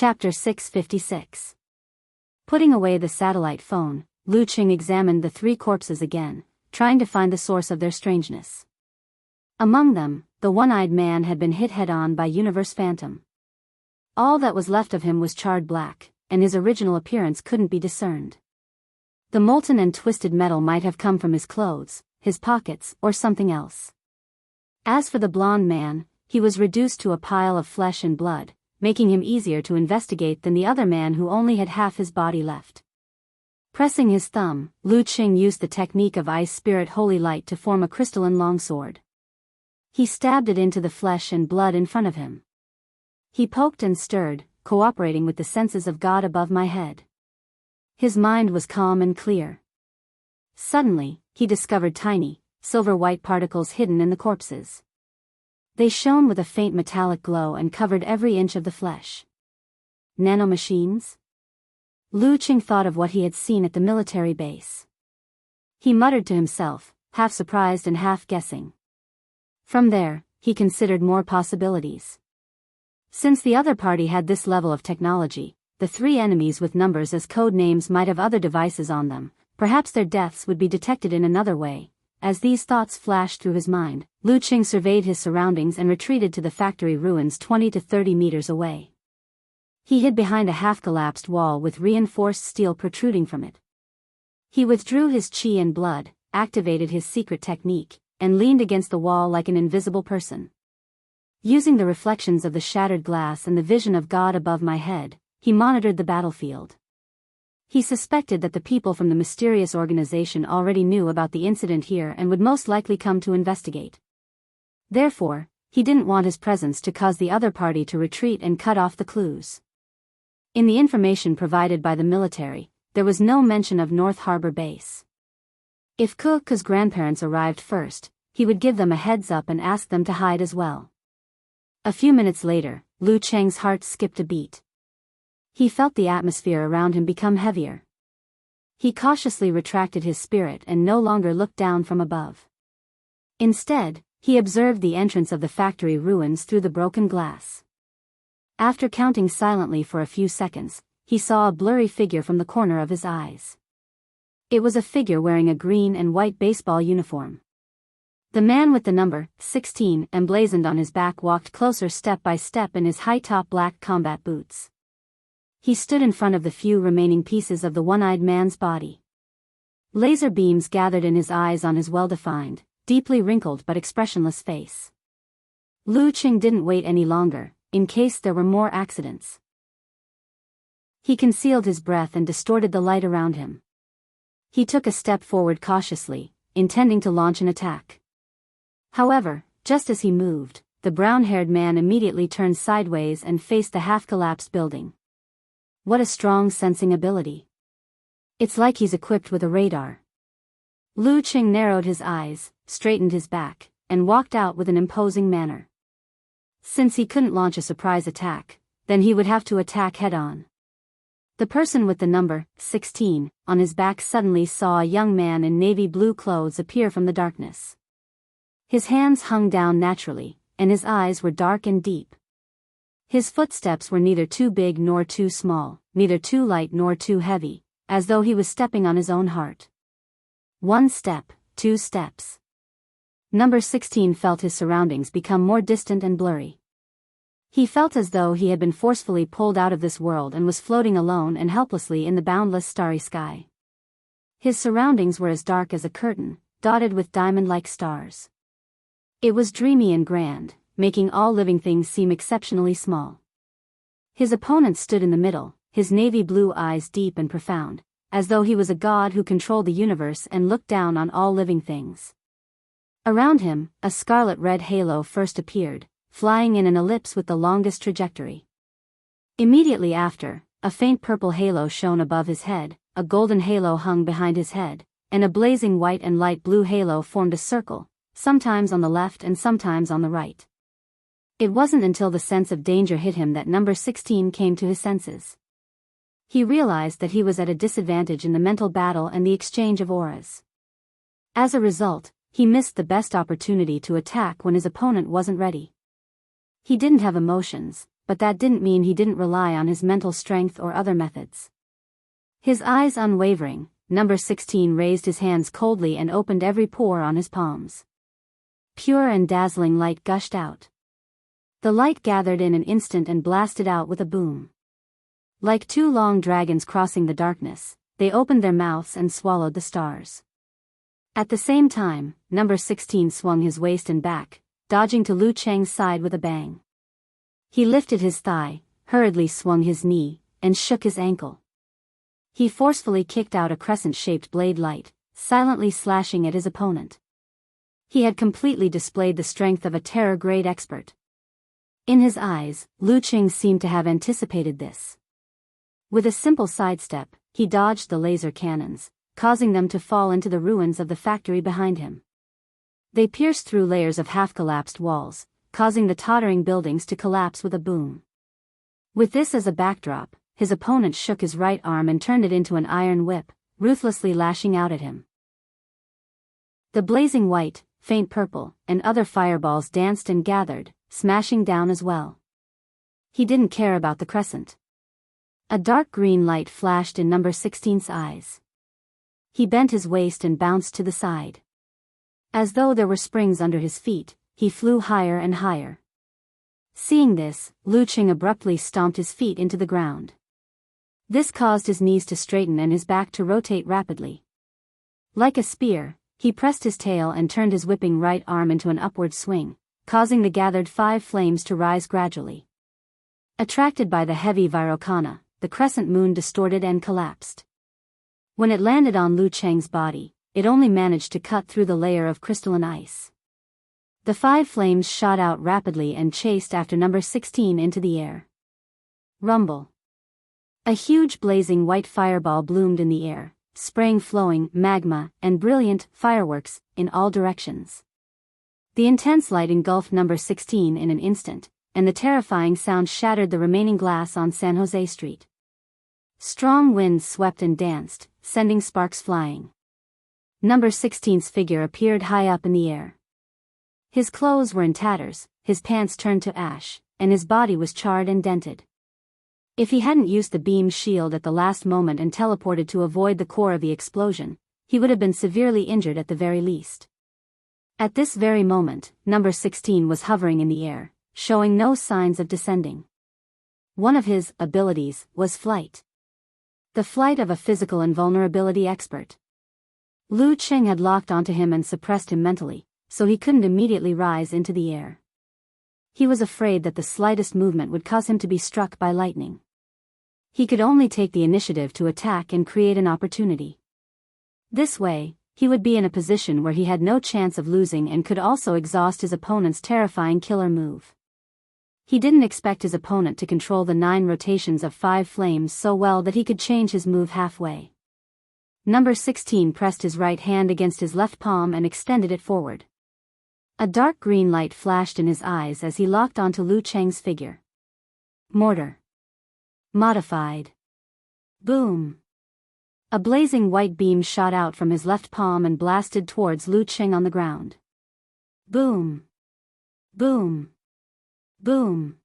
Chapter 656. Putting away the satellite phone, Lu Qing examined the three corpses again, trying to find the source of their strangeness. Among them, the one-eyed man had been hit head-on by Universe Phantom. All that was left of him was charred black, and his original appearance couldn't be discerned. The molten and twisted metal might have come from his clothes, his pockets, or something else. As for the blonde man, he was reduced to a pile of flesh and blood, making him easier to investigate than the other man who only had half his body left. Pressing his thumb, Lu Qing used the technique of Ice Spirit Holy Light to form a crystalline longsword. He stabbed it into the flesh and blood in front of him. He poked and stirred, cooperating with the senses of God above my head. His mind was calm and clear. Suddenly, he discovered tiny, silver-white particles hidden in the corpses. They shone with a faint metallic glow and covered every inch of the flesh. Nanomachines? Lu Qing thought of what he had seen at the military base. He muttered to himself, half surprised and half guessing. From there, he considered more possibilities. Since the other party had this level of technology, the three enemies with numbers as code names might have other devices on them. Perhaps their deaths would be detected in another way. As these thoughts flashed through his mind, Lu Qing surveyed his surroundings and retreated to the factory ruins 20 to 30 meters away. He hid behind a half-collapsed wall with reinforced steel protruding from it. He withdrew his chi and blood, activated his secret technique, and leaned against the wall like an invisible person. Using the reflections of the shattered glass and the vision of God above my head, he monitored the battlefield. He suspected that the people from the mysterious organization already knew about the incident here and would most likely come to investigate. Therefore, he didn't want his presence to cause the other party to retreat and cut off the clues. In the information provided by the military, there was no mention of North Harbor Base. If Ku's grandparents arrived first, he would give them a heads-up and ask them to hide as well. A few minutes later, Lu Qing's heart skipped a beat. He felt the atmosphere around him become heavier. He cautiously retracted his spirit and no longer looked down from above. Instead, he observed the entrance of the factory ruins through the broken glass. After counting silently for a few seconds, he saw a blurry figure from the corner of his eyes. It was a figure wearing a green and white baseball uniform. The man with the number 16 emblazoned on his back walked closer step by step in his high-top black combat boots. He stood in front of the few remaining pieces of the one-eyed man's body. Laser beams gathered in his eyes on his well-defined, deeply wrinkled but expressionless face. Lu Qing didn't wait any longer, in case there were more accidents. He concealed his breath and distorted the light around him. He took a step forward cautiously, intending to launch an attack. However, just as he moved, the brown-haired man immediately turned sideways and faced the half-collapsed building. What a strong sensing ability. It's like he's equipped with a radar. Lu Qing narrowed his eyes, straightened his back, and walked out with an imposing manner. Since he couldn't launch a surprise attack, then he would have to attack head-on. The person with the number 16 on his back suddenly saw a young man in navy blue clothes appear from the darkness. His hands hung down naturally, and his eyes were dark and deep. His footsteps were neither too big nor too small, neither too light nor too heavy, as though he was stepping on his own heart. 1 step, 2 steps. Number 16 felt his surroundings become more distant and blurry. He felt as though he had been forcefully pulled out of this world and was floating alone and helplessly in the boundless starry sky. His surroundings were as dark as a curtain, dotted with diamond-like stars. It was dreamy and grand, making all living things seem exceptionally small. His opponent stood in the middle, his navy blue eyes deep and profound, as though he was a god who controlled the universe and looked down on all living things. Around him, a scarlet-red halo first appeared, flying in an ellipse with the longest trajectory. Immediately after, a faint purple halo shone above his head, a golden halo hung behind his head, and a blazing white and light blue halo formed a circle, sometimes on the left and sometimes on the right. It wasn't until the sense of danger hit him that number 16 came to his senses. He realized that he was at a disadvantage in the mental battle and the exchange of auras. As a result, he missed the best opportunity to attack when his opponent wasn't ready. He didn't have emotions, but that didn't mean he didn't rely on his mental strength or other methods. His eyes unwavering, number 16 raised his hands coldly and opened every pore on his palms. Pure and dazzling light gushed out. The light gathered in an instant and blasted out with a boom. Like two long dragons crossing the darkness, they opened their mouths and swallowed the stars. At the same time, number 16 swung his waist and back, dodging to Lu Cheng's side with a bang. He lifted his thigh, hurriedly swung his knee, and shook his ankle. He forcefully kicked out a crescent-shaped blade light, silently slashing at his opponent. He had completely displayed the strength of a terror-grade expert. In his eyes, Lu Cheng seemed to have anticipated this. With a simple sidestep, he dodged the laser cannons, causing them to fall into the ruins of the factory behind him. They pierced through layers of half-collapsed walls, causing the tottering buildings to collapse with a boom. With this as a backdrop, his opponent shook his right arm and turned it into an iron whip, ruthlessly lashing out at him. The blazing white, faint purple, and other fireballs danced and gathered, smashing down as well. He didn't care about the crescent. A dark green light flashed in number 16's eyes. He bent his waist and bounced to the side. As though there were springs under his feet, he flew higher and higher. Seeing this, Lu Cheng abruptly stomped his feet into the ground. This caused his knees to straighten and his back to rotate rapidly. Like a spear, he pressed his tail and turned his whipping right arm into an upward swing, causing the gathered 5 flames to rise gradually. Attracted by the heavy Virokana, the crescent moon distorted and collapsed. When it landed on Lu Cheng's body, it only managed to cut through the layer of crystalline ice. The 5 flames shot out rapidly and chased after number 16 into the air. Rumble. A huge blazing white fireball bloomed in the air, spraying flowing magma and brilliant fireworks in all directions. The intense light engulfed number 16 in an instant, and the terrifying sound shattered the remaining glass on San Jose Street. Strong winds swept and danced, sending sparks flying. Number 16's figure appeared high up in the air. His clothes were in tatters, his pants turned to ash, and his body was charred and dented. If he hadn't used the beam shield at the last moment and teleported to avoid the core of the explosion, he would have been severely injured at the very least. At this very moment, number 16 was hovering in the air, showing no signs of descending. One of his abilities was flight. The flight of a physical invulnerability expert. Lu Cheng had locked onto him and suppressed him mentally, so he couldn't immediately rise into the air. He was afraid that the slightest movement would cause him to be struck by lightning. He could only take the initiative to attack and create an opportunity. This way, he would be in a position where he had no chance of losing and could also exhaust his opponent's terrifying killer move. He didn't expect his opponent to control the 9 rotations of 5 flames so well that he could change his move halfway. Number 16 pressed his right hand against his left palm and extended it forward. A dark green light flashed in his eyes as he locked onto Lu Cheng's figure. Mortar. Modified. Boom. A blazing white beam shot out from his left palm and blasted towards Lu Cheng on the ground. Boom. Boom. Boom.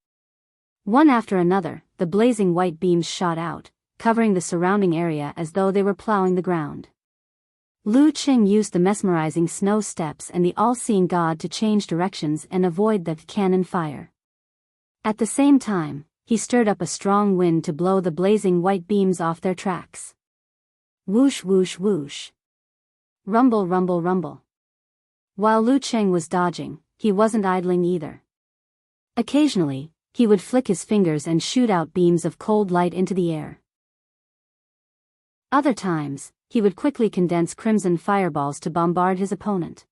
One after another, the blazing white beams shot out, covering the surrounding area as though they were plowing the ground. Lu Cheng used the mesmerizing snow steps and the all-seeing god to change directions and avoid the cannon fire. At the same time, he stirred up a strong wind to blow the blazing white beams off their tracks. Whoosh whoosh whoosh. Rumble rumble rumble. While Lu Cheng was dodging, he wasn't idling either. Occasionally, he would flick his fingers and shoot out beams of cold light into the air. Other times, he would quickly condense crimson fireballs to bombard his opponent.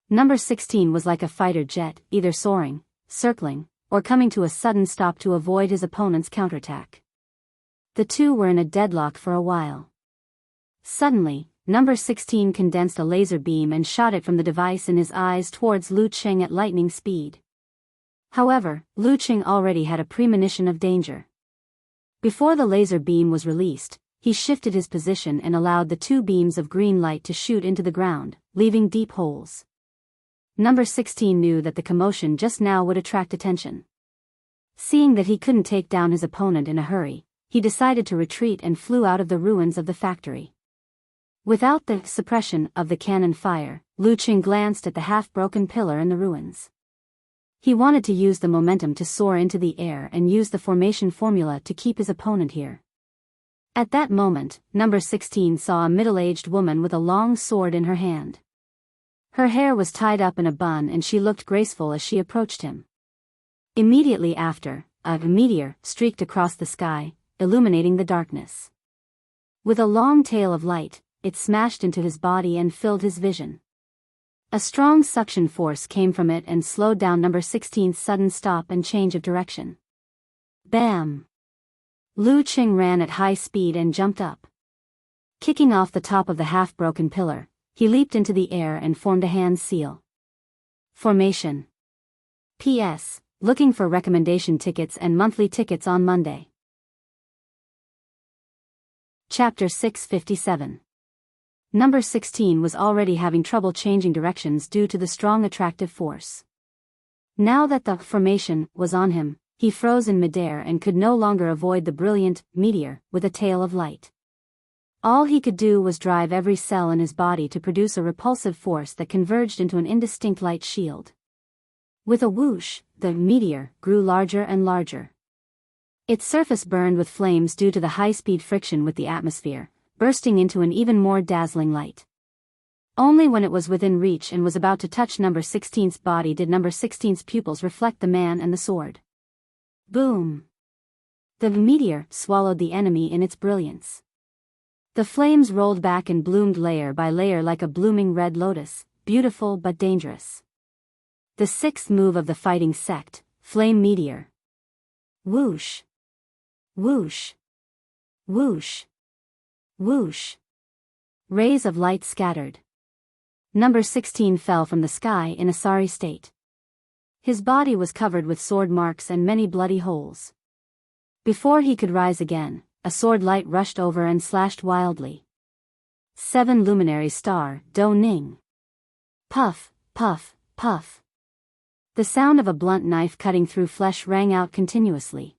Number 16 was like a fighter jet, either soaring, circling, or coming to a sudden stop to avoid his opponent's counterattack. The two were in a deadlock for a while. Suddenly, number 16 condensed a laser beam and shot it from the device in his eyes towards Lu Cheng at lightning speed. However, Lu Cheng already had a premonition of danger. Before the laser beam was released, he shifted his position and allowed the 2 beams of green light to shoot into the ground, leaving deep holes. Number 16 knew that the commotion just now would attract attention. Seeing that he couldn't take down his opponent in a hurry, he decided to retreat and flew out of the ruins of the factory. Without the suppression of the cannon fire, Lu Qing glanced at the half-broken pillar in the ruins. He wanted to use the momentum to soar into the air and use the formation formula to keep his opponent here. At that moment, number 16 saw a middle-aged woman with a long sword in her hand. Her hair was tied up in a bun and she looked graceful as she approached him. Immediately after, a meteor streaked across the sky, illuminating the darkness. With a long tail of light, it smashed into his body and filled his vision. A strong suction force came from it and slowed down number 16's sudden stop and change of direction. Bam! Lu Qing ran at high speed and jumped up. Kicking off the top of the half-broken pillar, he leaped into the air and formed a hand seal. Formation. P.S. Looking for recommendation tickets and monthly tickets on Monday. Chapter 657. Number 16 was already having trouble changing directions due to the strong attractive force. Now that the formation was on him, he froze in midair and could no longer avoid the brilliant meteor with a tail of light. All he could do was drive every cell in his body to produce a repulsive force that converged into an indistinct light shield. With a whoosh, the meteor grew larger and larger. Its surface burned with flames due to the high-speed friction with the atmosphere, bursting into an even more dazzling light. Only when it was within reach and was about to touch number 16's body did number 16's pupils reflect the man and the sword. Boom! The meteor swallowed the enemy in its brilliance. The flames rolled back and bloomed layer by layer like a blooming red lotus, beautiful but dangerous. The sixth move of the fighting sect, Flame Meteor. Whoosh! Whoosh! Whoosh! Whoosh! Rays of light scattered. Number 16 fell from the sky in a sorry state. His body was covered with sword marks and many bloody holes. Before he could rise again, a sword light rushed over and slashed wildly. 7 Luminary Star, Do Ning. Puff, puff, puff. The sound of a blunt knife cutting through flesh rang out continuously.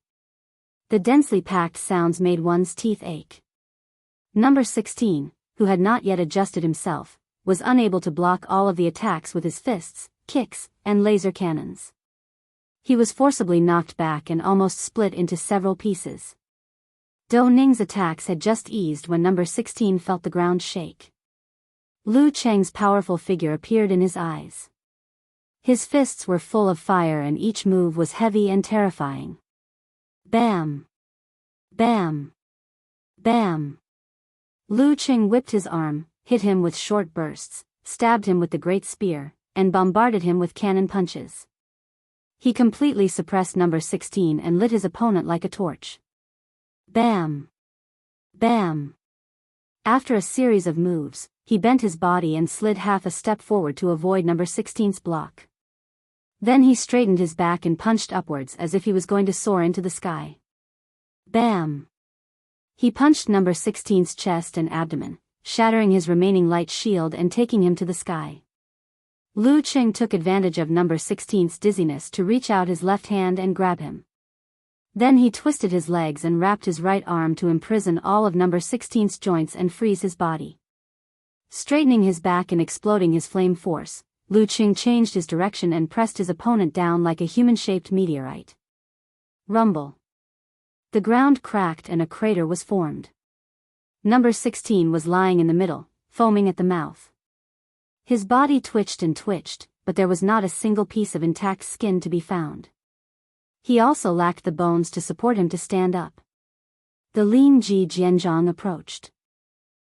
The densely packed sounds made one's teeth ache. Number 16, who had not yet adjusted himself, was unable to block all of the attacks with his fists, kicks, and laser cannons. He was forcibly knocked back and almost split into several pieces. Do Ning's attacks had just eased when number 16 felt the ground shake. Lu Cheng's powerful figure appeared in his eyes. His fists were full of fire and each move was heavy and terrifying. Bam! Bam! Bam! Lu Cheng whipped his arm, hit him with short bursts, stabbed him with the great spear, and bombarded him with cannon punches. He completely suppressed number 16 and lit his opponent like a torch. Bam! Bam! After a series of moves, he bent his body and slid half a step forward to avoid number 16's block. Then he straightened his back and punched upwards as if he was going to soar into the sky. Bam! He punched number 16's chest and abdomen, shattering his remaining light shield and taking him to the sky. Lu Cheng took advantage of number 16's dizziness to reach out his left hand and grab him. Then he twisted his legs and wrapped his right arm to imprison all of number 16's joints and freeze his body. Straightening his back and exploding his flame force, Lu Cheng changed his direction and pressed his opponent down like a human-shaped meteorite. Rumble. The ground cracked and a crater was formed. Number 16 was lying in the middle, foaming at the mouth. His body twitched and twitched, but there was not a single piece of intact skin to be found. He also lacked the bones to support him to stand up. The lean Ji Jianzhang approached.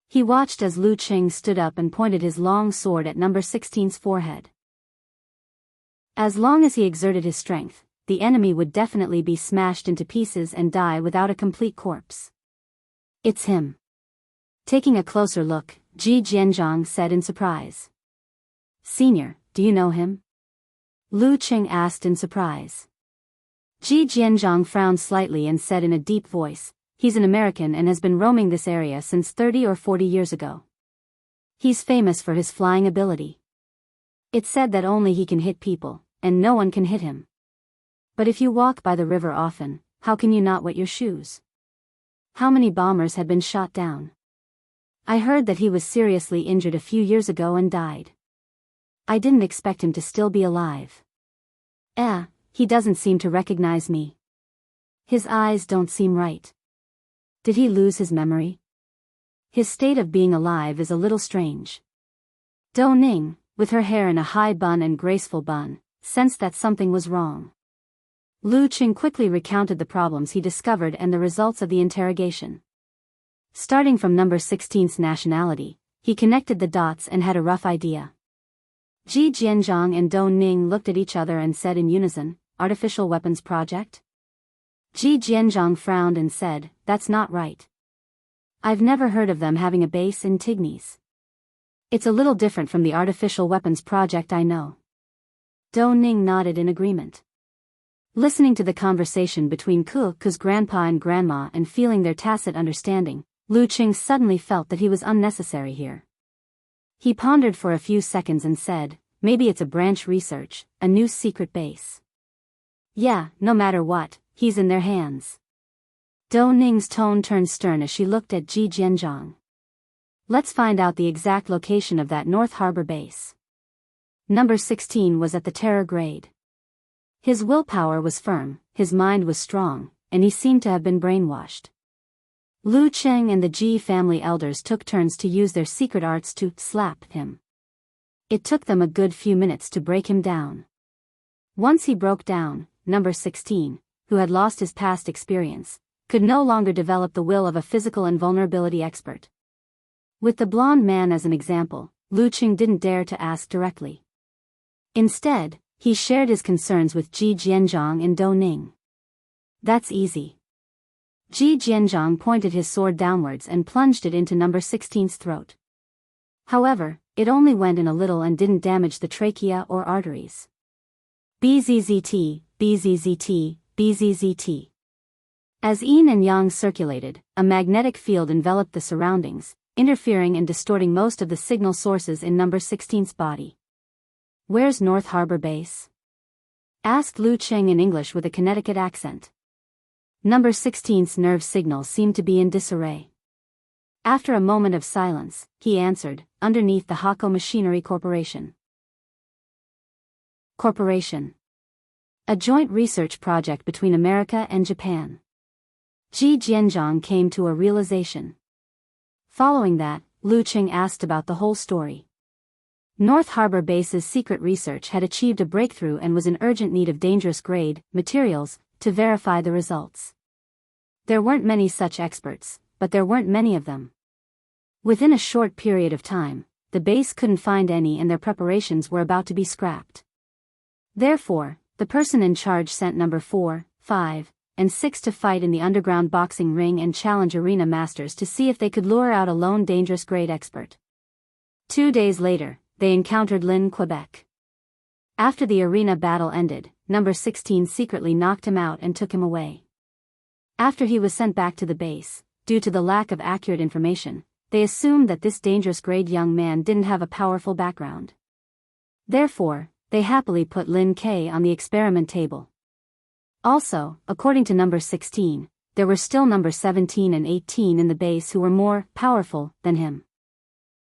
He watched as Lu Cheng stood up and pointed his long sword at number 16's forehead. As long as he exerted his strength, the enemy would definitely be smashed into pieces and die without a complete corpse. It's him. Taking a closer look, Ji Jianzhang said in surprise. Senior, do you know him? Lu Cheng asked in surprise. Ji Jianzhang frowned slightly and said in a deep voice, he's an American and has been roaming this area since 30 or 40 years ago. He's famous for his flying ability. It's said that only he can hit people, and no one can hit him. But if you walk by the river often, how can you not wet your shoes? How many bombers had been shot down? I heard that he was seriously injured a few years ago and died. I didn't expect him to still be alive. He doesn't seem to recognize me. His eyes don't seem right. Did he lose his memory? His state of being alive is a little strange. Do Ning, with her hair in a high bun and graceful bun, sensed that something was wrong. Lu Qing quickly recounted the problems he discovered and the results of the interrogation. Starting from number 16's nationality, he connected the dots and had a rough idea. Ji Jianzhang and Do Ning looked at each other and said in unison, "Artificial weapons project?" Ji Jianzhang frowned and said, "That's not right. I've never heard of them having a base in Tignes. It's a little different from the artificial weapons project I know." Do Ning nodded in agreement. Listening to the conversation between Ku's grandpa and grandma and feeling their tacit understanding, Lu Qing suddenly felt that he was unnecessary here. He pondered for a few seconds and said, "Maybe it's a branch research, a new secret base. Yeah, no matter what, he's in their hands." Do Ning's tone turned stern as she looked at Ji Jianzhang. "Let's find out the exact location of that North Harbor base." Number 16 was at the terror grade. His willpower was firm, his mind was strong, and he seemed to have been brainwashed. Lu Qing and the Ji family elders took turns to use their secret arts to slap him. It took them a good few minutes to break him down. Once he broke down, number 16, who had lost his past experience, could no longer develop the will of a physical invulnerability expert. With the blonde man as an example, Lu Qing didn't dare to ask directly. Instead, he shared his concerns with Ji Jianzhang and Do Ning. "That's easy." Ji Jianzhang pointed his sword downwards and plunged it into number 16's throat. However, it only went in a little and didn't damage the trachea or arteries. Bzzzt, bzzzt, bzzzt. As yin and yang circulated, a magnetic field enveloped the surroundings, interfering and distorting most of the signal sources in number 16's body. "Where's North Harbor Base?" asked Lu Qing in English with a Connecticut accent. Number 16's nerve signal seemed to be in disarray. After a moment of silence, he answered, "Underneath the Hako Machinery Corporation." Corporation. A joint research project between America and Japan. Ji Jianzhang came to a realization. Following that, Lu Qing asked about the whole story. North Harbor Base's secret research had achieved a breakthrough and was in urgent need of dangerous grade materials to verify the results. There weren't many such experts, but there weren't many of them. Within a short period of time, the base couldn't find any and their preparations were about to be scrapped. Therefore, the person in charge sent number 4, 5, and 6 to fight in the underground boxing ring and challenge arena masters to see if they could lure out a lone dangerous grade expert. 2 days later, they encountered Lin, Quebec. After the arena battle ended, number 16 secretly knocked him out and took him away. After he was sent back to the base, due to the lack of accurate information, they assumed that this dangerous grade young man didn't have a powerful background. Therefore, they happily put Lin K on the experiment table. Also, according to number 16, there were still number 17 and 18 in the base who were more powerful than him.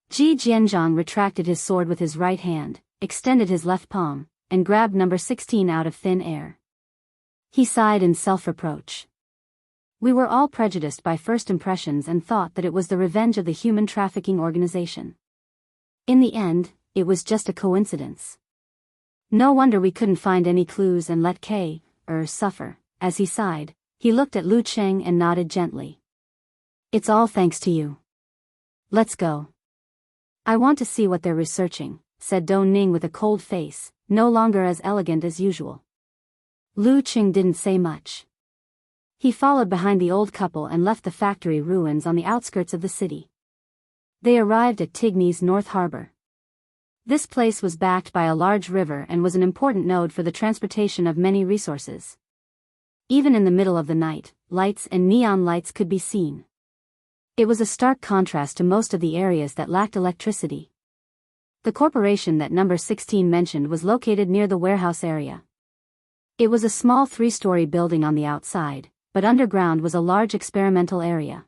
Ji Jianzhang retracted his sword with his right hand, extended his left palm, and grabbed number 16 out of thin air. He sighed in self-reproach. "We were all prejudiced by first impressions and thought that it was the revenge of the human trafficking organization. In the end, it was just a coincidence. No wonder we couldn't find any clues and let K. suffer." As he sighed, he looked at Lu Qing and nodded gently. "It's all thanks to you. Let's go. I want to see what they're researching," said Do Ning with a cold face, no longer as elegant as usual. Lu Qing didn't say much. He followed behind the old couple and left the factory ruins on the outskirts of the city. They arrived at Tignes North Harbor. This place was backed by a large river and was an important node for the transportation of many resources. Even in the middle of the night, lights and neon lights could be seen. It was a stark contrast to most of the areas that lacked electricity. The corporation that number 16 mentioned was located near the warehouse area. It was a small 3-story building on the outside, but underground was a large experimental area.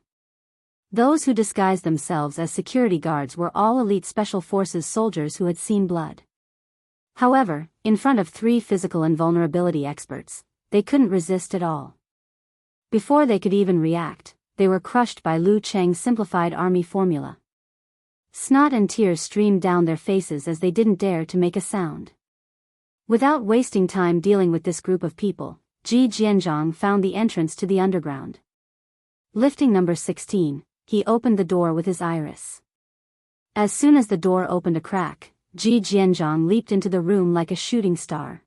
Those who disguised themselves as security guards were all elite special forces soldiers who had seen blood. However, in front of 3 physical invulnerability experts, they couldn't resist at all. Before they could even react, they were crushed by Lu Cheng's simplified army formula. Snot and tears streamed down their faces as they didn't dare to make a sound. Without wasting time dealing with this group of people, Ji Jianzhang found the entrance to the underground. Lifting number 16, he opened the door with his iris. As soon as the door opened a crack, Ji Jianzhang leaped into the room like a shooting star.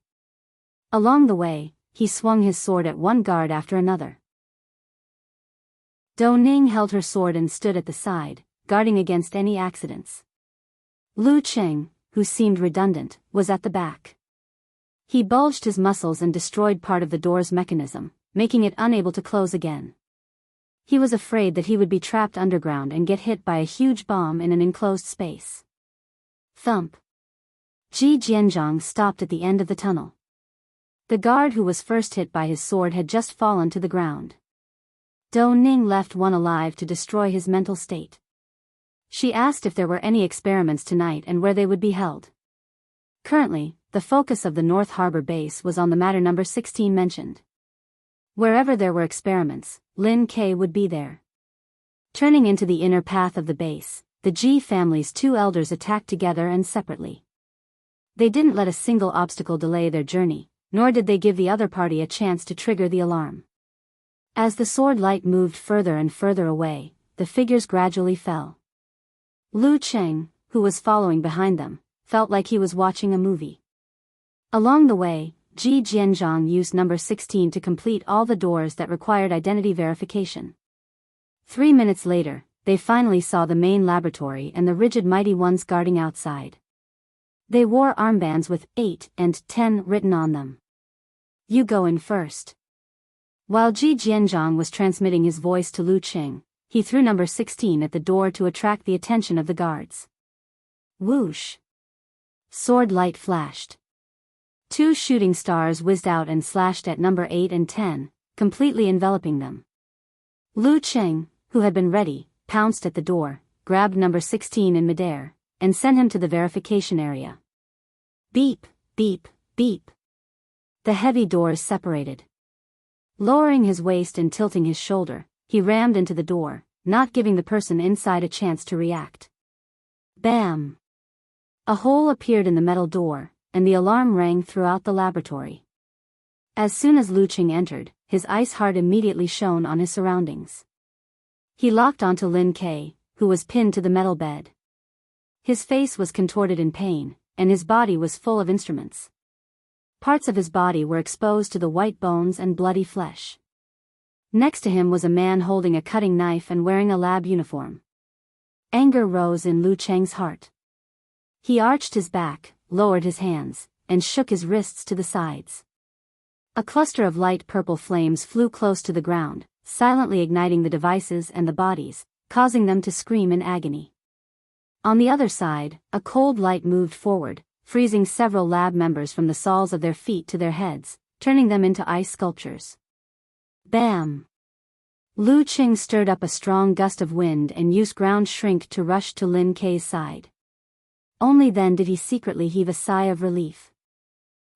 Along the way, he swung his sword at one guard after another. Dou Ning held her sword and stood at the side, guarding against any accidents. Lu Cheng, who seemed redundant, was at the back. He bulged his muscles and destroyed part of the door's mechanism, making it unable to close again. He was afraid that he would be trapped underground and get hit by a huge bomb in an enclosed space. Thump. Ji Jianzhang stopped at the end of the tunnel. The guard who was first hit by his sword had just fallen to the ground. Dou Ning left one alive to destroy his mental state. She asked if there were any experiments tonight and where they would be held. Currently, the focus of the North Harbor base was on the matter number 16 mentioned. Wherever there were experiments, Lin Ke would be there. Turning into the inner path of the base, the Ji family's 2 elders attacked together and separately. They didn't let a single obstacle delay their journey, nor did they give the other party a chance to trigger the alarm. As the sword light moved further and further away, the figures gradually fell. Lu Cheng, who was following behind them, felt like he was watching a movie. Along the way, Ji Jianzhang used number 16 to complete all the doors that required identity verification. 3 minutes later, they finally saw the main laboratory and the rigid mighty ones guarding outside. They wore armbands with 8 and 10 written on them. You go in first. While Ji Jianzhang was transmitting his voice to Lu Cheng, he threw number 16 at the door to attract the attention of the guards. Whoosh! Sword light flashed. 2 shooting stars whizzed out and slashed at number 8 and 10, completely enveloping them. Lu Cheng, who had been ready, pounced at the door, grabbed number 16 in midair, and sent him to the verification area. Beep, beep, beep. The heavy doors separated. Lowering his waist and tilting his shoulder, he rammed into the door, not giving the person inside a chance to react. Bam! A hole appeared in the metal door, and the alarm rang throughout the laboratory. As soon as Lu Cheng entered, his ice heart immediately shone on his surroundings. He locked onto Lin Ke, who was pinned to the metal bed. His face was contorted in pain, and his body was full of instruments. Parts of his body were exposed to the white bones and bloody flesh. Next to him was a man holding a cutting knife and wearing a lab uniform. Anger rose in Lu Cheng's heart. He arched his back, lowered his hands, and shook his wrists to the sides. A cluster of light purple flames flew close to the ground, silently igniting the devices and the bodies, causing them to scream in agony. On the other side, a cold light moved forward, freezing several lab members from the soles of their feet to their heads, turning them into ice sculptures. Bam! Lu Cheng stirred up a strong gust of wind and used ground shrink to rush to Lin Ke's side. Only then did he secretly heave a sigh of relief.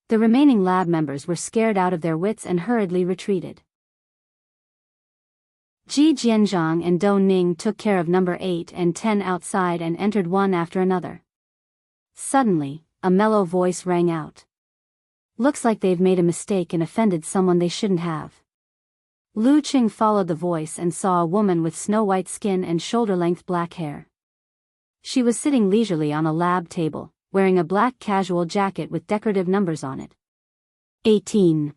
The remaining lab members were scared out of their wits and hurriedly retreated. Ji Jianzhang and Dou Ning took care of number 8 and 10 outside and entered one after another. Suddenly, a mellow voice rang out. Looks like they've made a mistake and offended someone they shouldn't have. Lu Cheng followed the voice and saw a woman with snow-white skin and shoulder-length black hair. She was sitting leisurely on a lab table, wearing a black casual jacket with decorative numbers on it. 18.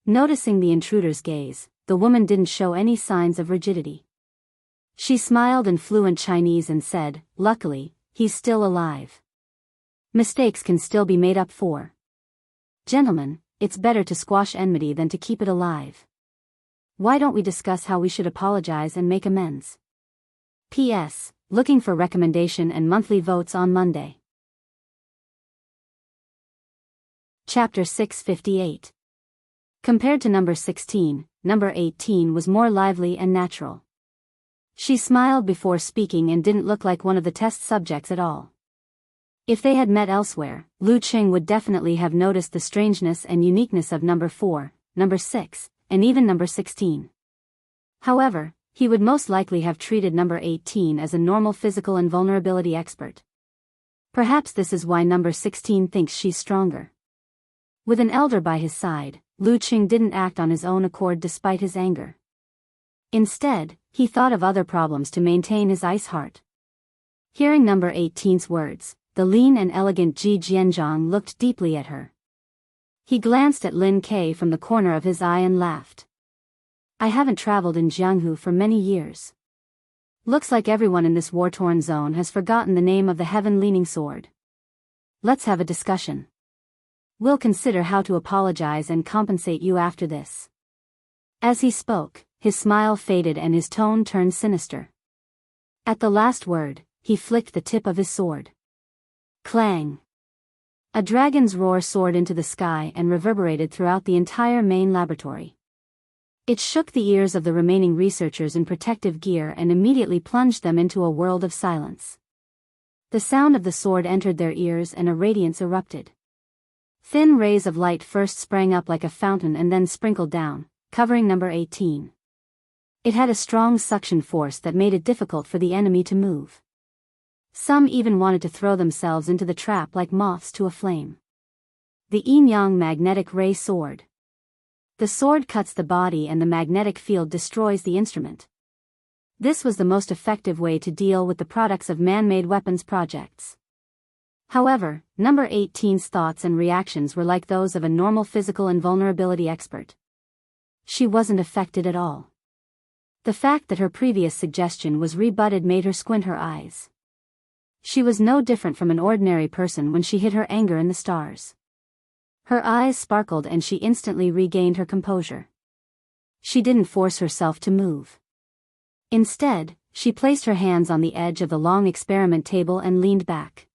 Noticing the intruder's gaze, the woman didn't show any signs of rigidity. She smiled in fluent Chinese and said, "Luckily, he's still alive. Mistakes can still be made up for. Gentlemen, it's better to squash enmity than to keep it alive. Why don't we discuss how we should apologize and make amends? P.S. Looking for recommendation and monthly votes on Monday." Chapter 658. Compared to number 16, number 18 was more lively and natural. She smiled before speaking and didn't look like one of the test subjects at all. If they had met elsewhere, Lu Qing would definitely have noticed the strangeness and uniqueness of number 4, number 6, and even number 16. However, he would most likely have treated number 18 as a normal physical invulnerability expert. Perhaps this is why number 16 thinks she's stronger. With an elder by his side, Lu Qing didn't act on his own accord despite his anger. Instead, he thought of other problems to maintain his ice heart. Hearing number 18's words, the lean and elegant Ji Jianzhang looked deeply at her. He glanced at Lin Kei from the corner of his eye and laughed. I haven't traveled in Jianghu for many years. Looks like everyone in this war-torn zone has forgotten the name of the heaven-leaning sword. Let's have a discussion. We'll consider how to apologize and compensate you after this. As he spoke, his smile faded and his tone turned sinister. At the last word, he flicked the tip of his sword. Clang! A dragon's roar soared into the sky and reverberated throughout the entire main laboratory. It shook the ears of the remaining researchers in protective gear and immediately plunged them into a world of silence. The sound of the sword entered their ears and a radiance erupted. Thin rays of light first sprang up like a fountain and then sprinkled down, covering number 18. It had a strong suction force that made it difficult for the enemy to move. Some even wanted to throw themselves into the trap like moths to a flame. The yin-yang magnetic ray sword. The sword cuts the body and the magnetic field destroys the instrument. This was the most effective way to deal with the products of man-made weapons projects. However, number 18's thoughts and reactions were like those of a normal physical invulnerability expert. She wasn't affected at all. The fact that her previous suggestion was rebutted made her squint her eyes. She was no different from an ordinary person when she hid her anger in the stars. Her eyes sparkled and she instantly regained her composure. She didn't force herself to move. Instead, she placed her hands on the edge of the long experiment table and leaned back.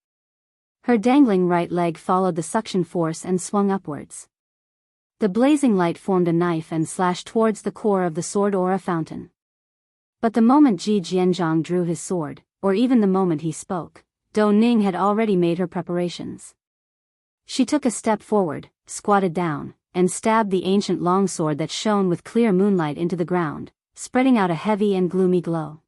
Her dangling right leg followed the suction force and swung upwards. The blazing light formed a knife and slashed towards the core of the sword or a fountain. But the moment Ji Jianzhang drew his sword, or even the moment he spoke, Dou Ning had already made her preparations. She took a step forward, squatted down, and stabbed the ancient longsword that shone with clear moonlight into the ground, spreading out a heavy and gloomy glow.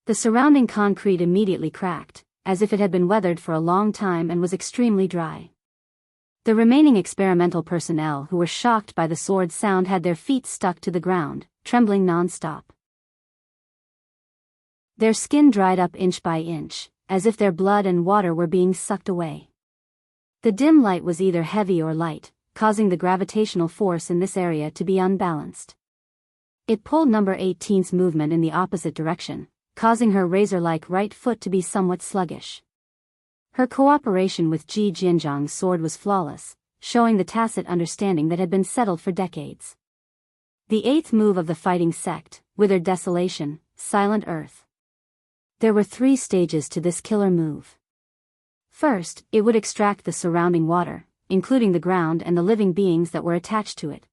The surrounding concrete immediately cracked, as if it had been weathered for a long time and was extremely dry. The remaining experimental personnel who were shocked by the sword's sound had their feet stuck to the ground, trembling non-stop. Their skin dried up inch by inch, as if their blood and water were being sucked away. The dim light was either heavy or light, causing the gravitational force in this area to be unbalanced. It pulled number 18's movement in the opposite direction, causing her razor-like right foot to be somewhat sluggish. Her cooperation with Ji Jianzhang's sword was flawless, showing the tacit understanding that had been settled for decades. The eighth move of the fighting sect, withered desolation, silent earth. There were 3 stages to this killer move. First, it would extract the surrounding water, including the ground and the living beings that were attached to it.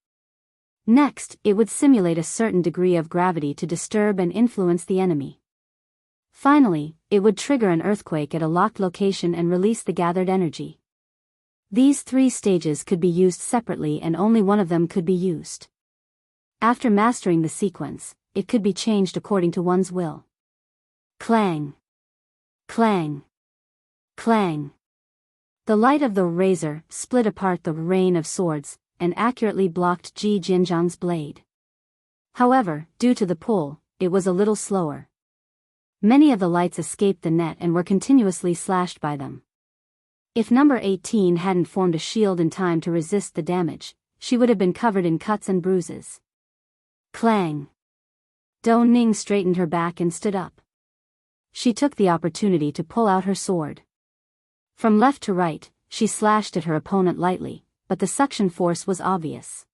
Next, it would simulate a certain degree of gravity to disturb and influence the enemy. Finally, it would trigger an earthquake at a locked location and release the gathered energy. These 3 stages could be used separately and only one of them could be used. After mastering the sequence, it could be changed according to one's will. Clang! Clang! Clang! The light of the razor split apart the rain of swords, and accurately blocked Ji Jianzhang's blade. However, due to the pull, it was a little slower. Many of the lights escaped the net and were continuously slashed by them. If number 18 hadn't formed a shield in time to resist the damage, she would have been covered in cuts and bruises. Clang! Dou Ning straightened her back and stood up. She took the opportunity to pull out her sword. From left to right, she slashed at her opponent lightly, but the suction force was obvious.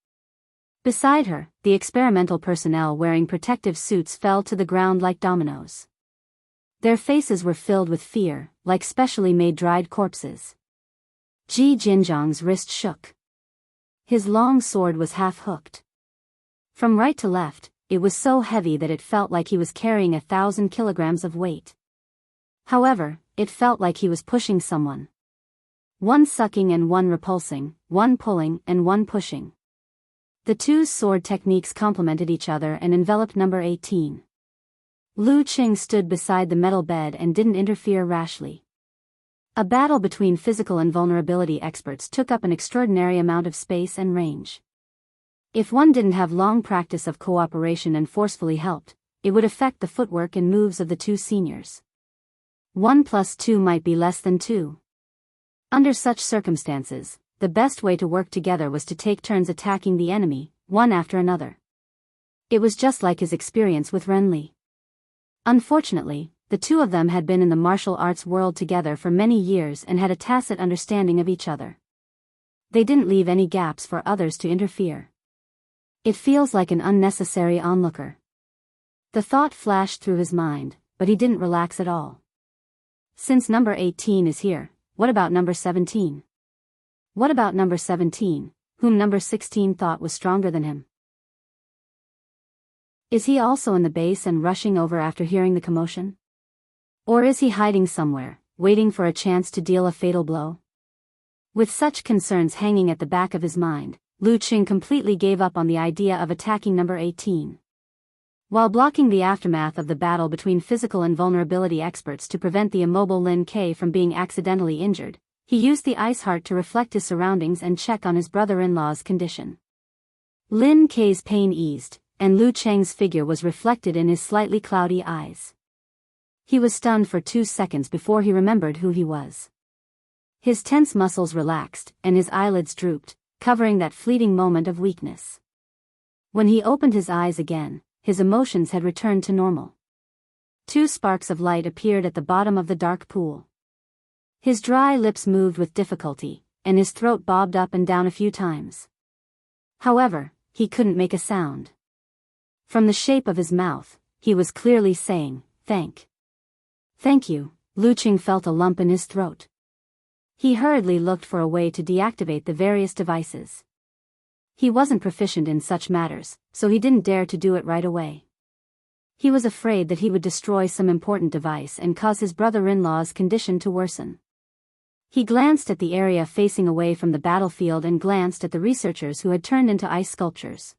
Beside her, the experimental personnel wearing protective suits fell to the ground like dominoes. Their faces were filled with fear, like specially made dried corpses. Ji Jianzhang's wrist shook. His long sword was half-hooked. From right to left, it was so heavy that it felt like he was carrying 1,000 kilograms of weight. However, it felt like he was pushing someone. One sucking and one repulsing, one pulling and one pushing. The two sword techniques complemented each other and enveloped number 18. Lu Qing stood beside the metal bed and didn't interfere rashly. A battle between physical and vulnerability experts took up an extraordinary amount of space and range. If one didn't have long practice of cooperation and forcefully helped, it would affect the footwork and moves of the two seniors. 1 + 2 might be less than 2. Under such circumstances, the best way to work together was to take turns attacking the enemy, one after another. It was just like his experience with Renly. Unfortunately, the two of them had been in the martial arts world together for many years and had a tacit understanding of each other. They didn't leave any gaps for others to interfere. It feels like an unnecessary onlooker. The thought flashed through his mind, but he didn't relax at all. Since number 18 is here, what about number 17? What about number 17, whom number 16 thought was stronger than him? Is he also in the base and rushing over after hearing the commotion? Or is he hiding somewhere, waiting for a chance to deal a fatal blow? With such concerns hanging at the back of his mind, Lu Qing completely gave up on the idea of attacking number 18. While blocking the aftermath of the battle between physical and vulnerability experts to prevent the immobile Lin Ke from being accidentally injured, he used the ice heart to reflect his surroundings and check on his brother-in-law's condition. Lin Ke's pain eased, and Lu Cheng's figure was reflected in his slightly cloudy eyes. He was stunned for 2 seconds before he remembered who he was. His tense muscles relaxed, and his eyelids drooped, covering that fleeting moment of weakness. When he opened his eyes again, his emotions had returned to normal. 2 sparks of light appeared at the bottom of the dark pool. His dry lips moved with difficulty, and his throat bobbed up and down a few times. However, he couldn't make a sound. From the shape of his mouth, he was clearly saying, Thank you." Lu Qing felt a lump in his throat. He hurriedly looked for a way to deactivate the various devices. He wasn't proficient in such matters, so he didn't dare to do it right away. He was afraid that he would destroy some important device and cause his brother-in-law's condition to worsen. He glanced at the area facing away from the battlefield and glanced at the researchers who had turned into ice sculptures.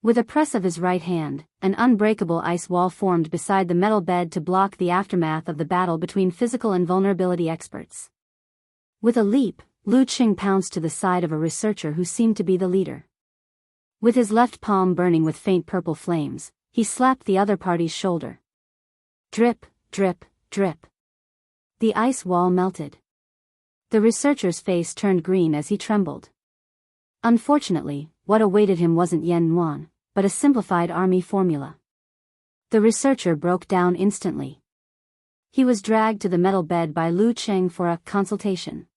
With a press of his right hand, an unbreakable ice wall formed beside the metal bed to block the aftermath of the battle between physical and vulnerability experts. With a leap, Lu Qing pounced to the side of a researcher who seemed to be the leader. With his left palm burning with faint purple flames, he slapped the other party's shoulder. Drip, drip, drip. The ice wall melted. The researcher's face turned green as he trembled. Unfortunately, what awaited him wasn't Yen Yuan, but a simplified army formula. The researcher broke down instantly. He was dragged to the metal bed by Lu Qing for a consultation.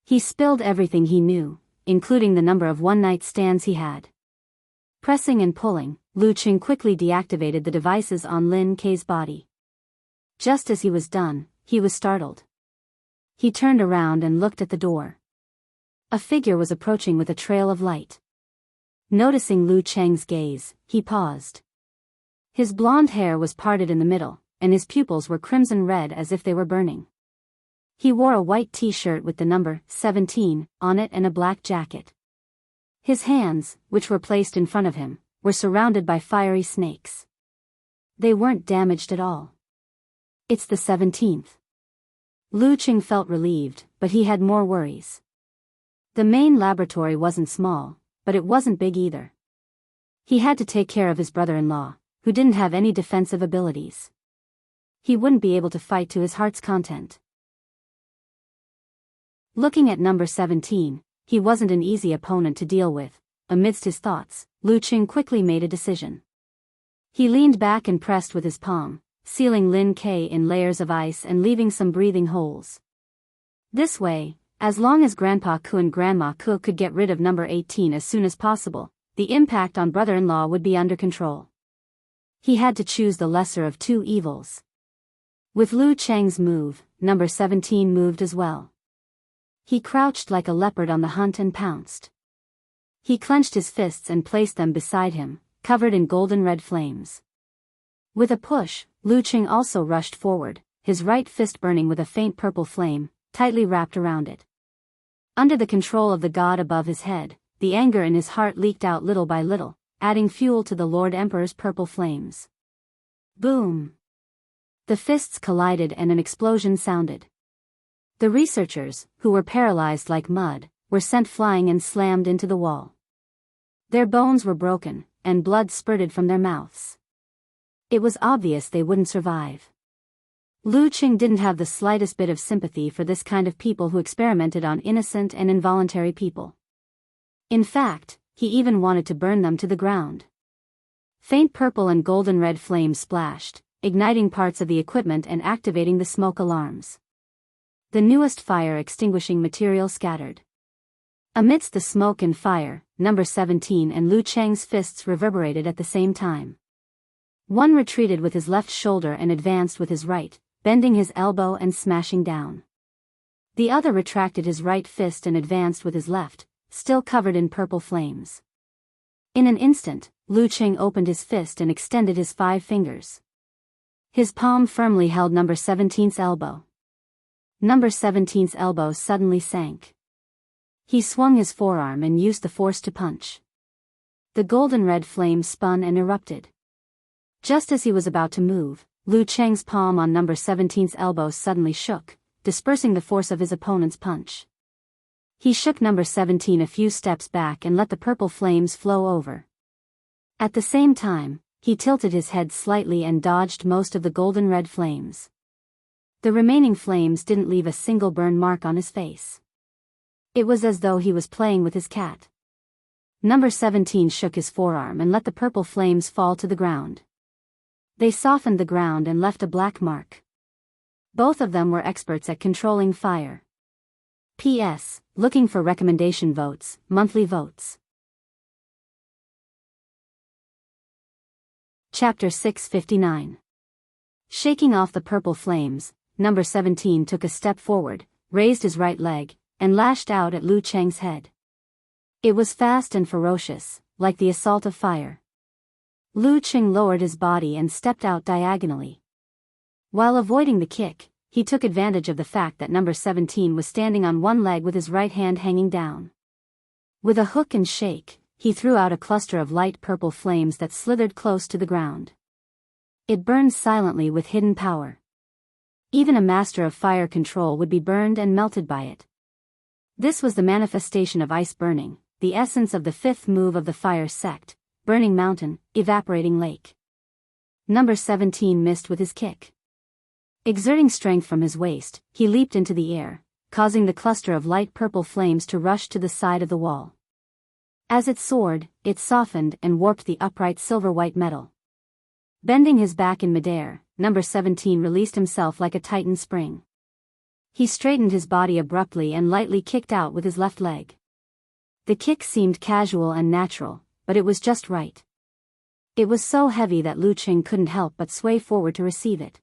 He spilled everything he knew, including the number of one-night stands he had. Pressing and pulling, Lu Qing quickly deactivated the devices on Lin Ke's body. Just as he was done, he was startled. He turned around and looked at the door. A figure was approaching with a trail of light. Noticing Lu Cheng's gaze, he paused. His blonde hair was parted in the middle, and his pupils were crimson red as if they were burning. He wore a white t-shirt with the number 17 on it and a black jacket. His hands, which were placed in front of him, were surrounded by fiery snakes. They weren't damaged at all. It's the 17th. Lu Qing felt relieved, but he had more worries. The main laboratory wasn't small, but it wasn't big either. He had to take care of his brother-in-law, who didn't have any defensive abilities. He wouldn't be able to fight to his heart's content. Looking at number 17, he wasn't an easy opponent to deal with. Amidst his thoughts, Lu Qing quickly made a decision. He leaned back and pressed with his palm, sealing Lin Ke in layers of ice and leaving some breathing holes. This way, as long as Grandpa Ku and Grandma Ku could get rid of number 18 as soon as possible, the impact on brother-in-law would be under control. He had to choose the lesser of two evils. With Lu Cheng's move, number 17 moved as well. He crouched like a leopard on the hunt and pounced. He clenched his fists and placed them beside him, covered in golden red flames. With a push, Lu Qing also rushed forward, his right fist burning with a faint purple flame, tightly wrapped around it. Under the control of the god above his head, the anger in his heart leaked out little by little, adding fuel to the Lord Emperor's purple flames. Boom! The fists collided and an explosion sounded. The researchers, who were paralyzed like mud, were sent flying and slammed into the wall. Their bones were broken, and blood spurted from their mouths. It was obvious they wouldn't survive. Lu Qing didn't have the slightest bit of sympathy for this kind of people who experimented on innocent and involuntary people. In fact, he even wanted to burn them to the ground. Faint purple and golden red flames splashed, igniting parts of the equipment and activating the smoke alarms. The newest fire extinguishing material scattered. Amidst the smoke and fire, number 17 and Lu Cheng's fists reverberated at the same time. One retreated with his left shoulder and advanced with his right, bending his elbow and smashing down. The other retracted his right fist and advanced with his left, still covered in purple flames. In an instant, Lu Qing opened his fist and extended his 5 fingers. His palm firmly held number 17's elbow. Number 17's elbow suddenly sank. He swung his forearm and used the force to punch. The golden red flame spun and erupted. Just as he was about to move, Lu Cheng's palm on number 17's elbow suddenly shook, dispersing the force of his opponent's punch. He shook number 17 a few steps back and let the purple flames flow over. At the same time, he tilted his head slightly and dodged most of the golden red flames. The remaining flames didn't leave a single burn mark on his face. It was as though he was playing with his cat. Number 17 shook his forearm and let the purple flames fall to the ground. They softened the ground and left a black mark. Both of them were experts at controlling fire. P.S. Looking for recommendation votes, monthly votes. Chapter 659. Shaking off the purple flames, number 17 took a step forward, raised his right leg, and lashed out at Lu Cheng's head. It was fast and ferocious, like the assault of fire. Lu Qing lowered his body and stepped out diagonally. While avoiding the kick, he took advantage of the fact that number 17 was standing on one leg with his right hand hanging down. With a hook and shake, he threw out a cluster of light purple flames that slithered close to the ground. It burned silently with hidden power. Even a master of fire control would be burned and melted by it. This was the manifestation of ice burning, the essence of the 5th move of the fire sect, burning mountain, evaporating lake. Number 17 missed with his kick. Exerting strength from his waist, he leaped into the air, causing the cluster of light purple flames to rush to the side of the wall. As it soared, it softened and warped the upright silver-white metal. Bending his back in midair, number 17 released himself like a titan spring. He straightened his body abruptly and lightly kicked out with his left leg. The kick seemed casual and natural, but it was just right. It was so heavy that Lu Qing couldn't help but sway forward to receive it.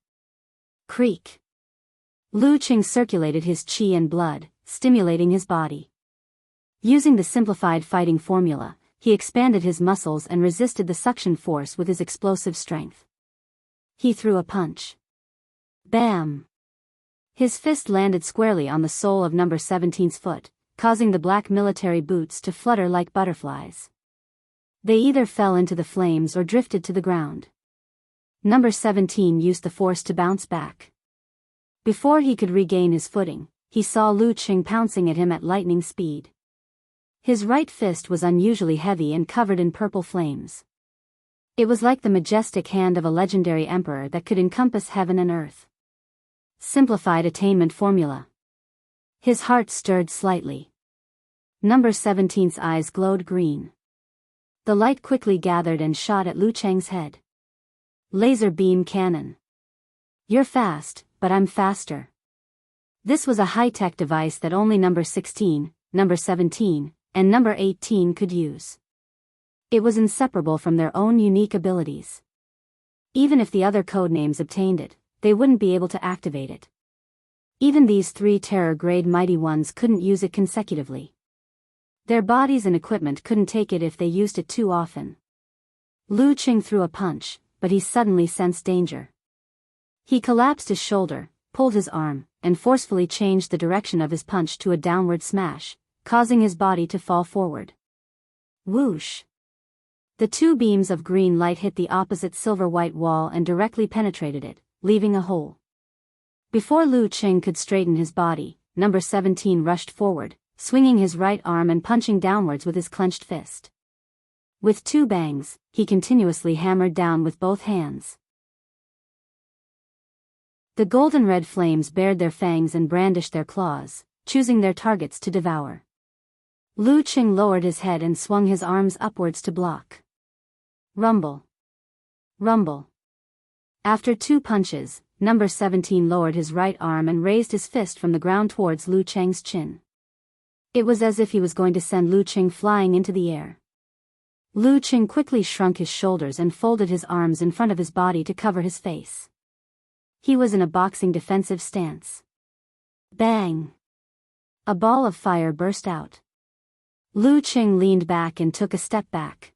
Creak. Lu Qing circulated his qi and blood, stimulating his body. Using the simplified fighting formula, he expanded his muscles and resisted the suction force with his explosive strength. He threw a punch. Bam! His fist landed squarely on the sole of number 17's foot, causing the black military boots to flutter like butterflies. They either fell into the flames or drifted to the ground. Number 17 used the force to bounce back. Before he could regain his footing, he saw Lu Qing pouncing at him at lightning speed. His right fist was unusually heavy and covered in purple flames. It was like the majestic hand of a legendary emperor that could encompass heaven and earth. Simplified attainment formula. His heart stirred slightly. Number 17's eyes glowed green. The light quickly gathered and shot at Lu Cheng's head. Laser beam cannon. You're fast, but I'm faster. This was a high-tech device that only number 16, number 17, and number 18 could use. It was inseparable from their own unique abilities. Even if the other codenames obtained it, they wouldn't be able to activate it. Even these 3 terror-grade mighty ones couldn't use it consecutively. Their bodies and equipment couldn't take it if they used it too often. Lu Qing threw a punch, but he suddenly sensed danger. He collapsed his shoulder, pulled his arm, and forcefully changed the direction of his punch to a downward smash, causing his body to fall forward. Whoosh! The two beams of green light hit the opposite silver-white wall and directly penetrated it, leaving a hole. Before Lu Qing could straighten his body, number 17 rushed forward, swinging his right arm and punching downwards with his clenched fist. With two bangs, he continuously hammered down with both hands. The golden red flames bared their fangs and brandished their claws, choosing their targets to devour. Lu Qing lowered his head and swung his arms upwards to block. Rumble. Rumble. After two punches, number 17 lowered his right arm and raised his fist from the ground towards Lu Qing's chin. It was as if he was going to send Lu Qing flying into the air. Lu Qing quickly shrunk his shoulders and folded his arms in front of his body to cover his face. He was in a boxing defensive stance. Bang! A ball of fire burst out. Lu Qing leaned back and took a step back.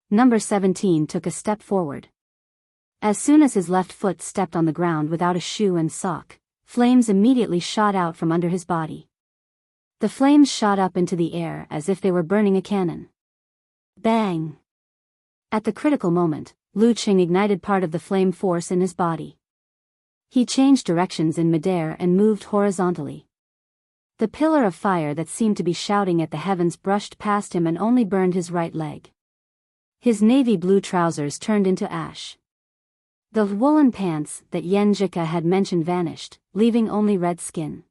Number 17 took a step forward. As soon as his left foot stepped on the ground without a shoe and sock, flames immediately shot out from under his body. The flames shot up into the air as if they were burning a cannon. Bang! At the critical moment, Lu Qing ignited part of the flame force in his body. He changed directions in midair and moved horizontally. The pillar of fire that seemed to be shouting at the heavens brushed past him and only burned his right leg. His navy blue trousers turned into ash. The woolen pants that Yan Zhika had mentioned vanished, leaving only red skin.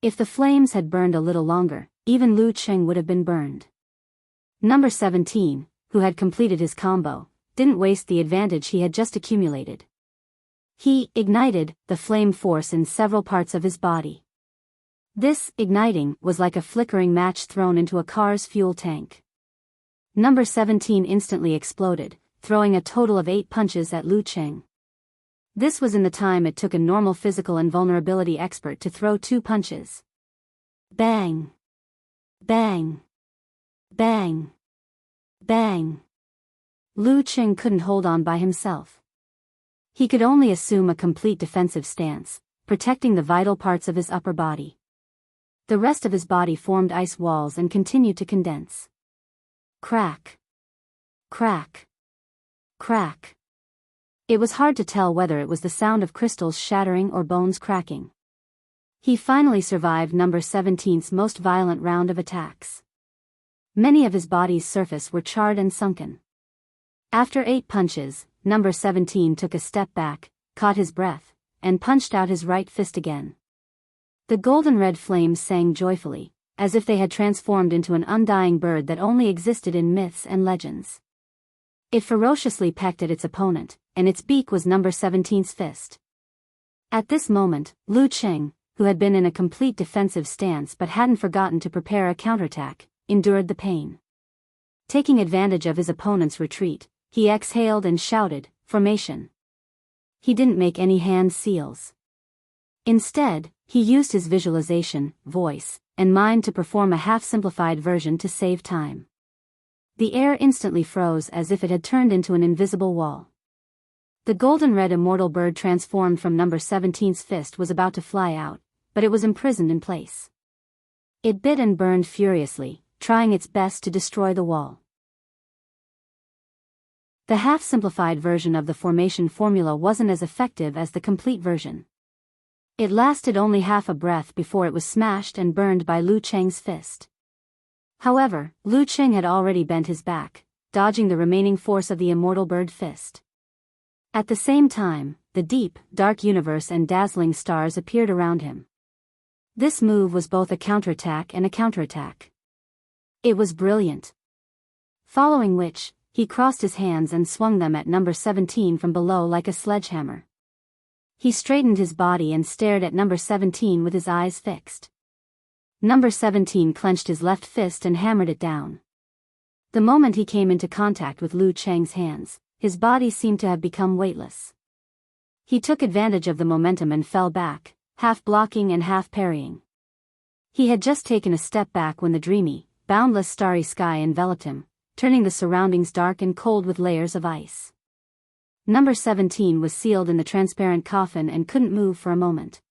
If the flames had burned a little longer, even Lu Qing would have been burned. Number 17, who had completed his combo, didn't waste the advantage he had just accumulated. He ignited the flame force in several parts of his body. This igniting was like a flickering match thrown into a car's fuel tank. Number 17 instantly exploded, throwing a total of 8 punches at Lu Qing. This was in the time it took a normal physical invulnerability expert to throw 2 punches. Bang! Bang! Bang! Bang! Lu Qing couldn't hold on by himself. He could only assume a complete defensive stance, protecting the vital parts of his upper body. The rest of his body formed ice walls and continued to condense. Crack! Crack! Crack! It was hard to tell whether it was the sound of crystals shattering or bones cracking. He finally survived number 17's most violent round of attacks. Many of his body's surface were charred and sunken. After 8 punches, number 17 took a step back, caught his breath, and punched out his right fist again. The golden red flames sang joyfully, as if they had transformed into an undying bird that only existed in myths and legends. It ferociously pecked at its opponent, and its beak was number 17's fist. At this moment, Lu Qing, who had been in a complete defensive stance but hadn't forgotten to prepare a counterattack, endured the pain. Taking advantage of his opponent's retreat, he exhaled and shouted, "Formation." He didn't make any hand seals. Instead, he used his visualization, voice, and mind to perform a half-simplified version to save time. The air instantly froze as if it had turned into an invisible wall. The golden red immortal bird transformed from number 17's fist was about to fly out, but it was imprisoned in place. It bit and burned furiously, trying its best to destroy the wall. The half-simplified version of the formation formula wasn't as effective as the complete version. It lasted only half a breath before it was smashed and burned by Lu Qing's fist. However, Lu Qing had already bent his back, dodging the remaining force of the immortal bird fist. At the same time, the deep, dark universe and dazzling stars appeared around him. This move was both a counterattack and a counterattack. It was brilliant. Following which, he crossed his hands and swung them at number 17 from below like a sledgehammer. He straightened his body and stared at number 17 with his eyes fixed. Number 17 clenched his left fist and hammered it down. The moment he came into contact with Lu Qing's hands, his body seemed to have become weightless. He took advantage of the momentum and fell back, half blocking and half parrying. He had just taken a step back when the dreamy, boundless starry sky enveloped him, turning the surroundings dark and cold with layers of ice. Number 17 was sealed in the transparent coffin and couldn't move for a moment.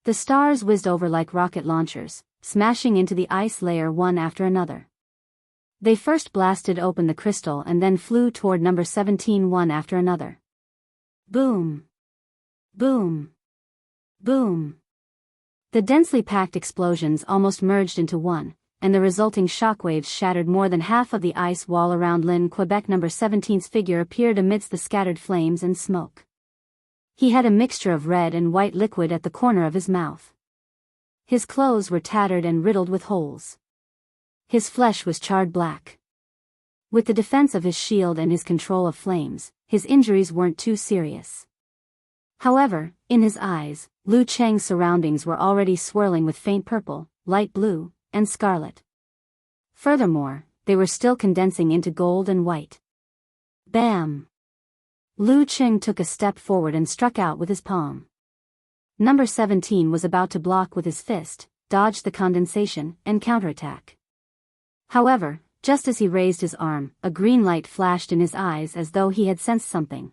The stars whizzed over like rocket launchers, smashing into the ice layer one after another. They first blasted open the crystal and then flew toward number 17 one after another. Boom! Boom! Boom! The densely packed explosions almost merged into one, and the resulting shockwaves shattered more than half of the ice wall around Lynn, Quebec. Number 17's figure appeared amidst the scattered flames and smoke. He had a mixture of red and white liquid at the corner of his mouth. His clothes were tattered and riddled with holes. His flesh was charred black. With the defense of his shield and his control of flames, his injuries weren't too serious. However, in his eyes, Lu Cheng's surroundings were already swirling with faint purple, light blue, and scarlet. Furthermore, they were still condensing into gold and white. Bam! Lu Cheng took a step forward and struck out with his palm. Number 17 was about to block with his fist, dodge the condensation, and counterattack. However, just as he raised his arm, a green light flashed in his eyes as though he had sensed something.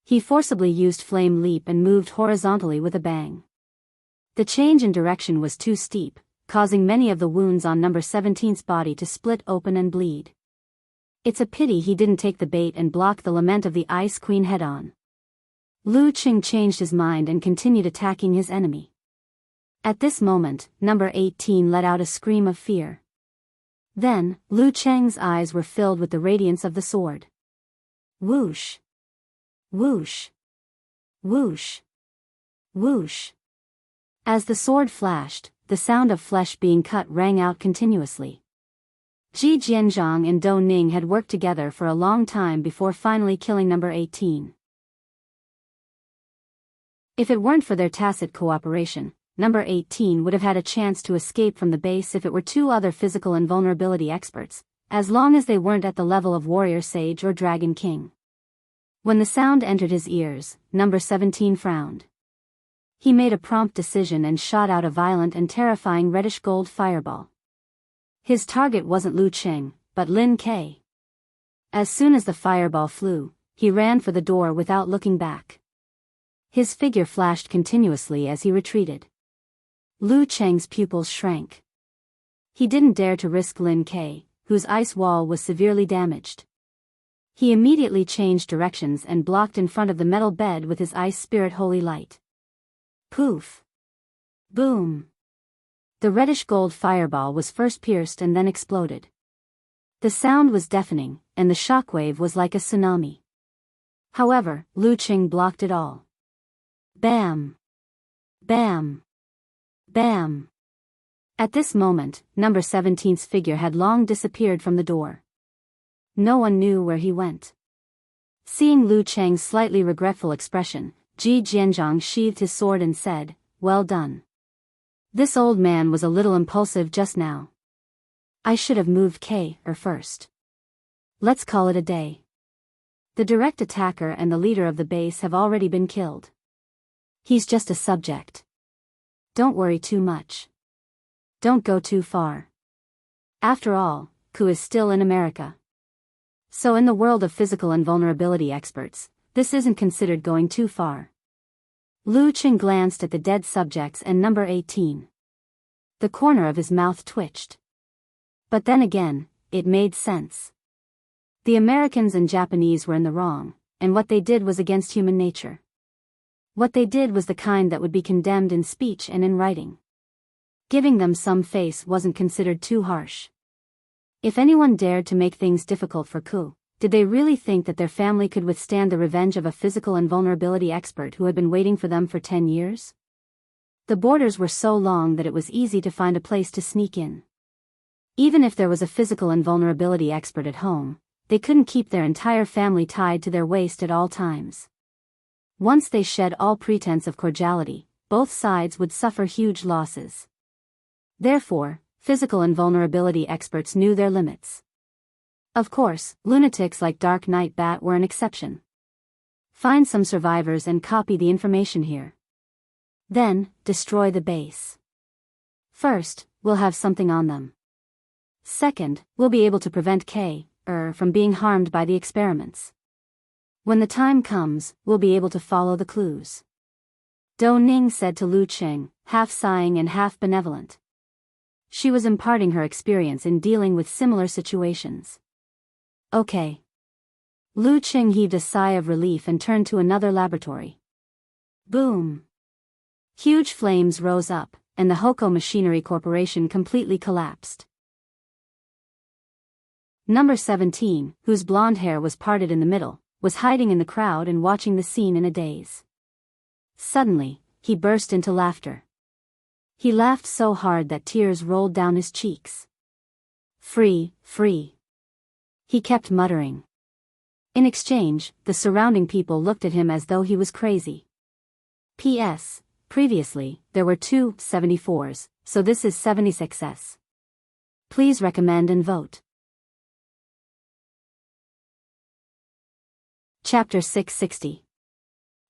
He forcibly used Flame Leap and moved horizontally with a bang. The change in direction was too steep, causing many of the wounds on number 17's body to split open and bleed. It's a pity he didn't take the bait and block the lament of the Ice Queen head-on. Lu Qing changed his mind and continued attacking his enemy. At this moment, number 18 let out a scream of fear. Then, Lu Cheng's eyes were filled with the radiance of the sword. Whoosh! Whoosh! Whoosh! Whoosh! As the sword flashed, the sound of flesh being cut rang out continuously. Ji Jianzhang and Dou Ning had worked together for a long time before finally killing number 18. If it weren't for their tacit cooperation, number 18 would have had a chance to escape from the base if it were two other physical invulnerability experts, as long as they weren't at the level of Warrior Sage or Dragon King. When the sound entered his ears, number 17 frowned. He made a prompt decision and shot out a violent and terrifying reddish-gold fireball. His target wasn't Lu Cheng, but Lin Ke. As soon as the fireball flew, he ran for the door without looking back. His figure flashed continuously as he retreated. Lu Cheng's pupils shrank. He didn't dare to risk Lin Ke, whose ice wall was severely damaged. He immediately changed directions and blocked in front of the metal bed with his ice spirit holy light. Poof! Boom! The reddish-gold fireball was first pierced and then exploded. The sound was deafening, and the shockwave was like a tsunami. However, Lu Cheng blocked it all. Bam! Bam! Bam! At this moment, number 17's figure had long disappeared from the door. No one knew where he went. Seeing Lu Cheng's slightly regretful expression, Ji Jianzhang sheathed his sword and said, "Well done. This old man was a little impulsive just now. I should have moved K first. Let's call it a day. The direct attacker and the leader of the base have already been killed. He's just a subject. Don't worry too much. Don't go too far. After all, Ku is still in America. So in the world of physical invulnerability experts, this isn't considered going too far." Lu Cheng glanced at the dead subjects and number 18. The corner of his mouth twitched. But then again, it made sense. The Americans and Japanese were in the wrong, and what they did was against human nature. What they did was the kind that would be condemned in speech and in writing. Giving them some face wasn't considered too harsh. If anyone dared to make things difficult for Ku, did they really think that their family could withstand the revenge of a physical invulnerability expert who had been waiting for them for 10 years? The borders were so long that it was easy to find a place to sneak in. Even if there was a physical invulnerability expert at home, they couldn't keep their entire family tied to their waist at all times. Once they shed all pretense of cordiality, both sides would suffer huge losses. Therefore, physical invulnerability experts knew their limits. Of course, lunatics like Dark Knight Bat were an exception. Find some survivors and copy the information here. Then, destroy the base. First, we'll have something on them. Second, we'll be able to prevent from being harmed by the experiments. When the time comes, we'll be able to follow the clues. Dou Ning said to Lu Cheng, half sighing and half benevolent. She was imparting her experience in dealing with similar situations. Okay. Lu Cheng heaved a sigh of relief and turned to another laboratory. Boom! Huge flames rose up, and the Hoko Machinery Corporation completely collapsed. Number 17, whose blonde hair was parted in the middle, was hiding in the crowd and watching the scene in a daze. Suddenly, he burst into laughter. He laughed so hard that tears rolled down his cheeks. Free, free. He kept muttering. In exchange, the surrounding people looked at him as though he was crazy. P.S. Previously, there were two 74s, so this is 76s. Please recommend and vote. Chapter 660.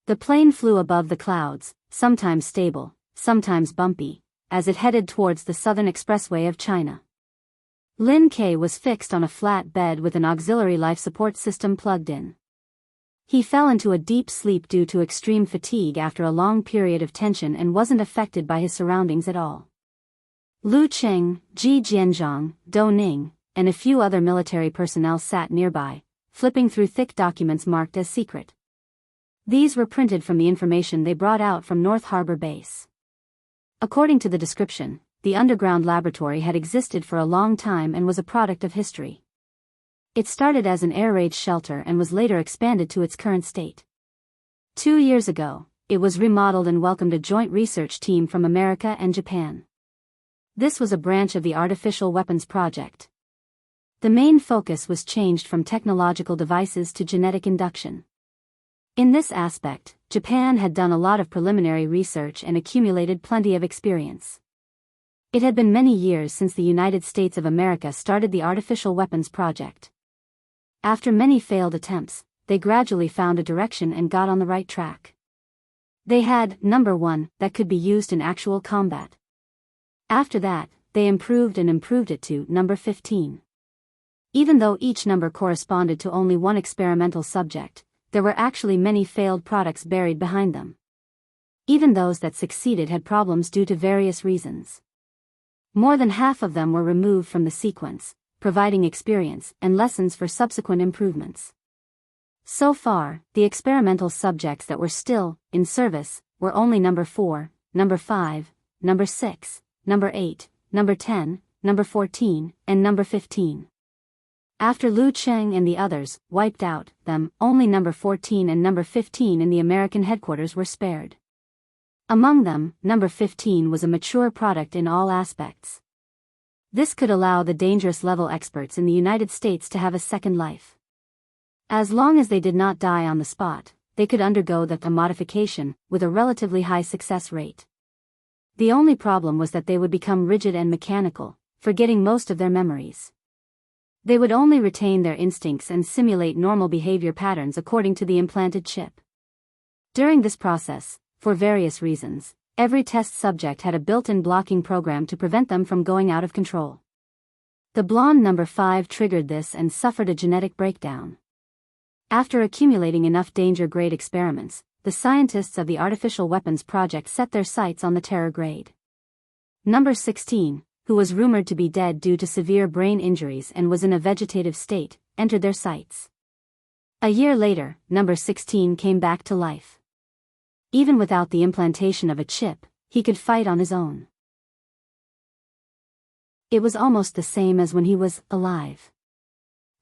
The plane flew above the clouds, sometimes stable, sometimes bumpy, as it headed towards the Southern Expressway of China. Lin K was fixed on a flat bed with an auxiliary life support system plugged in. He fell into a deep sleep due to extreme fatigue after a long period of tension and wasn't affected by his surroundings at all. Lu Cheng, Ji Jianzhang, Dou Ning, and a few other military personnel sat nearby, flipping through thick documents marked as secret. These were printed from the information they brought out from North Harbor Base. According to the description, the underground laboratory had existed for a long time and was a product of history. It started as an air raid shelter and was later expanded to its current state. 2 years ago, it was remodeled and welcomed a joint research team from America and Japan. This was a branch of the Artificial Weapons Project. The main focus was changed from technological devices to genetic induction. In this aspect, Japan had done a lot of preliminary research and accumulated plenty of experience. It had been many years since the United States of America started the Artificial Weapons Project. After many failed attempts, they gradually found a direction and got on the right track. They had, number 1, that could be used in actual combat. After that, they improved it to number 15. Even though each number corresponded to only one experimental subject, there were actually many failed products buried behind them. Even those that succeeded had problems due to various reasons. More than half of them were removed from the sequence, providing experience and lessons for subsequent improvements. So far, the experimental subjects that were still in service were only number 4, number 5, number 6, number 8, number 10, number 14, and number 15. After Lu Cheng and the others wiped out them, only number 14 and number 15 in the American headquarters were spared. Among them, number 15 was a mature product in all aspects. This could allow the dangerous level experts in the United States to have a second life. As long as they did not die on the spot, they could undergo the modification with a relatively high success rate. The only problem was that they would become rigid and mechanical, forgetting most of their memories. They would only retain their instincts and simulate normal behavior patterns according to the implanted chip. During this process, for various reasons, every test subject had a built-in blocking program to prevent them from going out of control. The blonde number 5 triggered this and suffered a genetic breakdown. After accumulating enough danger-grade experiments, the scientists of the Artificial Weapons Project set their sights on the terror grade. Number 16, who was rumored to be dead due to severe brain injuries and was in a vegetative state, entered their sights. A year later, number 16 came back to life. Even without the implantation of a chip, he could fight on his own. It was almost the same as when he was alive.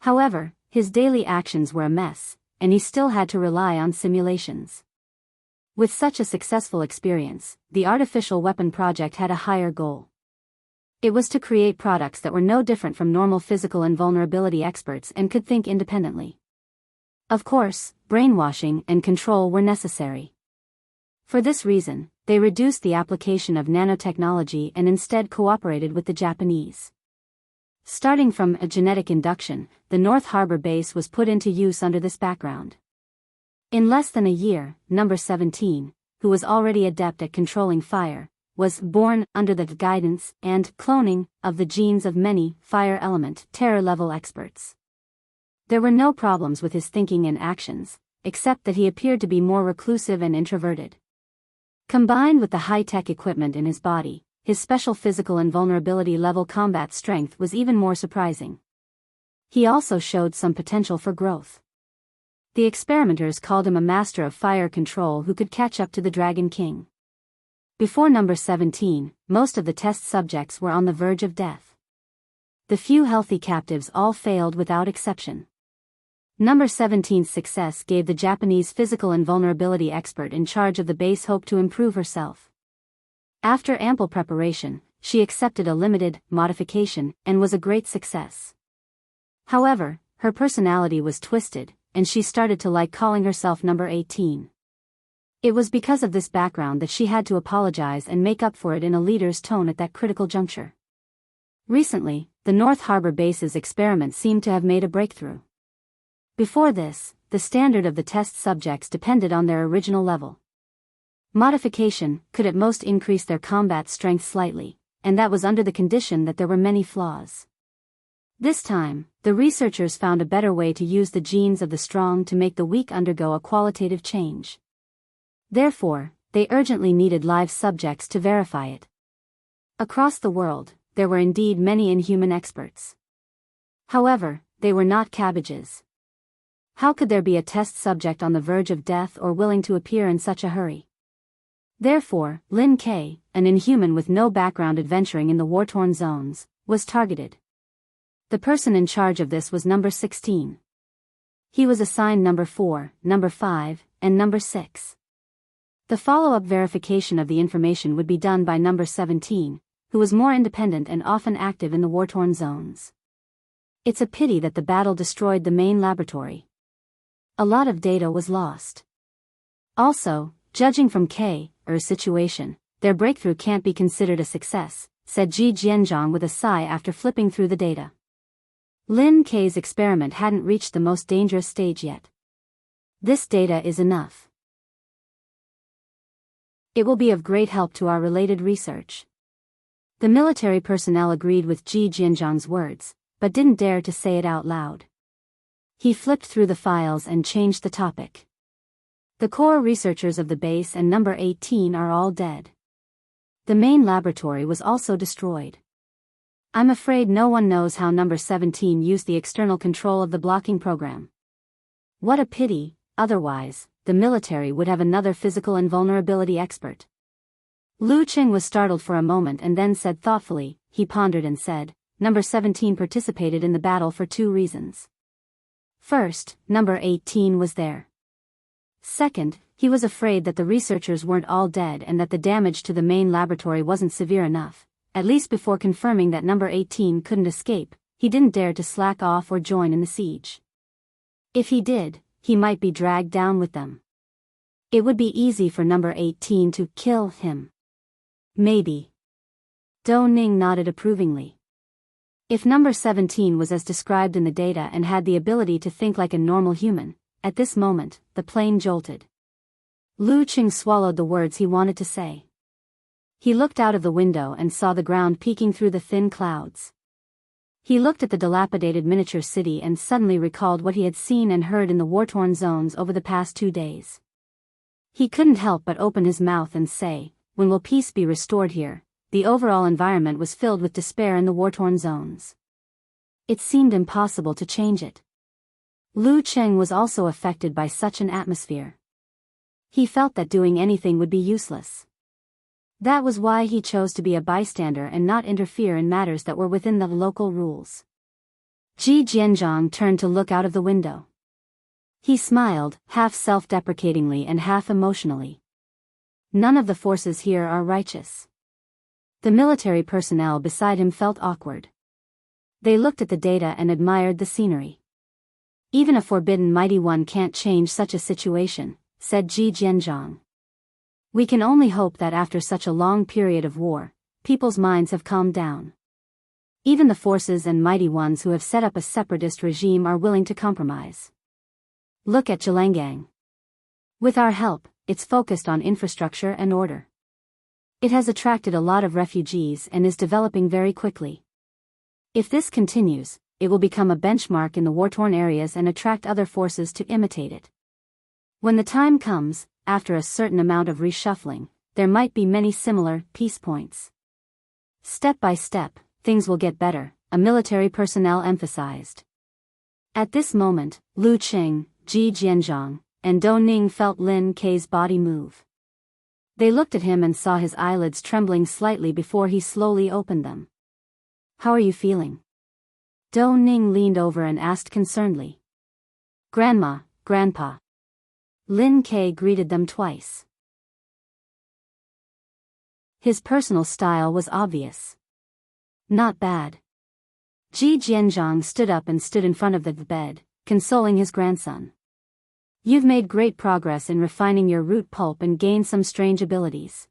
However, his daily actions were a mess, and he still had to rely on simulations. With such a successful experience, the Artificial Weapon Project had a higher goal. It was to create products that were no different from normal physical and vulnerability experts and could think independently. Of course, brainwashing and control were necessary. For this reason, they reduced the application of nanotechnology and instead cooperated with the Japanese. Starting from a genetic induction, the North Harbor base was put into use under this background. In less than a year, number 17, who was already adept at controlling fire, was born under the guidance and cloning of the genes of many fire element terror-level experts. There were no problems with his thinking and actions, except that he appeared to be more reclusive and introverted. Combined with the high-tech equipment in his body, his special physical and vulnerability level combat strength was even more surprising. He also showed some potential for growth. The experimenters called him a master of fire control who could catch up to the Dragon King. Before number 17, most of the test subjects were on the verge of death. The few healthy captives all failed without exception. Number 17's success gave the Japanese physical and vulnerability expert in charge of the base hope to improve herself. After ample preparation, she accepted a limited modification and was a great success. However, her personality was twisted, and she started to like calling herself number 18. It was because of this background that she had to apologize and make up for it in a leader's tone at that critical juncture. Recently, the North Harbor base's experiment seemed to have made a breakthrough. Before this, the standard of the test subjects depended on their original level. Modification could at most increase their combat strength slightly, and that was under the condition that there were many flaws. This time, the researchers found a better way to use the genes of the strong to make the weak undergo a qualitative change. Therefore, they urgently needed live subjects to verify it. Across the world, there were indeed many inhuman experts. However, they were not cabbages. How could there be a test subject on the verge of death or willing to appear in such a hurry? Therefore, Lin K, an inhuman with no background adventuring in the war-torn zones, was targeted. The person in charge of this was number 16. He was assigned number 4, number 5, and number 6. The follow-up verification of the information would be done by number 17, who was more independent and often active in the war-torn zones. It's a pity that the battle destroyed the main laboratory. A lot of data was lost. Also, judging from K.'s situation, their breakthrough can't be considered a success, said Ji Jianzhong with a sigh after flipping through the data. Lin K's experiment hadn't reached the most dangerous stage yet. This data is enough. It will be of great help to our related research. The military personnel agreed with Ji Jianzhong's words, but didn't dare to say it out loud. He flipped through the files and changed the topic. The core researchers of the base and number 18 are all dead. The main laboratory was also destroyed. I'm afraid no one knows how number 17 used the external control of the blocking program. What a pity, otherwise, the military would have another physical and vulnerability expert. Lu Qing was startled for a moment and then said thoughtfully, he pondered and said, number 17 participated in the battle for 2 reasons. First, number 18 was there. Second, he was afraid that the researchers weren't all dead and that the damage to the main laboratory wasn't severe enough. At least before confirming that number 18 couldn't escape, he didn't dare to slack off or join in the siege. If he did, he might be dragged down with them. It would be easy for number 18 to kill him. Maybe. Dou Ning nodded approvingly. If number 17 was as described in the data and had the ability to think like a normal human, at this moment, the plane jolted. Lu Qing swallowed the words he wanted to say. He looked out of the window and saw the ground peeking through the thin clouds. He looked at the dilapidated miniature city and suddenly recalled what he had seen and heard in the war-torn zones over the past 2 days. He couldn't help but open his mouth and say, when will peace be restored here? The overall environment was filled with despair in the war-torn zones. It seemed impossible to change it. Lu Cheng was also affected by such an atmosphere. He felt that doing anything would be useless. That was why he chose to be a bystander and not interfere in matters that were within the local rules. Ji Jianzhong turned to look out of the window. He smiled, half self-deprecatingly and half emotionally. None of the forces here are righteous. The military personnel beside him felt awkward. They looked at the data and admired the scenery. Even a forbidden mighty one can't change such a situation, said Ji Jianzhong. We can only hope that after such a long period of war, people's minds have calmed down. Even the forces and mighty ones who have set up a separatist regime are willing to compromise. Look at Zhelangang. With our help, it's focused on infrastructure and order. It has attracted a lot of refugees and is developing very quickly. If this continues, it will become a benchmark in the war-torn areas and attract other forces to imitate it. When the time comes, after a certain amount of reshuffling, there might be many similar peace points. Step by step, things will get better, a military personnel emphasized. At this moment, Lu Qing, Ji Jianzhang, and Dou Ning felt Lin Kei's body move. They looked at him and saw his eyelids trembling slightly before he slowly opened them. "How are you feeling?" Dou Ning leaned over and asked concernedly. "Grandma, Grandpa." Lin Kei greeted them twice. His personal style was obvious. "Not bad." Ji Jianzhang stood up and stood in front of the bed, consoling his grandson. "You've made great progress in refining your root pulp and gained some strange abilities.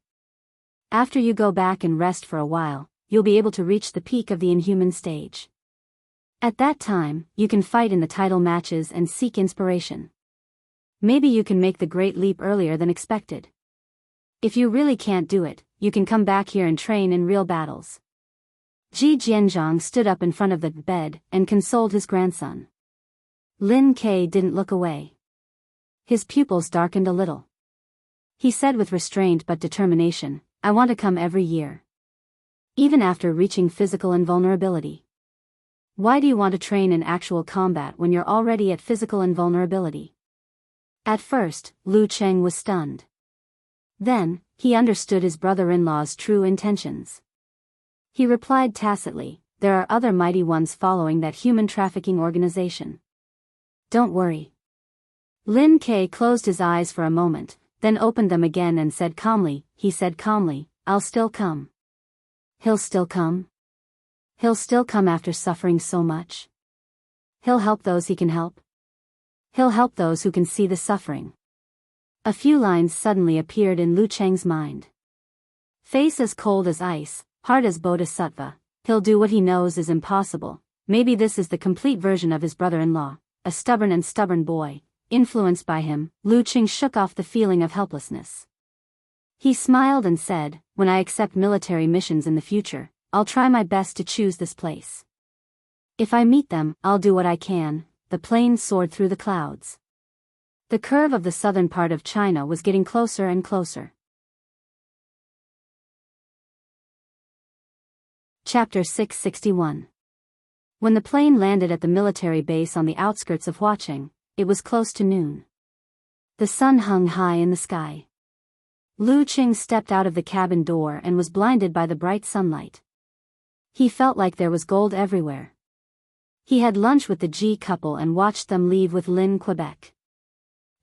After you go back and rest for a while, you'll be able to reach the peak of the inhuman stage. At that time, you can fight in the title matches and seek inspiration. Maybe you can make the great leap earlier than expected. If you really can't do it, you can come back here and train in real battles." Ji Jianzhang stood up in front of the bed and consoled his grandson. Lin Kei didn't look away. His pupils darkened a little. He said with restraint but determination, "I want to come every year. Even after reaching physical invulnerability." "Why do you want to train in actual combat when you're already at physical invulnerability?" At first, Lu Cheng was stunned. Then, he understood his brother-in-law's true intentions. He replied tacitly, "There are other mighty ones following that human trafficking organization. Don't worry." Lin Kei closed his eyes for a moment, then opened them again and said calmly, "I'll still come." "He'll still come?" "He'll still come after suffering so much. He'll help those he can help. He'll help those who can see the suffering." A few lines suddenly appeared in Lu Cheng's mind. "Face as cold as ice, heart as bodhisattva, he'll do what he knows is impossible." Maybe this is the complete version of his brother-in-law, a stubborn boy. Influenced by him, Lu Qing shook off the feeling of helplessness. He smiled and said, "When I accept military missions in the future, I'll try my best to choose this place. If I meet them, I'll do what I can." The plane soared through the clouds. The curve of the southern part of China was getting closer and closer. Chapter 661. When the plane landed at the military base on the outskirts of Huaqing, it was close to noon. The sun hung high in the sky. Lu Qing stepped out of the cabin door and was blinded by the bright sunlight. He felt like there was gold everywhere. He had lunch with the Ji couple and watched them leave with Lin Quebec.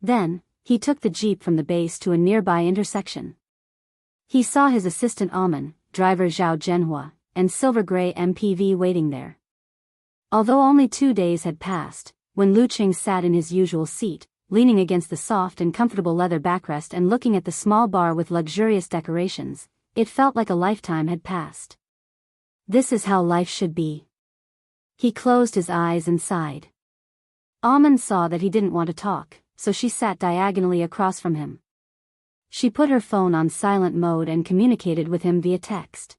Then, he took the jeep from the base to a nearby intersection. He saw his assistant Amen, driver Zhao Zhenhua, and silver-gray MPV waiting there. Although only 2 days had passed, when Lu Qing sat in his usual seat, leaning against the soft and comfortable leather backrest and looking at the small bar with luxurious decorations, it felt like a lifetime had passed. This is how life should be. He closed his eyes and sighed. Amen saw that he didn't want to talk, so she sat diagonally across from him. She put her phone on silent mode and communicated with him via text.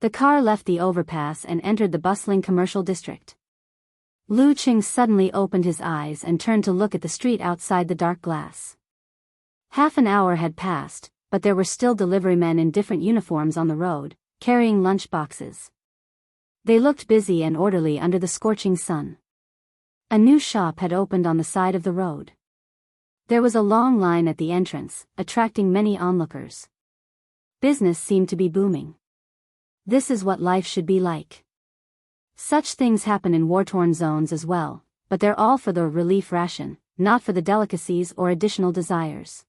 The car left the overpass and entered the bustling commercial district. Lu Qing suddenly opened his eyes and turned to look at the street outside the dark glass. Half an hour had passed, but there were still deliverymen in different uniforms on the road, carrying lunch boxes. They looked busy and orderly under the scorching sun. A new shop had opened on the side of the road. There was a long line at the entrance, attracting many onlookers. Business seemed to be booming. This is what life should be like. Such things happen in war-torn zones as well, but they're all for the relief ration, not for the delicacies or additional desires.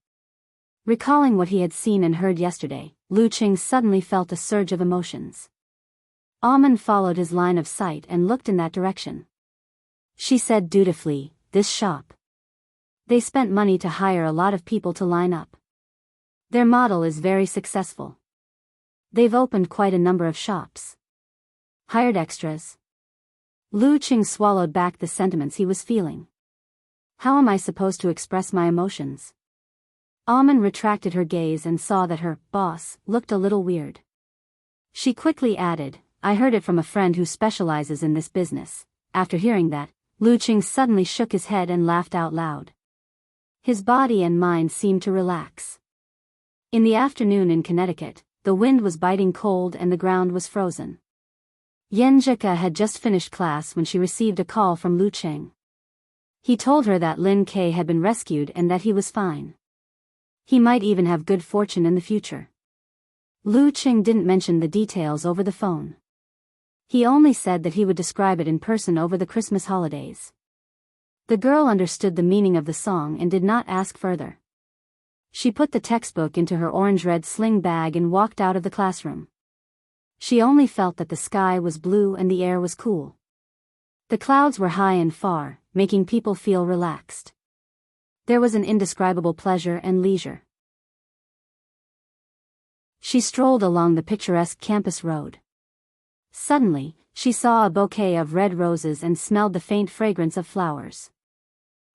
Recalling what he had seen and heard yesterday, Lu Qing suddenly felt a surge of emotions. Amen followed his line of sight and looked in that direction. She said dutifully, "This shop. They spent money to hire a lot of people to line up. Their model is very successful. They've opened quite a number of shops. Hired extras." Lu Qing swallowed back the sentiments he was feeling. How am I supposed to express my emotions? Almond retracted her gaze and saw that her boss looked a little weird. She quickly added, I heard it from a friend who specializes in this business. After hearing that, Lu Qing suddenly shook his head and laughed out loud. His body and mind seemed to relax. In the afternoon in Connecticut, the wind was biting cold and the ground was frozen. Yenjika had just finished class when she received a call from Lu Qing. He told her that Lin Kei had been rescued and that he was fine. He might even have good fortune in the future. Lu Qing didn't mention the details over the phone. He only said that he would describe it in person over the Christmas holidays. The girl understood the meaning of the song and did not ask further. She put the textbook into her orange-red sling bag and walked out of the classroom. She only felt that the sky was blue and the air was cool. The clouds were high and far, making people feel relaxed. There was an indescribable pleasure and leisure. She strolled along the picturesque campus road. Suddenly, she saw a bouquet of red roses and smelled the faint fragrance of flowers.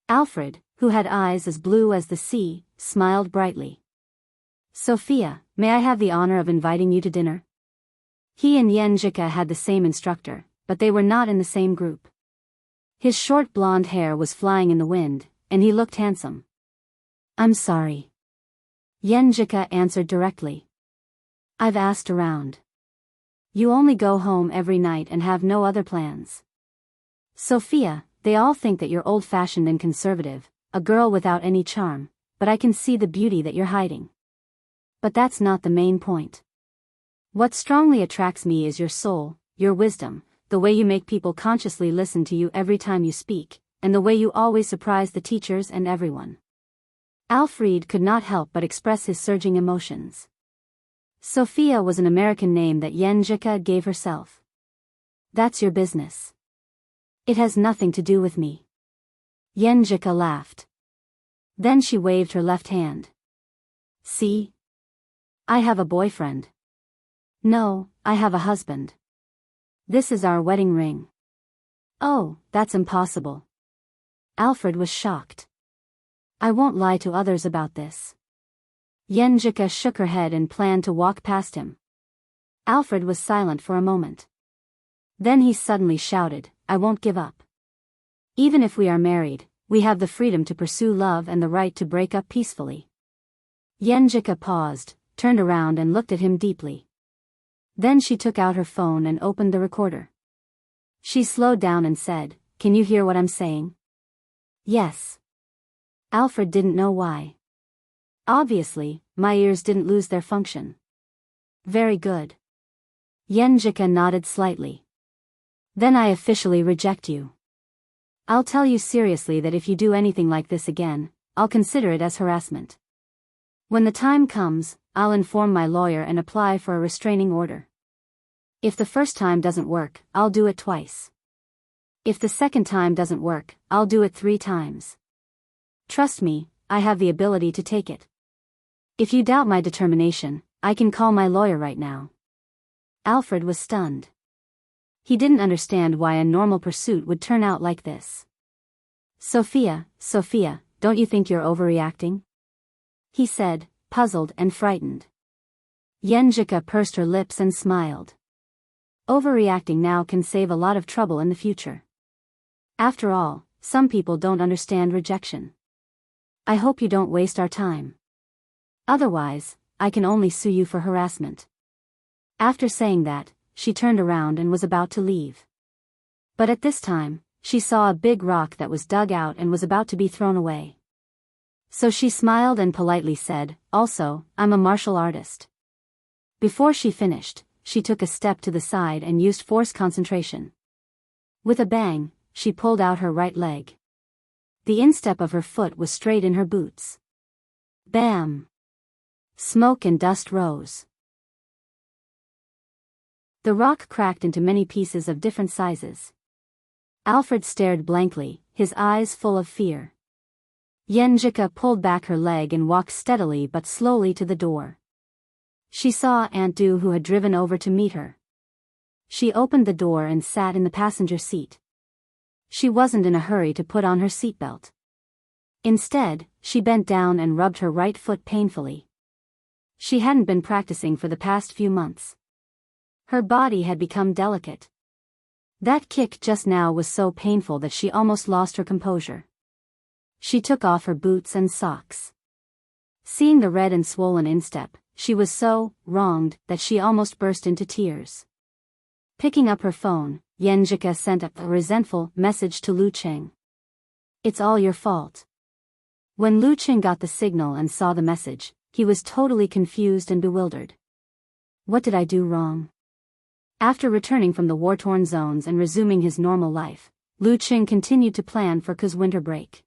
Alfred, who had eyes as blue as the sea, smiled brightly. Sophia, may I have the honor of inviting you to dinner? He and Yenjika had the same instructor, but they were not in the same group. His short blonde hair was flying in the wind, and he looked handsome. I'm sorry. Yenjika answered directly. I've asked around. You only go home every night and have no other plans. Sophia, they all think that you're old-fashioned and conservative, a girl without any charm, but I can see the beauty that you're hiding. But that's not the main point. What strongly attracts me is your soul, your wisdom, the way you make people consciously listen to you every time you speak, and the way you always surprise the teachers and everyone. Alfred could not help but express his surging emotions. Sophia was an American name that Yenjika gave herself. That's your business. It has nothing to do with me. Yenjika laughed. Then she waved her left hand. See? I have a boyfriend. No, I have a husband. This is our wedding ring. Oh, that's impossible. Alfred was shocked. I won't lie to others about this. Yenjika shook her head and planned to walk past him. Alfred was silent for a moment. Then he suddenly shouted, I won't give up. Even if we are married, we have the freedom to pursue love and the right to break up peacefully. Yenjika paused, turned around and looked at him deeply. Then she took out her phone and opened the recorder. She slowed down and said, Can you hear what I'm saying? Yes. Alfred didn't know why. Obviously, my ears didn't lose their function. Very good. Yenjika nodded slightly. Then I officially reject you. I'll tell you seriously that if you do anything like this again, I'll consider it as harassment. When the time comes, I'll inform my lawyer and apply for a restraining order. If the first time doesn't work, I'll do it twice. If the second time doesn't work, I'll do it 3 times. Trust me, I have the ability to take it. If you doubt my determination, I can call my lawyer right now. Alfred was stunned. He didn't understand why a normal pursuit would turn out like this. Sophia, don't you think you're overreacting? He said, puzzled and frightened. Yenjika pursed her lips and smiled. Overreacting now can save a lot of trouble in the future. After all, some people don't understand rejection. I hope you don't waste our time. Otherwise, I can only sue you for harassment. After saying that, she turned around and was about to leave. But at this time, she saw a big rock that was dug out and was about to be thrown away. So she smiled and politely said, Also, I'm a martial artist. Before she finished, she took a step to the side and used force concentration. With a bang, she pulled out her right leg. The instep of her foot was straight in her boots. Bam! Smoke and dust rose. The rock cracked into many pieces of different sizes. Alfred stared blankly, his eyes full of fear. Yenjika pulled back her leg and walked steadily but slowly to the door. She saw Aunt Du, who had driven over to meet her. She opened the door and sat in the passenger seat. She wasn't in a hurry to put on her seatbelt. Instead, she bent down and rubbed her right foot painfully. She hadn't been practicing for the past few months. Her body had become delicate. That kick just now was so painful that she almost lost her composure. She took off her boots and socks. Seeing the red and swollen instep, she was so wronged that she almost burst into tears. Picking up her phone, Yenjika sent a resentful message to Lu Cheng. "It's all your fault." When Lu Cheng got the signal and saw the message, he was totally confused and bewildered. What did I do wrong? After returning from the war-torn zones and resuming his normal life, Lu Cheng continued to plan for Ku's winter break.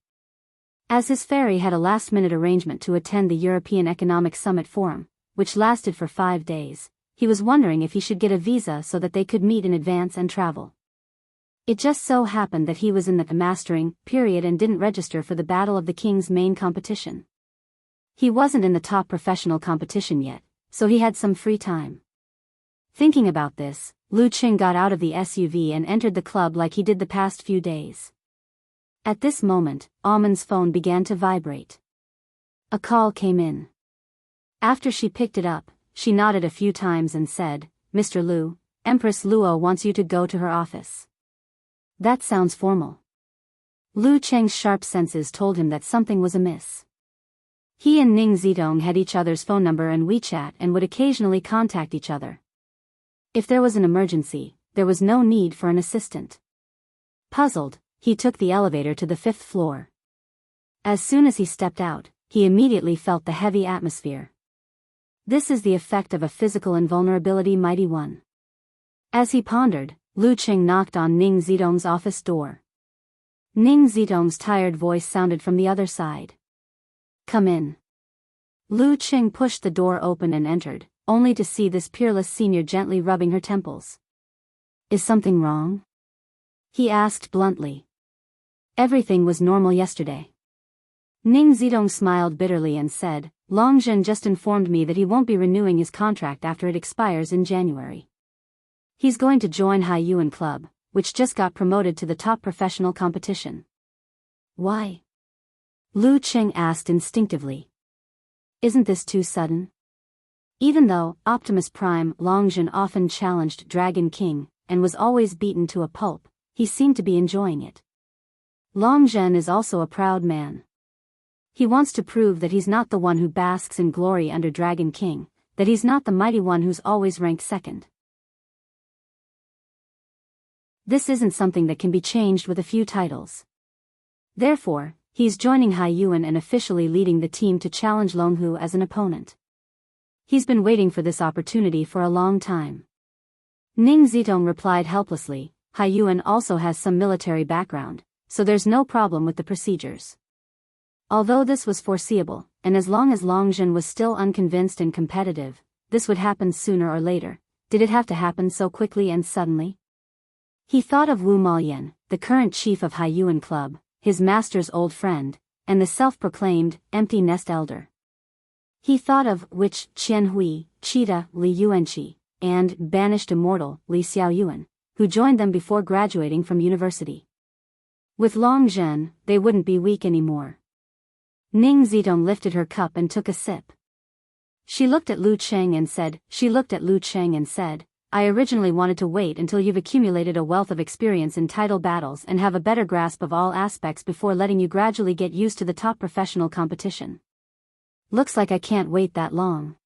As his ferry had a last-minute arrangement to attend the European Economic Summit Forum, which lasted for 5 days, he was wondering if he should get a visa so that they could meet in advance and travel. It just so happened that he was in the mastering period and didn't register for the Battle of the King's main competition. He wasn't in the top professional competition yet, so he had some free time. Thinking about this, Lu Cheng got out of the SUV and entered the club like he did the past few days. At this moment, Amon's phone began to vibrate. A call came in. After she picked it up, she nodded a few times and said, "Mr. Lu, Empress Luo wants you to go to her office." That sounds formal. Lu Cheng's sharp senses told him that something was amiss. He and Ning Zidong had each other's phone number and WeChat and would occasionally contact each other. If there was an emergency, there was no need for an assistant. Puzzled, he took the elevator to the 5th floor. As soon as he stepped out, he immediately felt the heavy atmosphere. This is the effect of a physical invulnerability, mighty one. As he pondered, Lu Cheng knocked on Ning Zidong's office door. Ning Zidong's tired voice sounded from the other side. "Come in." Lu Cheng pushed the door open and entered, only to see this peerless senior gently rubbing her temples. "Is something wrong?" he asked bluntly. "Everything was normal yesterday." Ning Zidong smiled bitterly and said, "Longzhen just informed me that he won't be renewing his contract after it expires in January. He's going to join Haiyuan Club, which just got promoted to the top professional competition." "Why?" Lu Cheng asked instinctively. "Isn't this too sudden?" Even though Optimus Prime Longzhen often challenged Dragon King, and was always beaten to a pulp, he seemed to be enjoying it. Longzhen is also a proud man. He wants to prove that he's not the one who basks in glory under Dragon King, that he's not the mighty one who's always ranked second. This isn't something that can be changed with a few titles. Therefore, he's joining Haiyuan and officially leading the team to challenge Longhu as an opponent. He's been waiting for this opportunity for a long time. Ning Zidong replied helplessly, "Haiyuan also has some military background, so there's no problem with the procedures." Although this was foreseeable, and as long as Longzhen was still unconvinced and competitive, this would happen sooner or later, did it have to happen so quickly and suddenly? He thought of Wu Maoyan, the current chief of Haiyuan Club, his master's old friend, and the self-proclaimed empty nest elder. He thought of Witch Qianhui, Cheetah Li Yuanqi, and banished immortal Li Xiaoyuan, who joined them before graduating from university. With Longzhen, they wouldn't be weak anymore. Ning Zidong lifted her cup and took a sip. She looked at Lu Cheng and said, "I originally wanted to wait until you've accumulated a wealth of experience in title battles and have a better grasp of all aspects before letting you gradually get used to the top professional competition. Looks like I can't wait that long."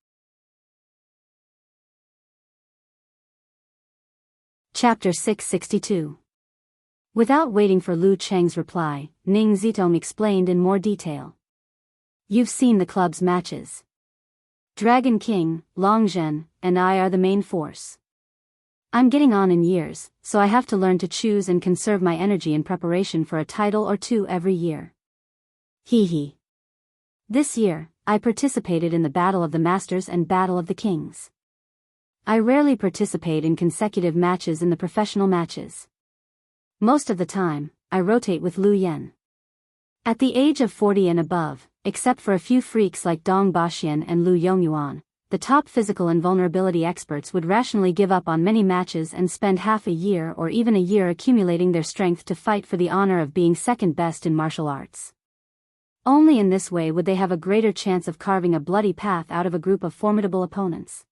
Chapter 662. Without waiting for Lu Cheng's reply, Ning Zidong explained in more detail. "You've seen the club's matches. Dragon King, Longzhen, and I are the main force. I'm getting on in years, so I have to learn to choose and conserve my energy in preparation for a title or two every year. Hee. This year, I participated in the Battle of the Masters and Battle of the Kings. I rarely participate in consecutive matches in the professional matches. Most of the time, I rotate with Lu Yen. At the age of 40 and above, except for a few freaks like Dong Baxian and Lu Yongyuan, the top physical invulnerability experts would rationally give up on many matches and spend half a year or even a year accumulating their strength to fight for the honor of being second best in martial arts. Only in this way would they have a greater chance of carving a bloody path out of a group of formidable opponents.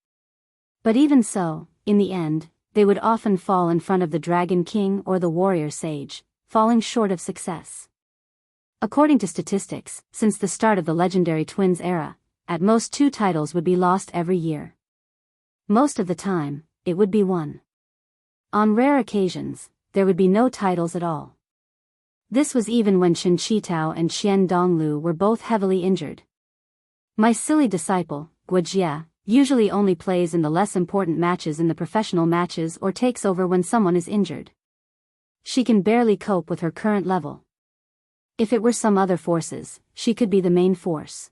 But even so, in the end, they would often fall in front of the Dragon King or the Warrior Sage, falling short of success. According to statistics, since the start of the legendary twins era, at most 2 titles would be lost every year. Most of the time, it would be 1. On rare occasions, there would be no titles at all. This was even when Chen Qitao and Qian Donglu were both heavily injured. My silly disciple, Guojia, usually only plays in the less important matches in the professional matches or takes over when someone is injured. She can barely cope with her current level. If it were some other forces, she could be the main force.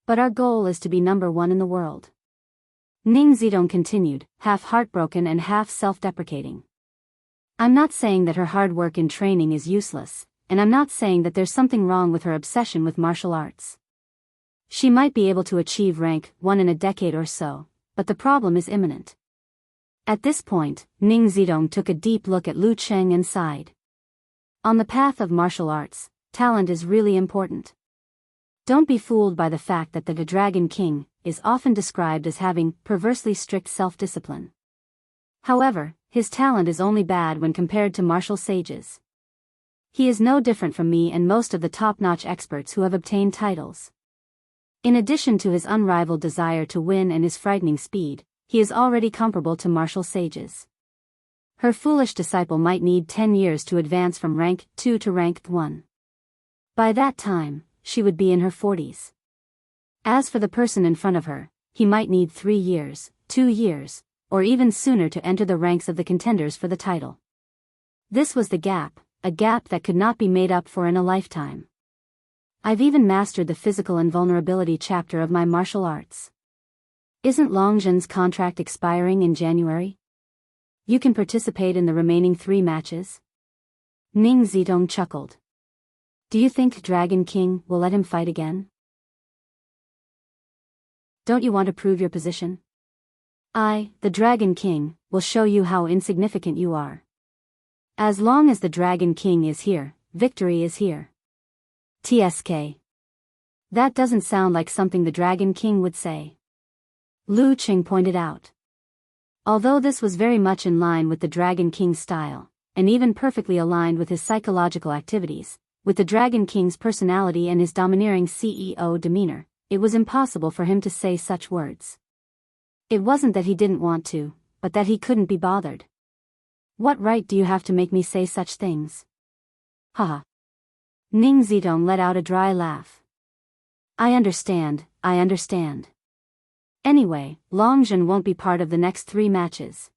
But our goal is to be number 1 in the world. Ning Zidong continued, half heartbroken and half self-deprecating. I'm not saying that her hard work in training is useless, and I'm not saying that there's something wrong with her obsession with martial arts. She might be able to achieve rank 1 in a decade or so, but the problem is imminent. At this point, Ning Zidong took a deep look at Lu Cheng and sighed. On the path of martial arts, talent is really important. Don't be fooled by the fact that the Dragon King is often described as having perversely strict self-discipline. However, his talent is only bad when compared to martial sages. He is no different from me and most of the top-notch experts who have obtained titles. In addition to his unrivaled desire to win and his frightening speed, he is already comparable to martial sages. Her foolish disciple might need 10 years to advance from rank 2 to rank 1. By that time, she would be in her 40s. As for the person in front of her, he might need 3 years, 2 years, or even sooner to enter the ranks of the contenders for the title. This was the gap, a gap that could not be made up for in a lifetime. I've even mastered the physical invulnerability chapter of my martial arts. Isn't Longzhen's contract expiring in January? You can participate in the remaining 3 matches? Ning Zidong chuckled. Do you think Dragon King will let him fight again? Don't you want to prove your position? I, the Dragon King, will show you how insignificant you are. As long as the Dragon King is here, victory is here. TSK. That doesn't sound like something the Dragon King would say. Lu Qing pointed out. Although this was very much in line with the Dragon King's style, and even perfectly aligned with his psychological activities, with the Dragon King's personality and his domineering CEO demeanor, it was impossible for him to say such words. It wasn't that he didn't want to, but that he couldn't be bothered. What right do you have to make me say such things? Haha. Ning Zidong let out a dry laugh. I understand. Anyway, Longzhen won't be part of the next 3 matches.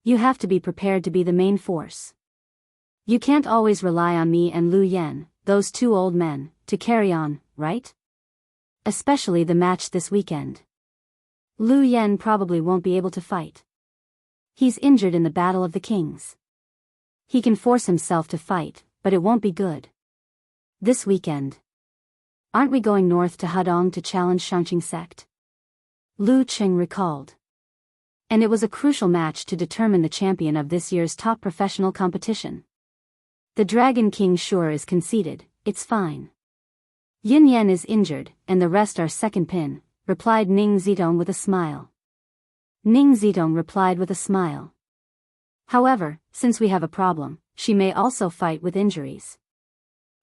You have to be prepared to be the main force. You can't always rely on me and Lu Yan, those 2 old men, to carry on, right? Especially the match this weekend. Lu Yan probably won't be able to fight. He's injured in the Battle of the Kings. He can force himself to fight, but it won't be good. This weekend. Aren't we going north to Hadong to challenge Shangqing sect? Lu Qing recalled. And it was a crucial match to determine the champion of this year's top professional competition. The Dragon King sure is conceited, it's fine. Yin Yan is injured, and the rest are second pin, replied Ning Zidong with a smile. Ning Zidong replied with a smile. However, since we have a problem, she may also fight with injuries.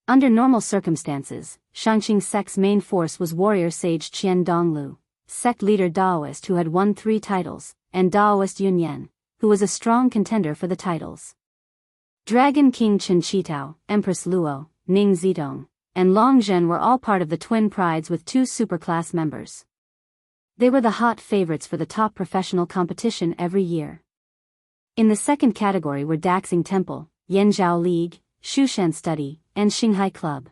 Under normal circumstances, Shangqing sect's main force was warrior sage Qian Donglu, sect leader Daoist who had won 3 titles, and Daoist Yun Yan, who was a strong contender for the titles. Dragon King Chen Qitao, Empress Luo, Ning Zidong, and Longzhen were all part of the twin prides with 2 superclass members. They were the hot favorites for the top professional competition every year. In the second category were Daxing Temple, Yanzhao League, Shushan Study, and Xinghai Club.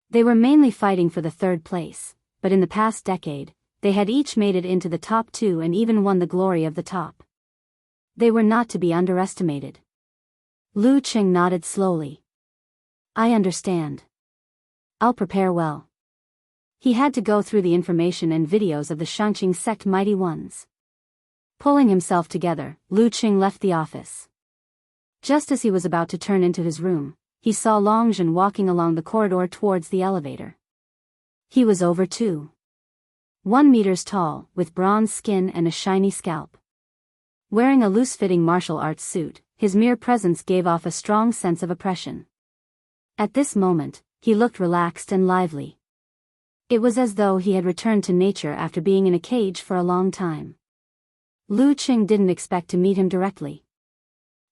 They were mainly fighting for the 3rd place, but in the past decade, they had each made it into the top 2 and even won the glory of the top. They were not to be underestimated. Lu Qing nodded slowly. I understand. I'll prepare well. He had to go through the information and videos of the Shangqing sect mighty ones. Pulling himself together, Lu Qing left the office. Just as he was about to turn into his room, he saw Longzhen walking along the corridor towards the elevator. He was over 1 meters tall, with bronze skin and a shiny scalp. Wearing a loose-fitting martial arts suit, his mere presence gave off a strong sense of oppression. At this moment, he looked relaxed and lively. It was as though he had returned to nature after being in a cage for a long time. Lu Qing didn't expect to meet him directly.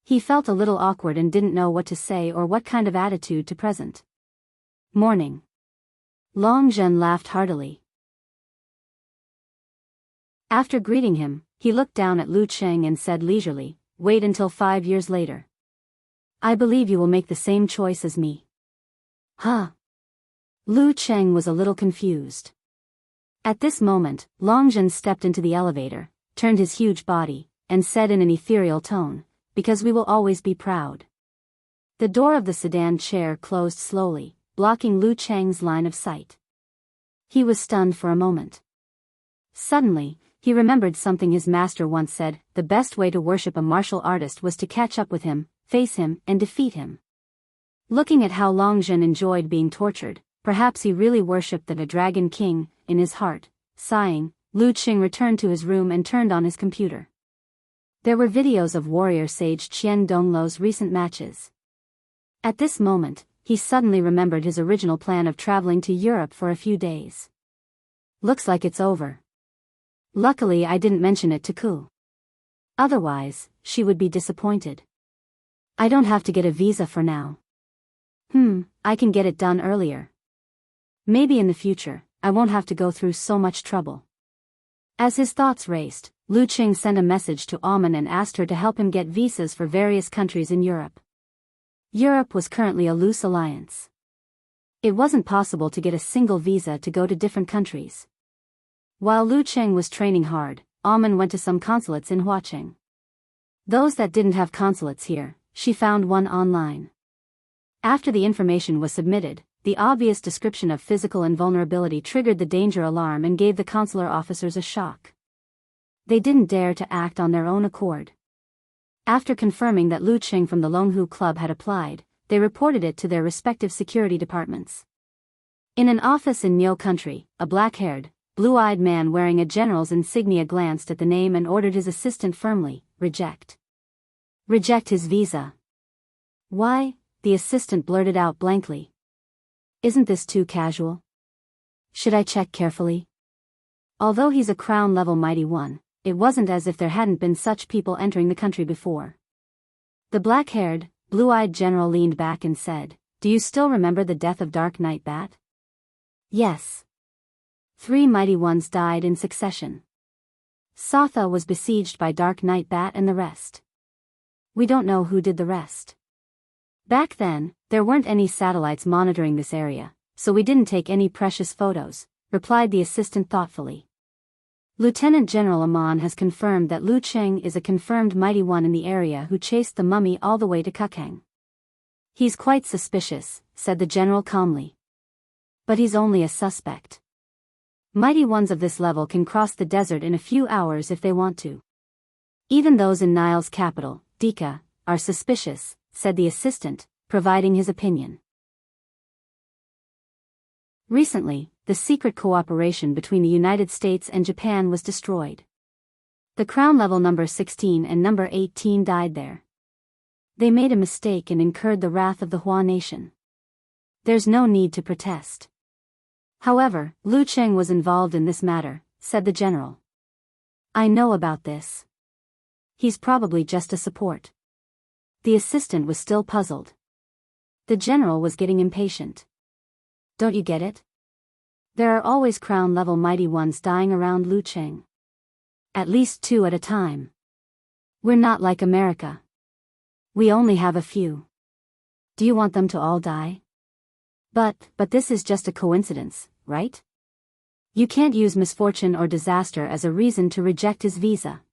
He felt a little awkward and didn't know what to say or what kind of attitude to present. Morning. Longzhen laughed heartily. After greeting him, he looked down at Lu Qing and said leisurely, "Wait until 5 years later. I believe you will make the same choice as me." Huh? Lu Qing was a little confused. At this moment, Longzhen stepped into the elevator, turned his huge body, and said in an ethereal tone, "Because we will always be proud." The door of the sedan chair closed slowly, blocking Lu Qing's line of sight. He was stunned for a moment. Suddenly, he remembered something his master once said: the best way to worship a martial artist was to catch up with him, face him, and defeat him. Looking at how Longzhen enjoyed being tortured, perhaps he really worshipped the Dragon King, in his heart. Sighing, Lu Qing returned to his room and turned on his computer. There were videos of warrior sage Qian Dongluo's recent matches. At this moment, he suddenly remembered his original plan of traveling to Europe for a few days. Looks like it's over. Luckily I didn't mention it to Ku. Otherwise, she would be disappointed. I don't have to get a visa for now. I can get it done earlier. Maybe in the future, I won't have to go through so much trouble. As his thoughts raced, Lu Qing sent a message to Aman and asked her to help him get visas for various countries in Europe. Europe was currently a loose alliance. It wasn't possible to get a single visa to go to different countries. While Lu Qing was training hard, Aman went to some consulates in Huaqing. Those that didn't have consulates here, she found one online. After the information was submitted, the obvious description of physical invulnerability triggered the danger alarm and gave the consular officers a shock. They didn't dare to act on their own accord. After confirming that Lu Qing from the Longhu Club had applied, they reported it to their respective security departments. In an office in Niu country, a black-haired, blue-eyed man wearing a general's insignia glanced at the name and ordered his assistant firmly, "Reject. Reject his visa." "Why?" the assistant blurted out blankly. "Isn't this too casual? Should I check carefully?" Although he's a crown-level mighty one, it wasn't as if there hadn't been such people entering the country before. The black-haired, blue-eyed general leaned back and said, "Do you still remember the death of Dark Knight Bat?" "Yes. 3 mighty ones died in succession. Satha was besieged by Dark Knight Bat and the rest. We don't know who did the rest. Back then, there weren't any satellites monitoring this area, so we didn't take any precious photos," replied the assistant thoughtfully. "Lieutenant General Aman has confirmed that Lu Qing is a confirmed mighty one in the area who chased the mummy all the way to Kukeng." "He's quite suspicious," said the general calmly. "But he's only a suspect. Mighty ones of this level can cross the desert in a few hours if they want to. Even those in Nile's capital, Dika, are suspicious," said the assistant, providing his opinion. Recently, the secret cooperation between the United States and Japan was destroyed. The Crown level number 16 and number 18 died there. They made a mistake and incurred the wrath of the Hua nation. There's no need to protest. However, Lu Qing was involved in this matter, said the general. "I know about this. He's probably just a support." The assistant was still puzzled. The general was getting impatient. "Don't you get it? There are always crown-level mighty ones dying around Lu Qing. At least 2 at a time. We're not like America. We only have a few. Do you want them to all die? But this is just a coincidence, right? You can't use misfortune or disaster as a reason to reject his visa,"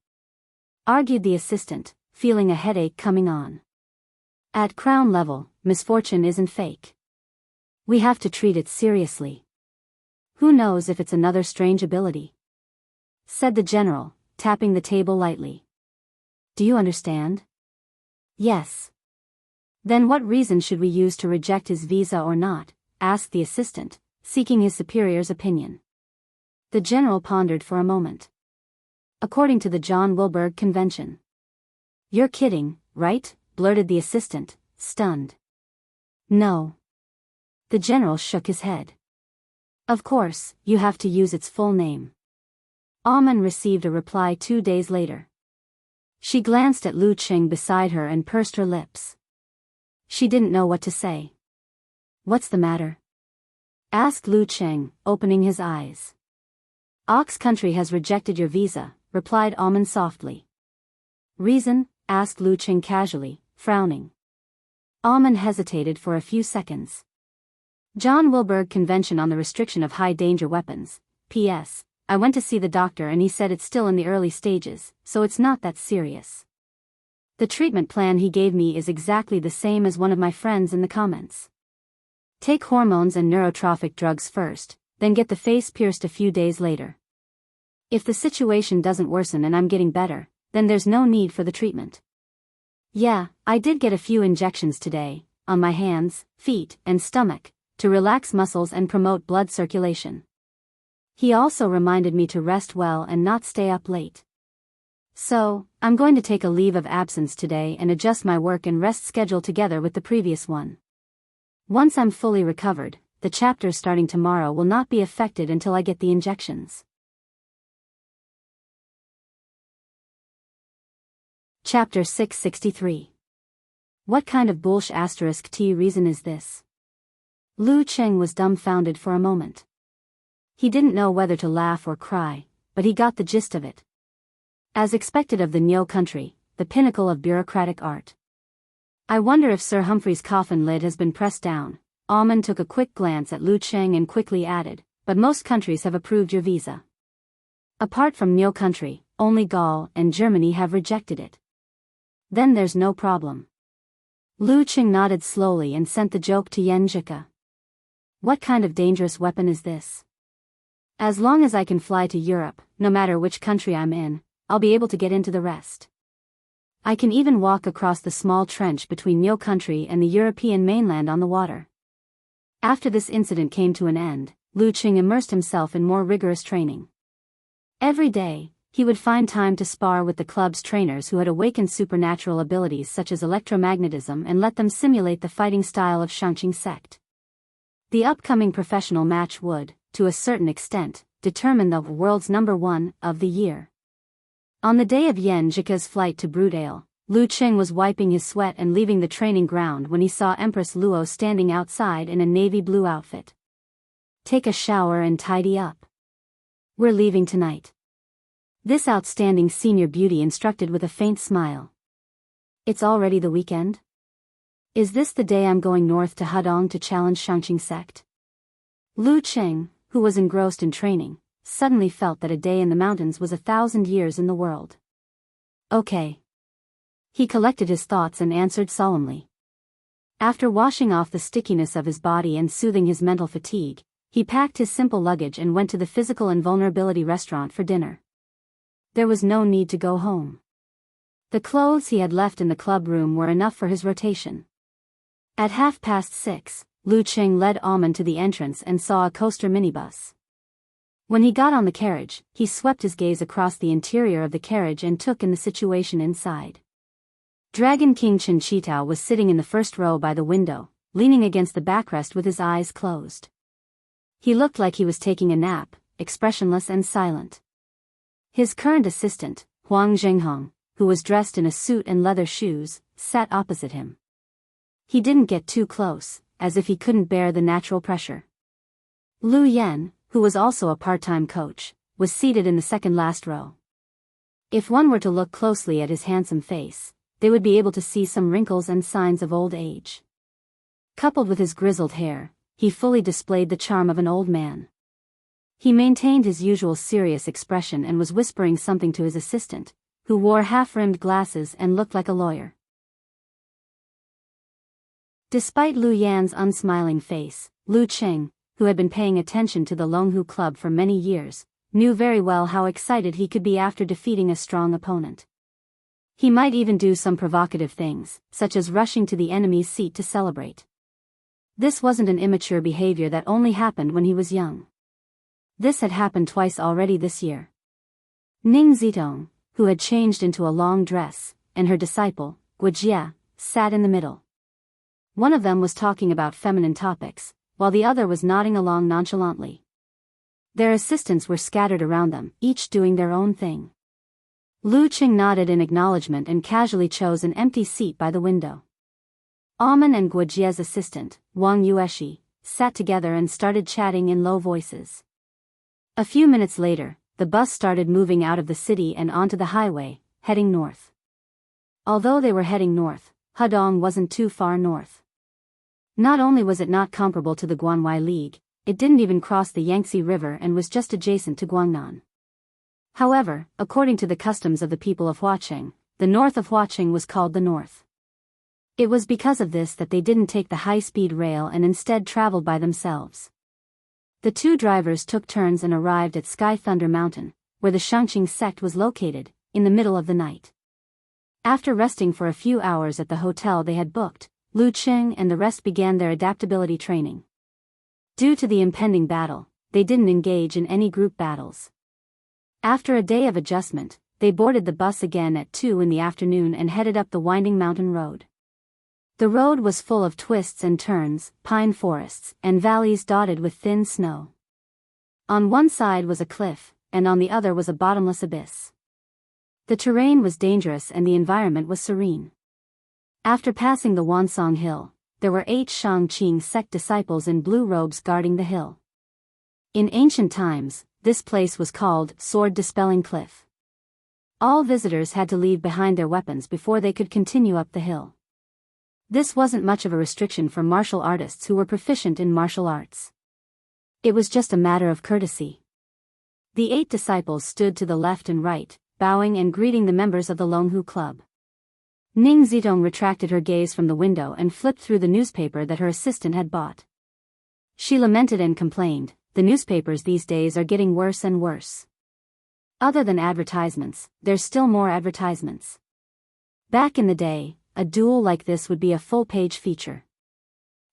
argued the assistant, feeling a headache coming on. "At crown level, misfortune isn't fake. We have to treat it seriously. Who knows if it's another strange ability?" said the general, tapping the table lightly. "Do you understand?" "Yes. Then what reason should we use to reject his visa or not? Asked the assistant, seeking his superior's opinion. The general pondered for a moment. According to the John Wilberg Convention. You're kidding, right? Blurted the assistant, stunned. No. The general shook his head. Of course, you have to use its full name. Aman received a reply 2 days later. She glanced at Lu Qing beside her and pursed her lips. She didn't know what to say. What's the matter? Asked Lu Qing, opening his eyes. Ox country has rejected your visa, replied Aman softly. Reason? Asked Lu Qing casually, frowning. Aman hesitated for a few seconds. John Wilberg Convention on the Restriction of High-Danger Weapons. P.S. I went to see the doctor and he said it's still in the early stages, so it's not that serious. The treatment plan he gave me is exactly the same as one of my friends in the comments. Take hormones and neurotrophic drugs first, then get the face pierced a few days later. If the situation doesn't worsen and I'm getting better, then there's no need for the treatment. Yeah, I did get a few injections today, on my hands, feet, and stomach, to relax muscles and promote blood circulation. He also reminded me to rest well and not stay up late. So, I'm going to take a leave of absence today and adjust my work and rest schedule together with the previous one. Once I'm fully recovered, the chapters starting tomorrow will not be affected until I get the injections. Chapter 663. What kind of bullsh*t reason is this? Lu Qing was dumbfounded for a moment. He didn't know whether to laugh or cry, but he got the gist of it. As expected of the Nyo country, the pinnacle of bureaucratic art. I wonder if Sir Humphrey's coffin lid has been pressed down. Aman took a quick glance at Lu Qing and quickly added, but most countries have approved your visa. Apart from Nyo country, only Gaul and Germany have rejected it. Then there's no problem. Lu Qing nodded slowly and sent the joke to Yen Jika. What kind of dangerous weapon is this? As long as I can fly to Europe, no matter which country I'm in, I'll be able to get into the rest. I can even walk across the small trench between Nyo country and the European mainland on the water. After this incident came to an end, Lu Qing immersed himself in more rigorous training. Every day, he would find time to spar with the club's trainers who had awakened supernatural abilities such as electromagnetism and let them simulate the fighting style of Shangqing sect. The upcoming professional match would, to a certain extent, determine the world's #1 of the year. On the day of Yen Jika's flight to Broodale, Lu Qing was wiping his sweat and leaving the training ground when he saw Empress Luo standing outside in a navy blue outfit. Take a shower and tidy up. We're leaving tonight. This outstanding senior beauty instructed with a faint smile. It's already the weekend? Is this the day I'm going north to Hudong to challenge Shangqing sect? Lu Qing, who was engrossed in training, suddenly felt that a day in the mountains was 1,000 years in the world. Okay. He collected his thoughts and answered solemnly. After washing off the stickiness of his body and soothing his mental fatigue, he packed his simple luggage and went to the Physical Invulnerability restaurant for dinner. There was no need to go home. The clothes he had left in the club room were enough for his rotation. At 6:30, Lu Qing led Aman to the entrance and saw a coaster minibus. When he got on the carriage, he swept his gaze across the interior of the carriage and took in the situation inside. Dragon King Chen Chitao was sitting in the first row by the window, leaning against the backrest with his eyes closed. He looked like he was taking a nap, expressionless and silent. His current assistant, Huang Zhenghong, who was dressed in a suit and leather shoes, sat opposite him. He didn't get too close, as if he couldn't bear the natural pressure. Lu Yan, who was also a part-time coach, was seated in the second last row. If one were to look closely at his handsome face, they would be able to see some wrinkles and signs of old age. Coupled with his grizzled hair, he fully displayed the charm of an old man. He maintained his usual serious expression and was whispering something to his assistant, who wore half-rimmed glasses and looked like a lawyer. Despite Lu Yan's unsmiling face, Lu Qing, who had been paying attention to the Longhu Club for many years, knew very well how excited he could be after defeating a strong opponent. He might even do some provocative things, such as rushing to the enemy's seat to celebrate. This wasn't an immature behavior that only happened when he was young. This had happened twice already this year. Ning Zitong, who had changed into a long dress, and her disciple, Guojia, sat in the middle. One of them was talking about feminine topics, while the other was nodding along nonchalantly. Their assistants were scattered around them, each doing their own thing. Lu Qing nodded in acknowledgement and casually chose an empty seat by the window. Amen and Guojia's assistant, Wang Yueshi, sat together and started chatting in low voices. A few minutes later, the bus started moving out of the city and onto the highway, heading north. Although they were heading north, Hedong wasn't too far north. Not only was it not comparable to the Guanhui League, it didn't even cross the Yangtze River and was just adjacent to Guangnan. However, according to the customs of the people of Huaqing, the north of Huaqing was called the north. It was because of this that they didn't take the high-speed rail and instead traveled by themselves. The two drivers took turns and arrived at Sky Thunder Mountain, where the Shangqing sect was located, in the middle of the night. After resting for a few hours at the hotel they had booked, Lu Qing and the rest began their adaptability training. Due to the impending battle, they didn't engage in any group battles. After a day of adjustment, they boarded the bus again at 2 in the afternoon and headed up the winding mountain road. The road was full of twists and turns, pine forests, and valleys dotted with thin snow. On one side was a cliff, and on the other was a bottomless abyss. The terrain was dangerous and the environment was serene. After passing the Wansong Hill, there were 8 Shangqing sect disciples in blue robes guarding the hill. In ancient times, this place was called Sword Dispelling Cliff. All visitors had to leave behind their weapons before they could continue up the hill. This wasn't much of a restriction for martial artists who were proficient in martial arts. It was just a matter of courtesy. The 8 disciples stood to the left and right, bowing and greeting the members of the Longhu Club. Ning Zitong retracted her gaze from the window and flipped through the newspaper that her assistant had bought. She lamented and complained, "The newspapers these days are getting worse and worse. Other than advertisements, there's still more advertisements." Back in the day, a duel like this would be a full-page feature.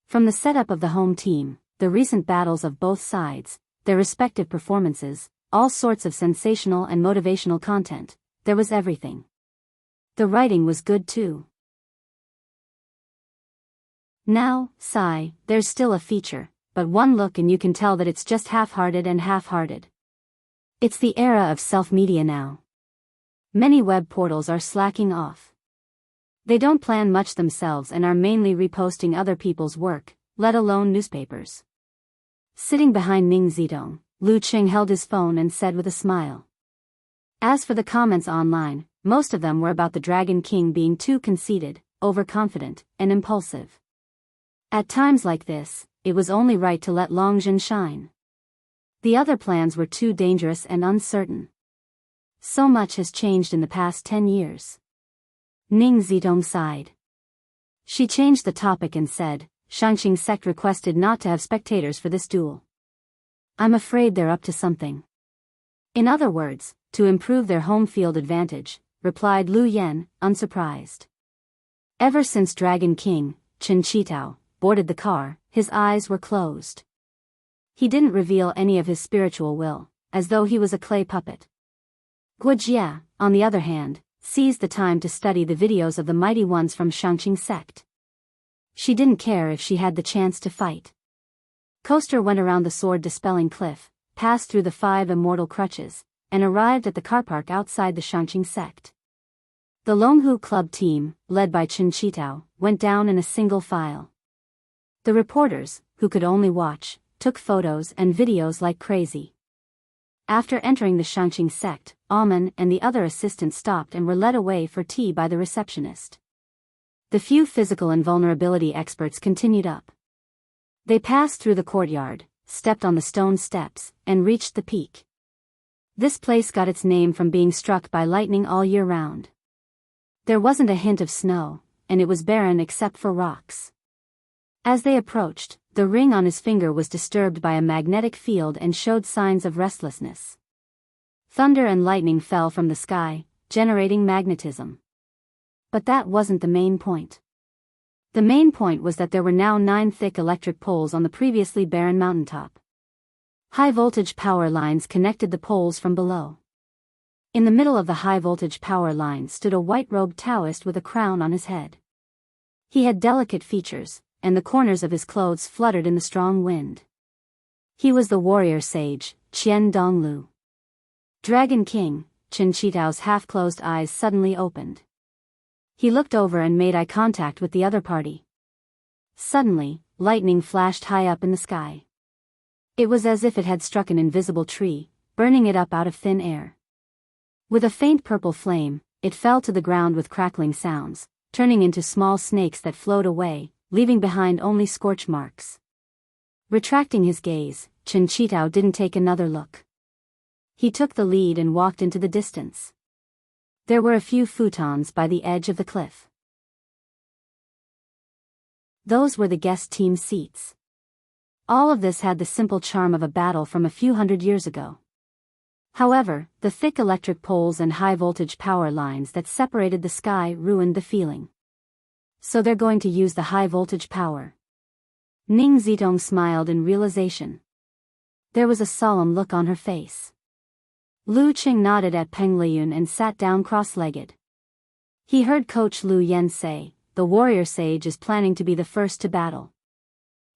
From the setup of the home team, the recent battles of both sides, their respective performances, all sorts of sensational and motivational content, there was everything. The writing was good too. Now, sigh, there's still a feature, but one look and you can tell that it's just half-hearted and half-hearted. It's the era of self-media now. Many web portals are slacking off. They don't plan much themselves and are mainly reposting other people's work, let alone newspapers. Sitting behind Ning Zitong, Lu Qing held his phone and said with a smile. As for the comments online, most of them were about the Dragon King being too conceited, overconfident, and impulsive. At times like this, it was only right to let Longjin shine. The other plans were too dangerous and uncertain. So much has changed in the past 10 years. Ning Zitong sighed. She changed the topic and said, "Shangqing sect requested not to have spectators for this duel. I'm afraid they're up to something." In other words, to improve their home field advantage, replied Lu Yen, unsurprised. Ever since Dragon King, Chen Qitao, boarded the car, his eyes were closed. He didn't reveal any of his spiritual will, as though he was a clay puppet. Guojia, on the other hand, seized the time to study the videos of the mighty ones from Shangqing sect. She didn't care if she had the chance to fight. Coaster went around the Sword Dispelling Cliff, passed through the 5 immortal crutches, and arrived at the car park outside the Shangqing sect. The Longhu Club team, led by Chen Qitao, went down in a single file. The reporters, who could only watch, took photos and videos like crazy. After entering the Shangqing sect, Amen and the other assistants stopped and were led away for tea by the receptionist. The few physical invulnerability experts continued up. They passed through the courtyard, stepped on the stone steps, and reached the peak. This place got its name from being struck by lightning all year round. There wasn't a hint of snow, and it was barren except for rocks. As they approached, the ring on his finger was disturbed by a magnetic field and showed signs of restlessness. Thunder and lightning fell from the sky, generating magnetism. But that wasn't the main point. The main point was that there were now 9 thick electric poles on the previously barren mountaintop. High-voltage power lines connected the poles from below. In the middle of the high-voltage power line stood a white-robed Taoist with a crown on his head. He had delicate features, and the corners of his clothes fluttered in the strong wind. He was the warrior sage, Qian Donglu. Dragon King, Chen Qitao's half-closed eyes suddenly opened. He looked over and made eye contact with the other party. Suddenly, lightning flashed high up in the sky. It was as if it had struck an invisible tree, burning it up out of thin air. With a faint purple flame, it fell to the ground with crackling sounds, turning into small snakes that flowed away, leaving behind only scorch marks. Retracting his gaze, Chen Qitao didn't take another look. He took the lead and walked into the distance. There were a few futons by the edge of the cliff. Those were the guest team seats. All of this had the simple charm of a battle from a few hundred years ago. However, the thick electric poles and high-voltage power lines that separated the sky ruined the feeling. So they're going to use the high-voltage power. Ning Zitong smiled in realization. There was a solemn look on her face. Lu Qing nodded at Peng Liyun and sat down cross-legged. He heard Coach Lu Yen say, "The warrior sage is planning to be the first to battle.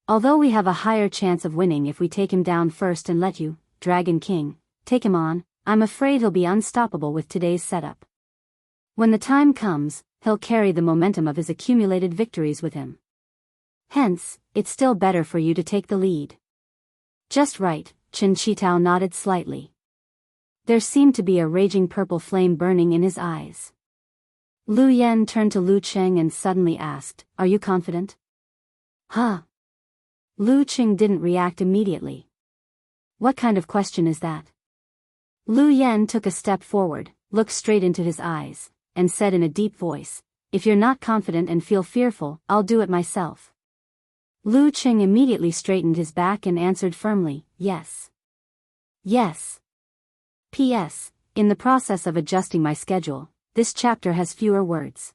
Although we have a higher chance of winning if we take him down first and let you, Dragon King, take him on, I'm afraid he'll be unstoppable with today's setup. When the time comes, he'll carry the momentum of his accumulated victories with him. Hence, it's still better for you to take the lead." "Just right," Chen Qitao nodded slightly. There seemed to be a raging purple flame burning in his eyes. Lu Yen turned to Lu Qing and suddenly asked, "Are you confident?" "Huh?" Lu Qing didn't react immediately. "What kind of question is that?" Lu Yen took a step forward, looked straight into his eyes, and said in a deep voice, "If you're not confident and feel fearful, I'll do it myself." Lu Qing immediately straightened his back and answered firmly, "Yes. Yes. P.S. In the process of adjusting my schedule, this chapter has fewer words."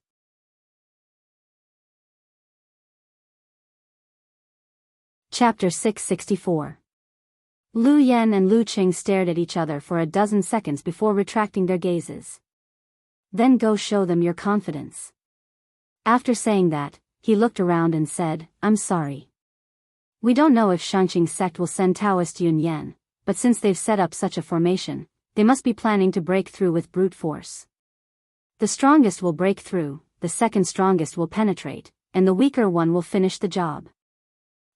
Chapter 664. Lu Yen and Lu Qing stared at each other for a dozen seconds before retracting their gazes. "Then go show them your confidence." After saying that, he looked around and said, "I'm sorry. We don't know if Shangqing sect will send Taoist Yun Yan, but since they've set up such a formation, they must be planning to break through with brute force. The strongest will break through, the second strongest will penetrate, and the weaker one will finish the job.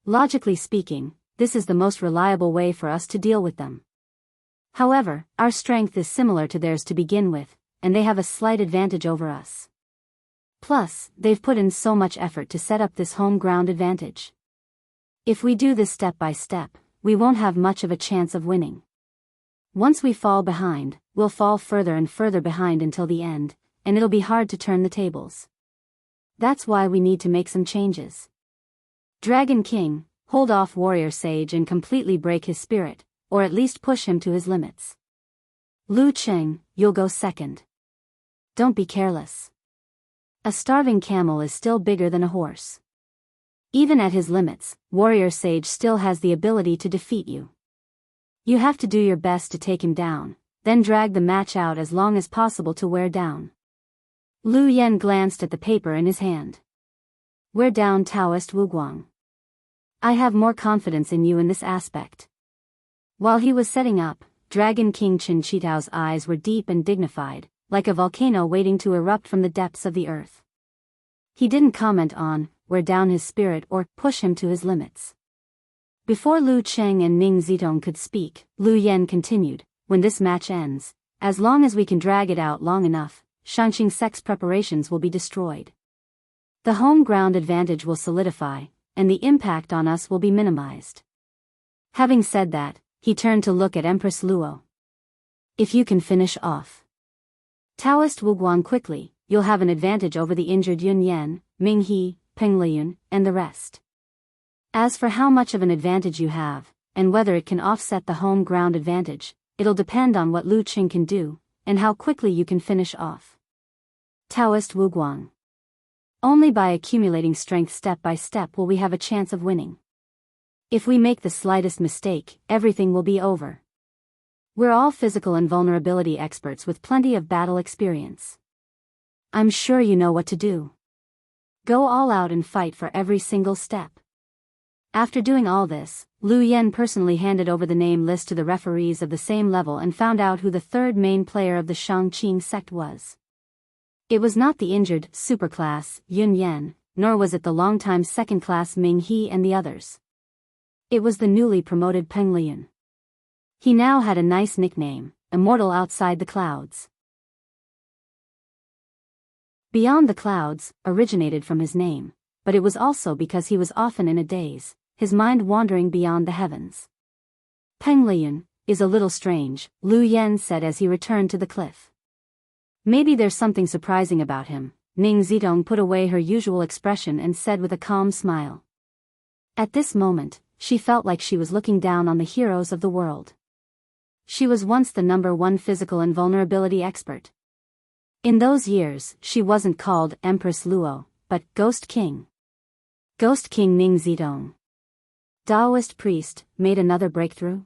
Logically speaking, this is the most reliable way for us to deal with them. However, our strength is similar to theirs to begin with, and they have a slight advantage over us. Plus, they've put in so much effort to set up this home ground advantage. If we do this step by step, we won't have much of a chance of winning. Once we fall behind, we'll fall further and further behind until the end, and it'll be hard to turn the tables. That's why we need to make some changes. Dragon King, hold off Warrior Sage and completely break his spirit, or at least push him to his limits. Lu Qing, you'll go second. Don't be careless. A starving camel is still bigger than a horse. Even at his limits, Warrior Sage still has the ability to defeat you. You have to do your best to take him down, then drag the match out as long as possible to wear down. Lu Yen glanced at the paper in his hand. Wear down Taoist Wu Guang. I have more confidence in you in this aspect. While he was setting up, Dragon King Chen Qitao's eyes were deep and dignified, like a volcano waiting to erupt from the depths of the earth. He didn't comment on, wear down his spirit or push him to his limits. Before Lu Qing and Ning Zitong could speak, Lu Yen continued, when this match ends, as long as we can drag it out long enough, Shangqing sect's preparations will be destroyed. The home ground advantage will solidify, and the impact on us will be minimized. Having said that, he turned to look at Empress Luo. If you can finish off Taoist Wu Guang quickly, you'll have an advantage over the injured Yun Yan, Ming He, Peng Liyun, and the rest. As for how much of an advantage you have, and whether it can offset the home ground advantage, it'll depend on what Lu Qing can do, and how quickly you can finish off Taoist Wu Guang. Only by accumulating strength step by step will we have a chance of winning. If we make the slightest mistake, everything will be over. We're all physical and vulnerability experts with plenty of battle experience. I'm sure you know what to do. Go all out and fight for every single step. After doing all this, Lu Yen personally handed over the name list to the referees of the same level and found out who the third main player of the Shangqing sect was. It was not the injured superclass Yun Yan, nor was it the longtime second-class Ming He and the others. It was the newly promoted Peng Lian. He now had a nice nickname, Immortal Outside the Clouds. Beyond the Clouds originated from his name, but it was also because he was often in a daze, his mind wandering beyond the heavens. Peng Lian is a little strange, Lu Yen said as he returned to the cliff. Maybe there's something surprising about him. Ning Zitong put away her usual expression and said with a calm smile. At this moment, she felt like she was looking down on the heroes of the world. She was once the #1 physical and vulnerability expert. In those years, she wasn't called Empress Luo, but Ghost King. Ghost King Ning Zitong. Taoist priest, made another breakthrough?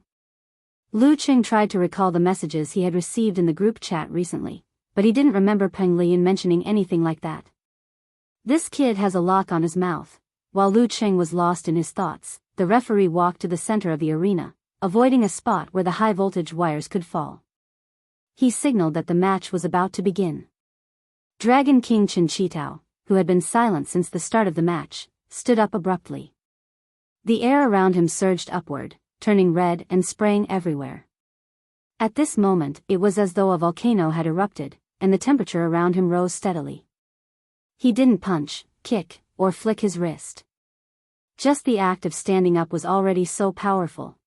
Lu Qing tried to recall the messages he had received in the group chat recently, but he didn't remember Peng Lian mentioning anything like that. This kid has a lock on his mouth. While Lu Qing was lost in his thoughts, the referee walked to the center of the arena, avoiding a spot where the high-voltage wires could fall. He signaled that the match was about to begin. Dragon King Chen Qitao, who had been silent since the start of the match, stood up abruptly. The air around him surged upward, turning red and spraying everywhere. At this moment, it was as though a volcano had erupted, and the temperature around him rose steadily. He didn't punch, kick, or flick his wrist. Just the act of standing up was already so powerful.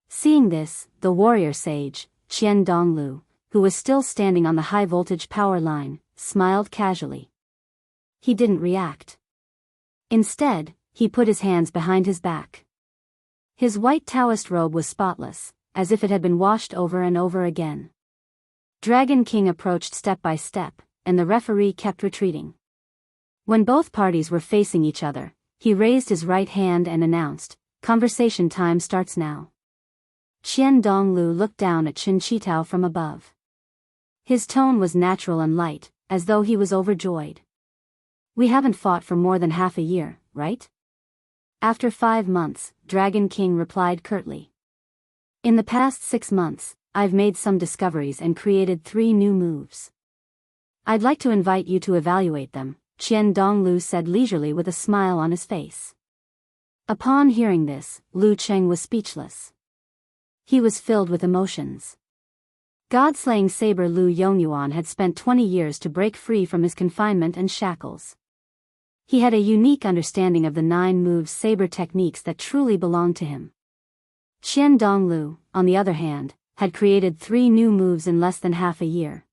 Seeing this, the warrior sage, Qian Donglu, who was still standing on the high-voltage power line, smiled casually. He didn't react. Instead, he put his hands behind his back. His white Taoist robe was spotless, as if it had been washed over and over again. Dragon King approached step by step, and the referee kept retreating. When both parties were facing each other, he raised his right hand and announced, "Conversation time starts now." Qian Donglu looked down at Chen Qitao from above. His tone was natural and light, as though he was overjoyed. "We haven't fought for more than half a year, right?" "After 5 months, Dragon King replied curtly. "In the past 6 months, I've made some discoveries and created 3 new moves. I'd like to invite you to evaluate them," Qian Donglu said leisurely with a smile on his face. Upon hearing this, Lu Cheng was speechless. He was filled with emotions. God-slaying saber Lu Yongyuan had spent 20 years to break free from his confinement and shackles. He had a unique understanding of the 9 moves saber techniques that truly belonged to him. Qian Donglu, on the other hand, had created 3 new moves in less than half a year.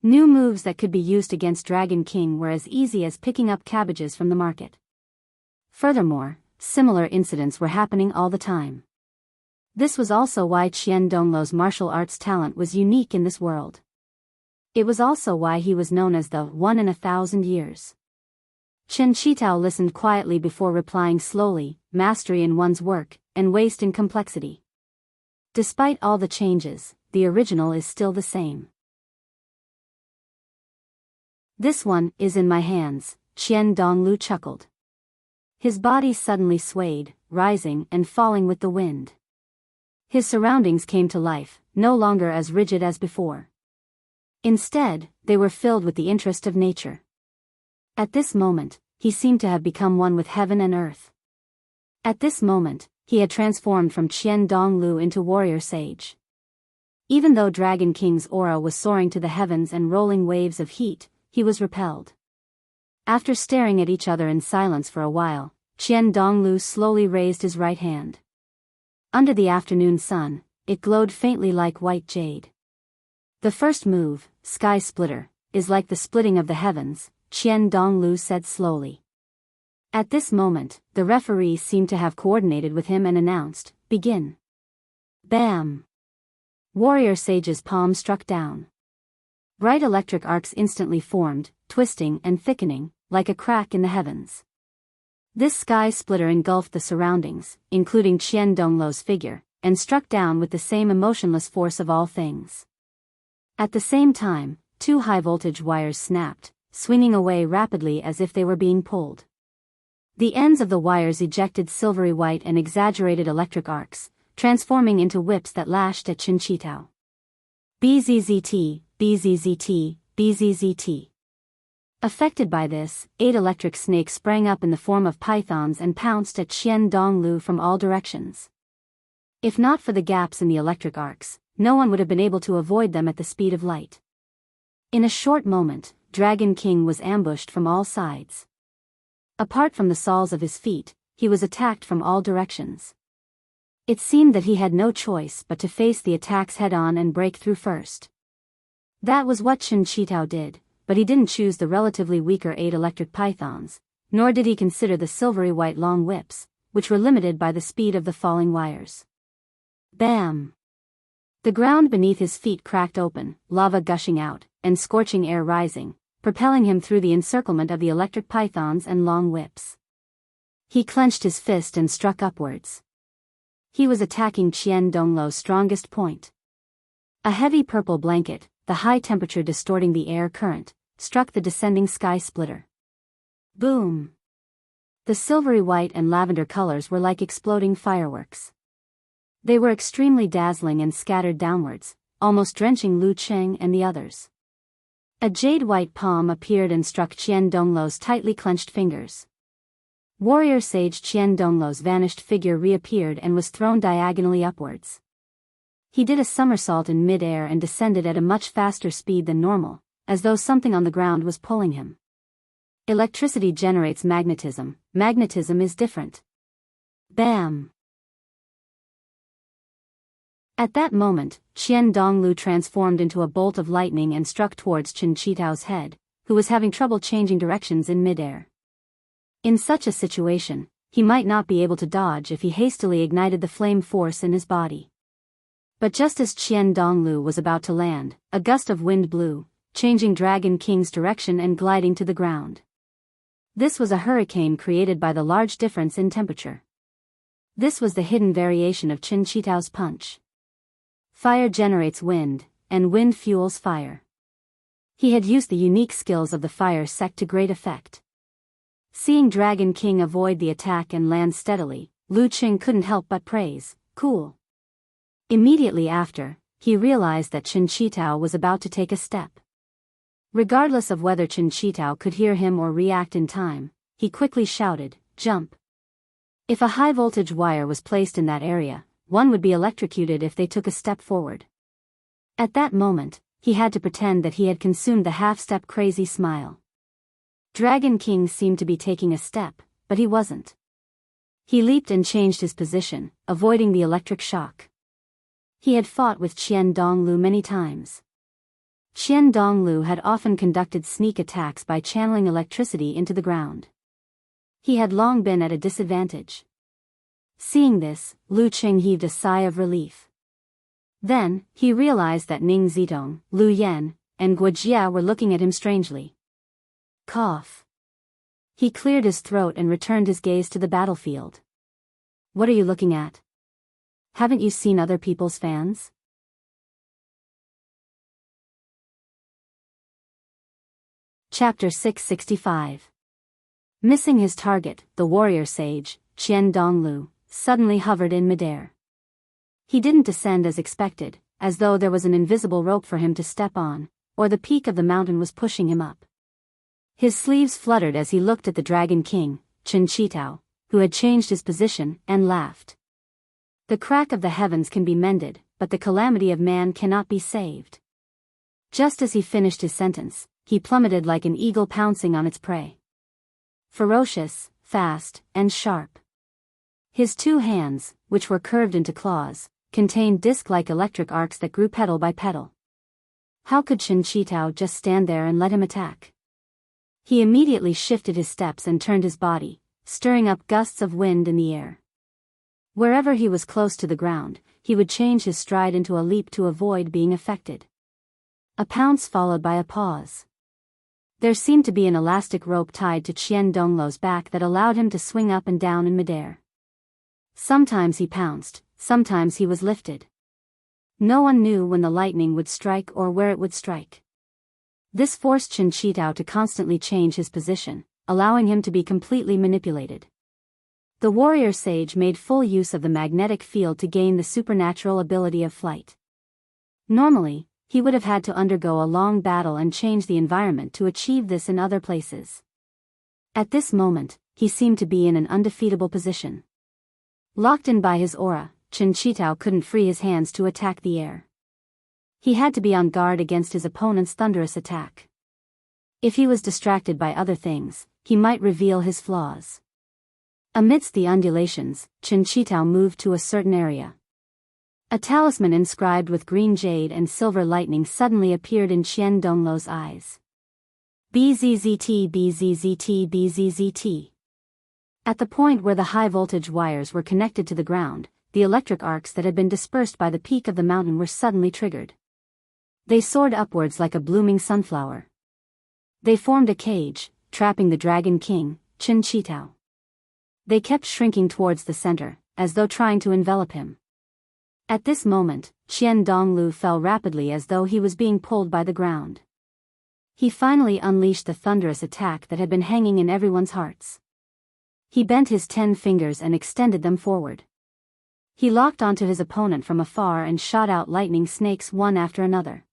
New moves that could be used against Dragon King were as easy as picking up cabbages from the market. Furthermore, similar incidents were happening all the time. This was also why Qian Donglu's martial arts talent was unique in this world. It was also why he was known as the 1 in 1,000 years. Chen Qitao listened quietly before replying slowly, "Mastery in one's work, and waste in complexity. Despite all the changes, the original is still the same." "This one is in my hands," Qian Donglu chuckled. His body suddenly swayed, rising and falling with the wind. His surroundings came to life, no longer as rigid as before. Instead, they were filled with the interest of nature. At this moment, he seemed to have become one with heaven and earth. At this moment, he had transformed from Qian Donglu into warrior sage. Even though Dragon King's aura was soaring to the heavens and rolling waves of heat, he was repelled. After staring at each other in silence for a while, Qian Donglu slowly raised his right hand. Under the afternoon sun, it glowed faintly like white jade. "The first move, Sky Splitter, is like the splitting of the heavens," Qian Donglu said slowly. At this moment, the referee seemed to have coordinated with him and announced, "Begin." Bam! Warrior Sage's palm struck down. Bright electric arcs instantly formed, twisting and thickening, like a crack in the heavens. This sky splitter engulfed the surroundings, including Qian Donglu's figure, and struck down with the same emotionless force of all things. At the same time, two high-voltage wires snapped, swinging away rapidly as if they were being pulled. The ends of the wires ejected silvery white and exaggerated electric arcs, transforming into whips that lashed at Chen Qitao. BZZT, BZZT, BZZT. Affected by this, 8 electric snakes sprang up in the form of pythons and pounced at Qian Donglu from all directions. If not for the gaps in the electric arcs, no one would have been able to avoid them at the speed of light. In a short moment, Dragon King was ambushed from all sides. Apart from the soles of his feet, he was attacked from all directions. It seemed that he had no choice but to face the attacks head-on and break through first. That was what Chen Qitao did, but he didn't choose the relatively weaker 8 electric pythons, nor did he consider the silvery white long whips, which were limited by the speed of the falling wires. Bam! The ground beneath his feet cracked open, lava gushing out, and scorching air rising, propelling him through the encirclement of the electric pythons and long whips. He clenched his fist and struck upwards. He was attacking Qian Donglu's strongest point. A heavy purple blanket, the high temperature distorting the air current, struck the descending sky splitter. Boom! The silvery white and lavender colors were like exploding fireworks. They were extremely dazzling and scattered downwards, almost drenching Lu Cheng and the others. A jade-white palm appeared and struck Qian Donglu's tightly clenched fingers. Warrior Sage Qian Donglu's vanished figure reappeared and was thrown diagonally upwards. He did a somersault in mid-air and descended at a much faster speed than normal, as though something on the ground was pulling him. Electricity generates magnetism. Magnetism is different. Bam! At that moment, Qian Donglu transformed into a bolt of lightning and struck towards Chen Qitao's head, who was having trouble changing directions in mid-air. In such a situation, he might not be able to dodge if he hastily ignited the flame force in his body. But just as Qian Donglu was about to land, a gust of wind blew, changing Dragon King's direction and gliding to the ground. This was a hurricane created by the large difference in temperature. This was the hidden variation of Chen Qitao's punch. Fire generates wind, and wind fuels fire. He had used the unique skills of the fire sect to great effect. Seeing Dragon King avoid the attack and land steadily, Lu Qing couldn't help but praise, "Cool." Immediately after, he realized that Chen Qitao was about to take a step. Regardless of whether Chen Qitao could hear him or react in time, he quickly shouted, "Jump." If a high-voltage wire was placed in that area, one would be electrocuted if they took a step forward. At that moment, he had to pretend that he had consumed the half-step crazy smile. Dragon King seemed to be taking a step, but he wasn't. He leaped and changed his position, avoiding the electric shock. He had fought with Qian Donglu many times. Qian Donglu had often conducted sneak attacks by channeling electricity into the ground. He had long been at a disadvantage. Seeing this, Lu Qing heaved a sigh of relief. Then, he realized that Ning Zitong, Lu Yan, and Guojia were looking at him strangely. Cough. He cleared his throat and returned his gaze to the battlefield. "What are you looking at? Haven't you seen other people's fans?" Chapter 665. Missing his target, the warrior sage, Qian Donglu, suddenly hovered in midair. He didn't descend as expected, as though there was an invisible rope for him to step on, or the peak of the mountain was pushing him up. His sleeves fluttered as he looked at the Dragon King, Chen Qitao, who had changed his position, and laughed. The crack of the heavens can be mended, but the calamity of man cannot be saved. Just as he finished his sentence, he plummeted like an eagle pouncing on its prey. Ferocious, fast, and sharp. His 2 hands, which were curved into claws, contained disc-like electric arcs that grew petal by petal. How could Chen Qitao just stand there and let him attack? He immediately shifted his steps and turned his body, stirring up gusts of wind in the air. Wherever he was close to the ground, he would change his stride into a leap to avoid being affected. A pounce followed by a pause. There seemed to be an elastic rope tied to Qian Donglu's back that allowed him to swing up and down in midair. Sometimes he pounced, sometimes he was lifted. No one knew when the lightning would strike or where it would strike. This forced Chen Qitao to constantly change his position, allowing him to be completely manipulated. The warrior sage made full use of the magnetic field to gain the supernatural ability of flight. Normally, he would have had to undergo a long battle and change the environment to achieve this in other places. At this moment, he seemed to be in an undefeatable position. Locked in by his aura, Chen Qitao couldn't free his hands to attack the air. He had to be on guard against his opponent's thunderous attack. If he was distracted by other things, he might reveal his flaws. Amidst the undulations, Chen Qitao moved to a certain area. A talisman inscribed with green jade and silver lightning suddenly appeared in Qian Donglu's eyes. BZZT BZZT BZZT. At the point where the high-voltage wires were connected to the ground, the electric arcs that had been dispersed by the peak of the mountain were suddenly triggered. They soared upwards like a blooming sunflower. They formed a cage, trapping the Dragon King, Chen Qitao. They kept shrinking towards the center, as though trying to envelop him. At this moment, Qian Donglu fell rapidly as though he was being pulled by the ground. He finally unleashed the thunderous attack that had been hanging in everyone's hearts. He bent his 10 fingers and extended them forward. He locked onto his opponent from afar and shot out lightning snakes one after another.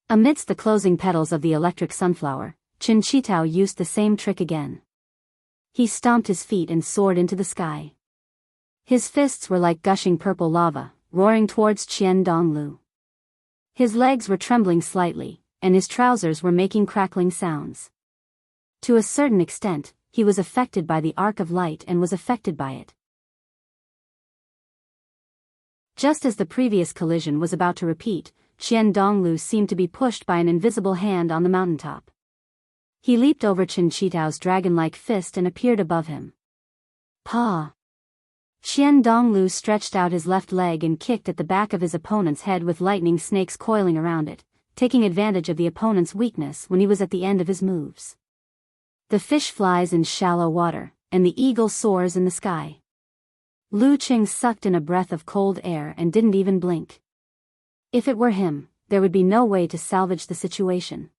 Amidst the closing petals of the electric sunflower, Chen Qitao used the same trick again. He stomped his feet and soared into the sky. His fists were like gushing purple lava, roaring towards Qian Donglu. His legs were trembling slightly, and his trousers were making crackling sounds. To a certain extent, he was affected by the arc of light and was affected by it. Just as the previous collision was about to repeat, Qian Donglu seemed to be pushed by an invisible hand on the mountaintop. He leaped over Chen Qitao's dragon-like fist and appeared above him. Pa! Qian Donglu stretched out his left leg and kicked at the back of his opponent's head with lightning snakes coiling around it, taking advantage of the opponent's weakness when he was at the end of his moves. The fish flies in shallow water, and the eagle soars in the sky. Lu Qing sucked in a breath of cold air and didn't even blink. If it were him, there would be no way to salvage the situation.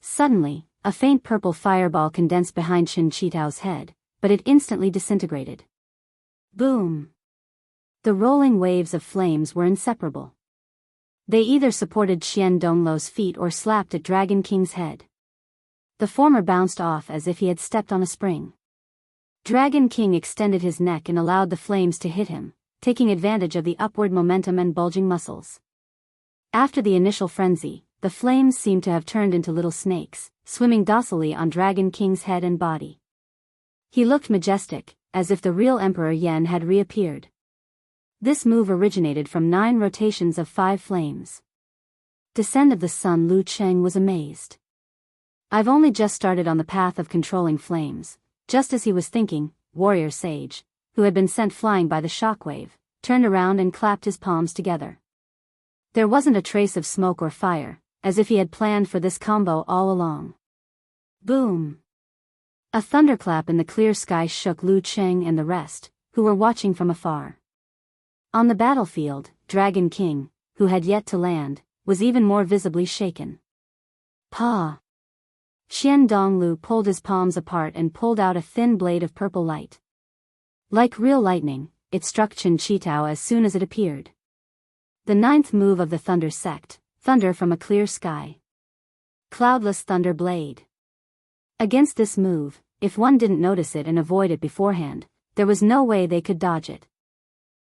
Suddenly, a faint purple fireball condensed behind Chen Qitao's head, but it instantly disintegrated. Boom! The rolling waves of flames were inseparable. They either supported Qian Donglu's feet or slapped at Dragon King's head. The former bounced off as if he had stepped on a spring. Dragon King extended his neck and allowed the flames to hit him, taking advantage of the upward momentum and bulging muscles. After the initial frenzy, the flames seemed to have turned into little snakes, swimming docilely on Dragon King's head and body. He looked majestic, as if the real Emperor Yan had reappeared. This move originated from 9 rotations of 5 flames. Descent of the Sun. Lu Cheng was amazed. I've only just started on the path of controlling flames. Just as he was thinking, warrior sage, who had been sent flying by the shockwave, turned around and clapped his palms together. There wasn't a trace of smoke or fire, as if he had planned for this combo all along. Boom! A thunderclap in the clear sky shook Lu Cheng and the rest, who were watching from afar. On the battlefield, Dragon King, who had yet to land, was even more visibly shaken. Pa! Qian Donglu pulled his palms apart and pulled out a thin blade of purple light. Like real lightning, it struck Chen Qitao as soon as it appeared. The 9th move of the Thunder Sect, thunder from a clear sky. Cloudless Thunder Blade. Against this move, if one didn't notice it and avoid it beforehand, there was no way they could dodge it.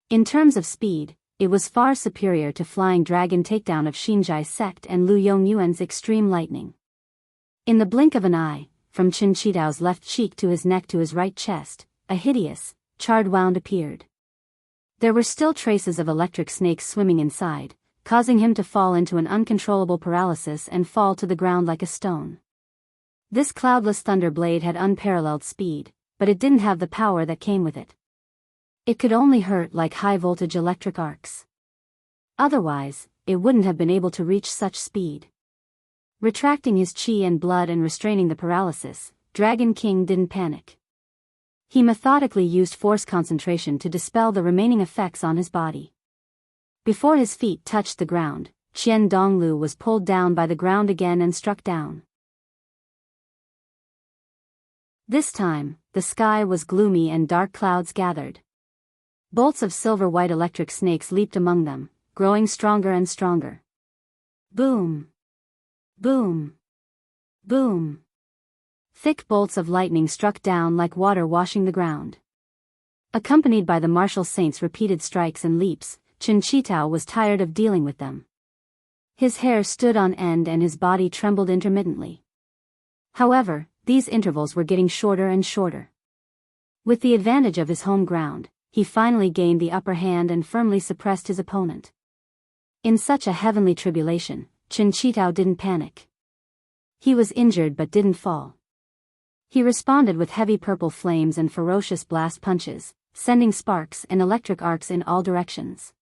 In terms of speed, it was far superior to Flying Dragon takedown of Xinjai Sect and Lu Yongyuan's Extreme Lightning. In the blink of an eye, from Chen Qitao's left cheek to his neck to his right chest, a hideous, charred wound appeared. There were still traces of electric snakes swimming inside, causing him to fall into an uncontrollable paralysis and fall to the ground like a stone. This cloudless thunder blade had unparalleled speed, but it didn't have the power that came with it. It could only hurt like high-voltage electric arcs. Otherwise, it wouldn't have been able to reach such speed. Retracting his chi and blood and restraining the paralysis, Dragon King didn't panic. He methodically used force concentration to dispel the remaining effects on his body. Before his feet touched the ground, Qian Donglu was pulled down by the ground again and struck down. This time, the sky was gloomy and dark clouds gathered. Bolts of silver-white electric snakes leaped among them, growing stronger and stronger. Boom! Boom! Boom! Thick bolts of lightning struck down like water washing the ground. Accompanied by the martial saint's repeated strikes and leaps, Chen Qitao was tired of dealing with them. His hair stood on end and his body trembled intermittently. However, these intervals were getting shorter and shorter. With the advantage of his home ground, he finally gained the upper hand and firmly suppressed his opponent. In such a heavenly tribulation, Chen Qitao didn't panic. He was injured but didn't fall. He responded with heavy purple flames and ferocious blast punches, sending sparks and electric arcs in all directions.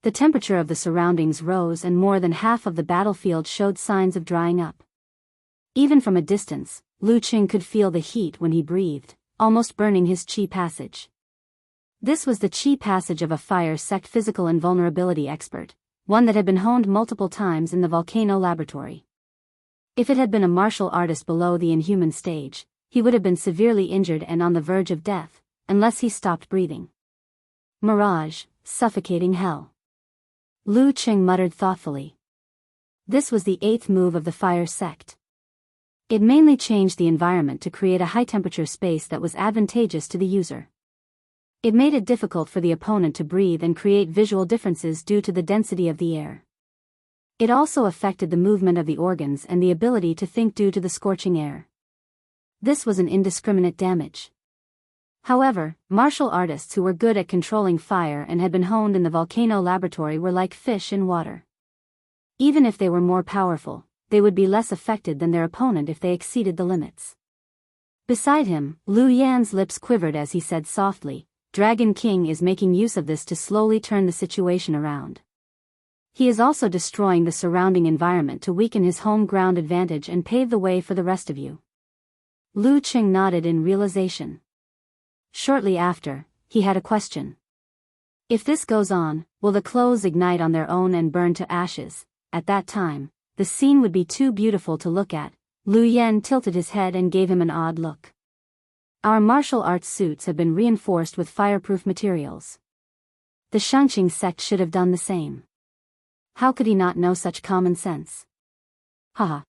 The temperature of the surroundings rose and more than half of the battlefield showed signs of drying up. Even from a distance, Lu Qing could feel the heat when he breathed, almost burning his qi passage. This was the qi passage of a fire sect physical invulnerability expert, one that had been honed multiple times in the volcano laboratory. If it had been a martial artist below the inhuman stage, he would have been severely injured and on the verge of death, unless he stopped breathing. Mirage, suffocating hell. Lu Qing muttered thoughtfully. This was the 8th move of the fire sect. It mainly changed the environment to create a high-temperature space that was advantageous to the user. It made it difficult for the opponent to breathe and create visual differences due to the density of the air. It also affected the movement of the organs and the ability to think due to the scorching air. This was an indiscriminate damage. However, martial artists who were good at controlling fire and had been honed in the volcano laboratory were like fish in water. Even if they were more powerful, they would be less affected than their opponent if they exceeded the limits. Beside him, Lu Yan's lips quivered as he said softly, "Dragon King is making use of this to slowly turn the situation around. He is also destroying the surrounding environment to weaken his home ground advantage and pave the way for the rest of you." Lu Qing nodded in realization. Shortly after, he had a question. If this goes on, will the clothes ignite on their own and burn to ashes? At that time, the scene would be too beautiful to look at. Lu Yan tilted his head and gave him an odd look. Our martial arts suits have been reinforced with fireproof materials. The Shangqing sect should have done the same. How could he not know such common sense? Haha.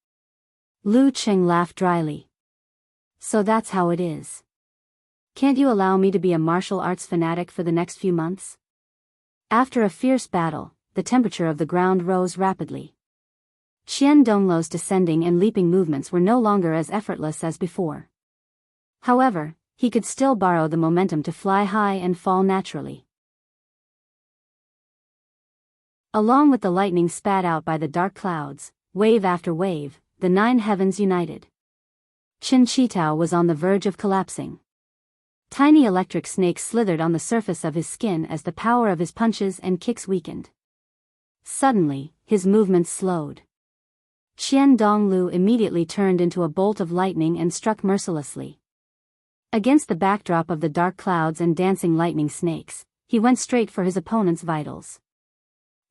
Lu Qing laughed dryly. So that's how it is. Can't you allow me to be a martial arts fanatic for the next few months? After a fierce battle, the temperature of the ground rose rapidly. Qian Donglu's descending and leaping movements were no longer as effortless as before. However, he could still borrow the momentum to fly high and fall naturally. Along with the lightning spat out by the dark clouds, wave after wave, the 9 heavens united. Chen Qitao was on the verge of collapsing. Tiny electric snakes slithered on the surface of his skin as the power of his punches and kicks weakened. Suddenly, his movements slowed. Qian Donglu immediately turned into a bolt of lightning and struck mercilessly. Against the backdrop of the dark clouds and dancing lightning snakes, he went straight for his opponent's vitals.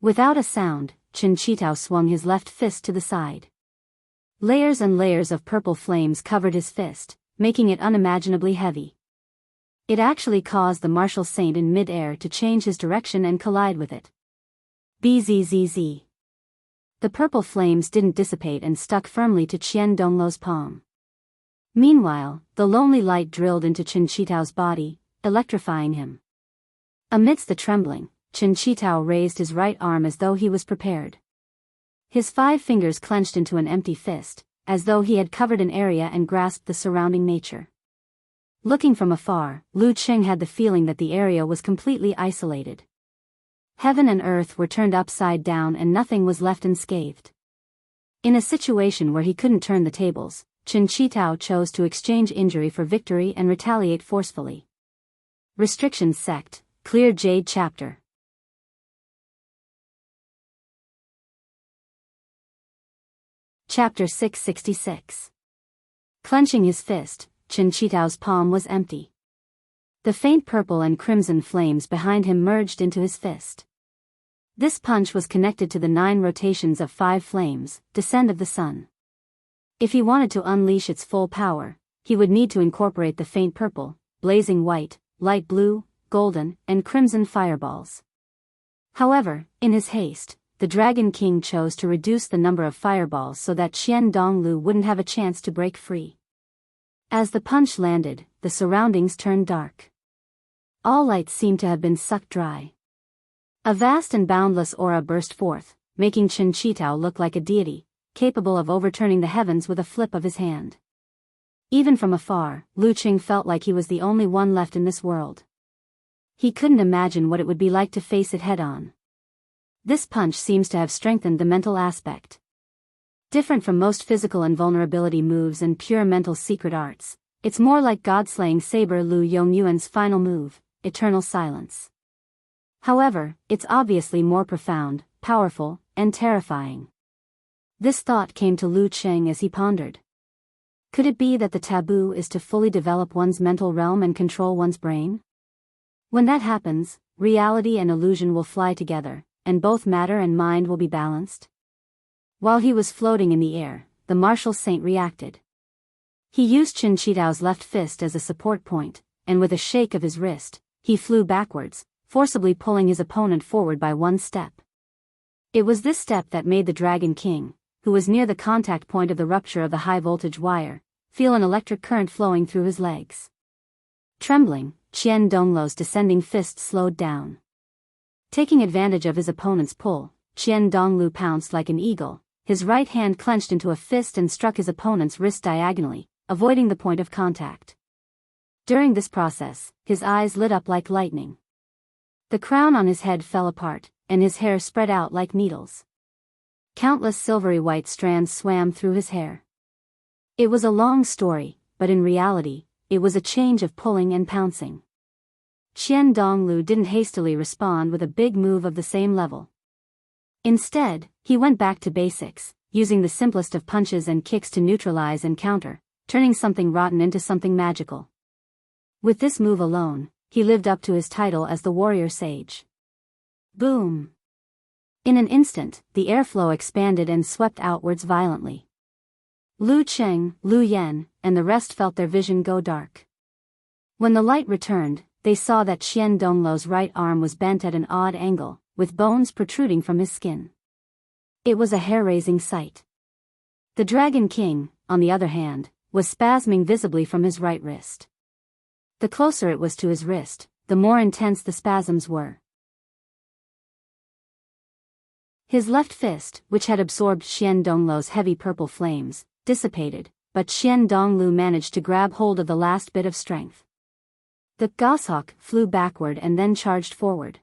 Without a sound, Chen Qitao swung his left fist to the side. Layers and layers of purple flames covered his fist, making it unimaginably heavy. It actually caused the martial saint in mid-air to change his direction and collide with it. Bzzz. The purple flames didn't dissipate and stuck firmly to Qian Donglu's palm. Meanwhile, the lonely light drilled into Chen Qitao's body, electrifying him. Amidst the trembling, Chen Qitao raised his right arm as though he was prepared. His 5 fingers clenched into an empty fist, as though he had covered an area and grasped the surrounding nature. Looking from afar, Lu Qing had the feeling that the area was completely isolated. Heaven and earth were turned upside down and nothing was left unscathed. In a situation where he couldn't turn the tables, Chen Qitao chose to exchange injury for victory and retaliate forcefully. Restrictions Sect, Clear Jade Chapter. Chapter 666. Clenching his fist, Chinchitao's palm was empty. The faint purple and crimson flames behind him merged into his fist. This punch was connected to the 9 rotations of 5 flames, descent of the sun. If he wanted to unleash its full power, he would need to incorporate the faint purple, blazing white, light blue, golden, and crimson fireballs. However, in his haste, the Dragon King chose to reduce the number of fireballs so that Qian Donglu wouldn't have a chance to break free. As the punch landed, the surroundings turned dark. All light seemed to have been sucked dry. A vast and boundless aura burst forth, making Chinchitao look like a deity, capable of overturning the heavens with a flip of his hand. Even from afar, Lu Qing felt like he was the only one left in this world. He couldn't imagine what it would be like to face it head-on. This punch seems to have strengthened the mental aspect. Different from most physical invulnerability moves and pure mental secret arts, it's more like God-slaying saber Lu Yongyuan's final move, eternal silence. However, it's obviously more profound, powerful, and terrifying. This thought came to Lu Qing as he pondered. Could it be that the taboo is to fully develop one's mental realm and control one's brain? When that happens, reality and illusion will fly together, and both matter and mind will be balanced. While he was floating in the air, the martial saint reacted. He used Chinchitao's left fist as a support point, and with a shake of his wrist, he flew backwards, forcibly pulling his opponent forward by 1 step. It was this step that made the Dragon King, who was near the contact point of the rupture of the high-voltage wire, feel an electric current flowing through his legs. Trembling, Qian Donglu's descending fist slowed down. Taking advantage of his opponent's pull, Qian Donglu pounced like an eagle, his right hand clenched into a fist and struck his opponent's wrist diagonally, avoiding the point of contact. During this process, his eyes lit up like lightning. The crown on his head fell apart, and his hair spread out like needles. Countless silvery white strands swam through his hair. It was a long story, but in reality, it was a change of pulling and pouncing. Qian Donglu didn't hastily respond with a big move of the same level. Instead, he went back to basics, using the simplest of punches and kicks to neutralize and counter, turning something rotten into something magical. With this move alone, he lived up to his title as the warrior sage. Boom! In an instant, the airflow expanded and swept outwards violently. Lu Qing, Lu Yan, and the rest felt their vision go dark. When the light returned, they saw that Qian Donglu's right arm was bent at an odd angle, with bones protruding from his skin. It was a hair-raising sight. The Dragon King, on the other hand, was spasming visibly from his right wrist. The closer it was to his wrist, the more intense the spasms were. His left fist, which had absorbed Qian Donglu's heavy purple flames, dissipated, but Qian Donglu managed to grab hold of the last bit of strength. The goshawk flew backward and then charged forward.